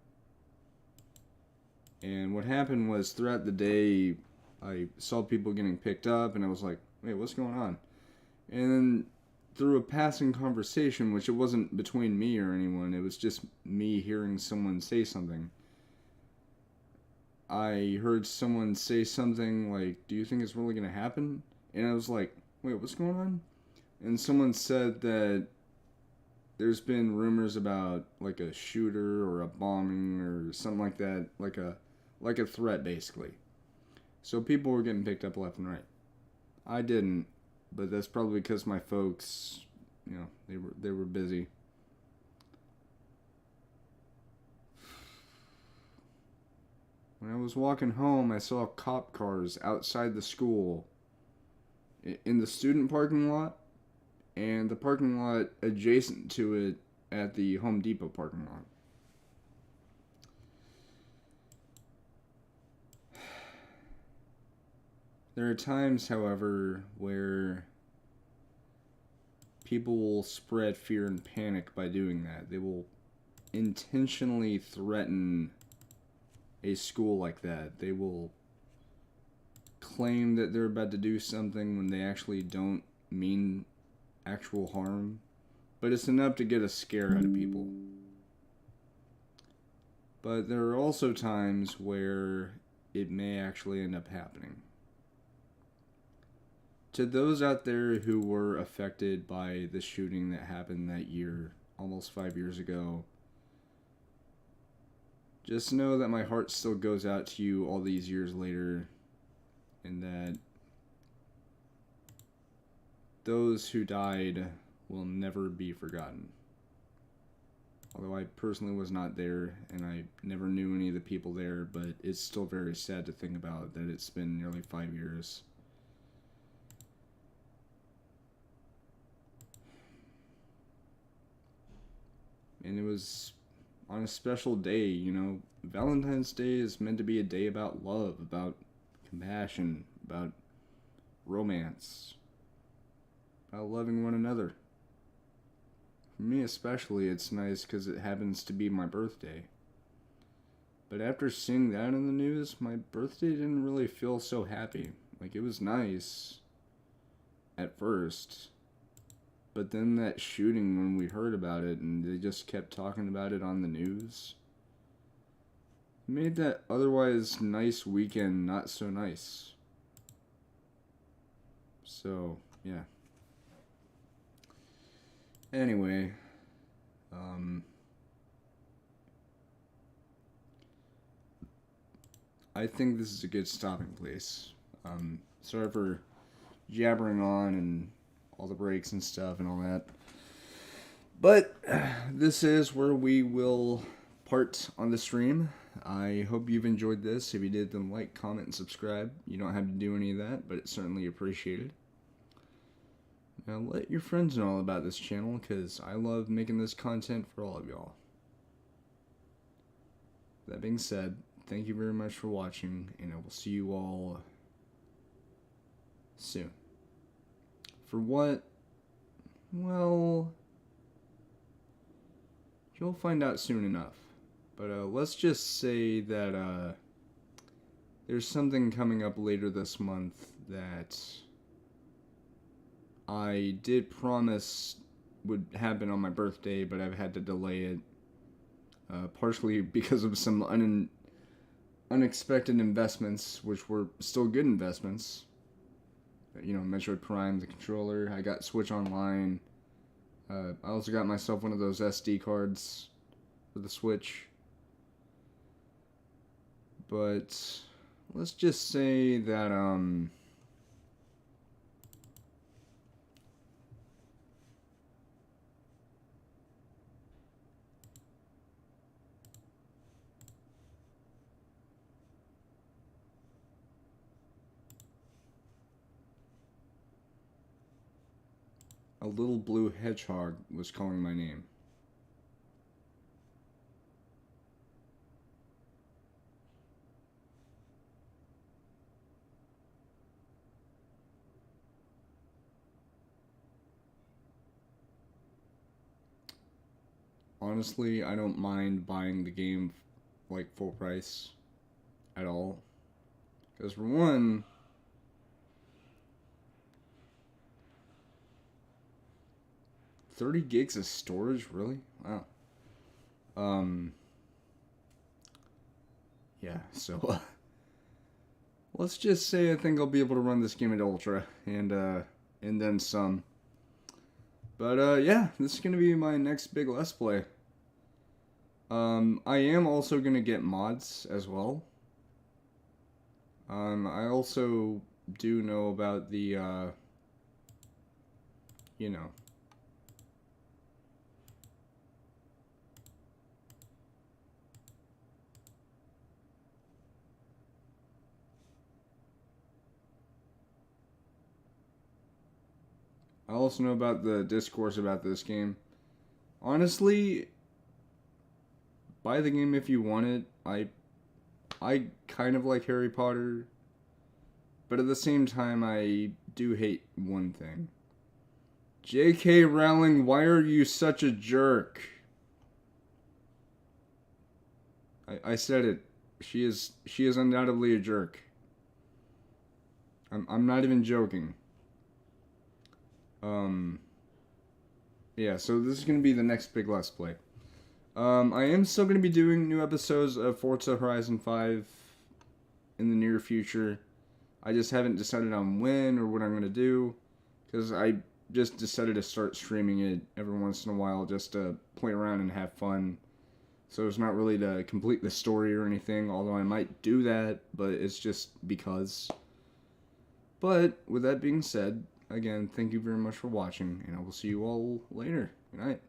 And what happened was, throughout the day, I saw people getting picked up, and I was like, wait, what's going on? And then through a passing conversation, which it wasn't between me or anyone, it was just me hearing someone say something. I heard someone say something like, do you think it's really going to happen? And I was like, wait, what's going on? And someone said that there's been rumors about like a shooter or a bombing or something like that, like a threat basically. So people were getting picked up left and right. I didn't, but that's probably because my folks, you know, they were busy. When I was walking home, I saw cop cars outside the school, in the student parking lot, and the parking lot adjacent to it at the Home Depot parking lot. There are times, however, where people will spread fear and panic by doing that. They will intentionally threaten a school like that. They will claim that they're about to do something when they actually don't mean actual harm. But it's enough to get a scare out of people. But there are also times where it may actually end up happening. To those out there who were affected by the shooting that happened that year, almost 5 years ago, just know that my heart still goes out to you all these years later, and that those who died will never be forgotten. Although I personally was not there, and I never knew any of the people there, but it's still very sad to think about that it's been nearly 5 years. And it was on a special day, you know. Valentine's Day is meant to be a day about love, about compassion, about romance, about loving one another. For me especially, it's nice because it happens to be my birthday. But after seeing that in the news, my birthday didn't really feel so happy. Like, it was nice at first, but then that shooting, when we heard about it and they just kept talking about it on the news, made that otherwise nice weekend not so nice. So, yeah. Anyway, I think this is a good stopping place. Sorry for jabbering on and all the breaks and stuff and all that. But this is where we will part on the stream. I hope you've enjoyed this. If you did, then like, comment, and subscribe. You don't have to do any of that, but it's certainly appreciated. Now let your friends know all about this channel, because I love making this content for all of y'all. That being said, thank you very much for watching, and I will see you all soon. For what? Well, you'll find out soon enough. But let's just say that there's something coming up later this month that I did promise would happen on my birthday, but I've had to delay it. Partially because of some unexpected investments, which were still good investments. You know, Metroid Prime, the controller. I got Switch Online. I also got myself one of those SD cards for the Switch. But let's just say that a little blue hedgehog was calling my name. Honestly, I don't mind buying the game like full price at all. Because for one, 30 gigs of storage, really? Wow. Yeah, so let's just say I think I'll be able to run this game at Ultra and then some. But yeah, this is gonna be my next big Let's Play. I am also gonna get mods as well. I also do know about the you know, I also know about the discourse about this game. Honestly, buy the game if you want it. I kind of like Harry Potter, but at the same time I do hate one thing. J.K. Rowling, why are you such a jerk? I said it. She is undoubtedly a jerk. I'm not even joking. Yeah, so this is going to be the next big Let's Play. I am still going to be doing new episodes of Forza Horizon 5 in the near future. I just haven't decided on when or what I'm going to do, because I just decided to start streaming it every once in a while just to play around and have fun. So it's not really to complete the story or anything, although I might do that, but it's just because. But with that being said, again, thank you very much for watching, and I will see you all later. Good night.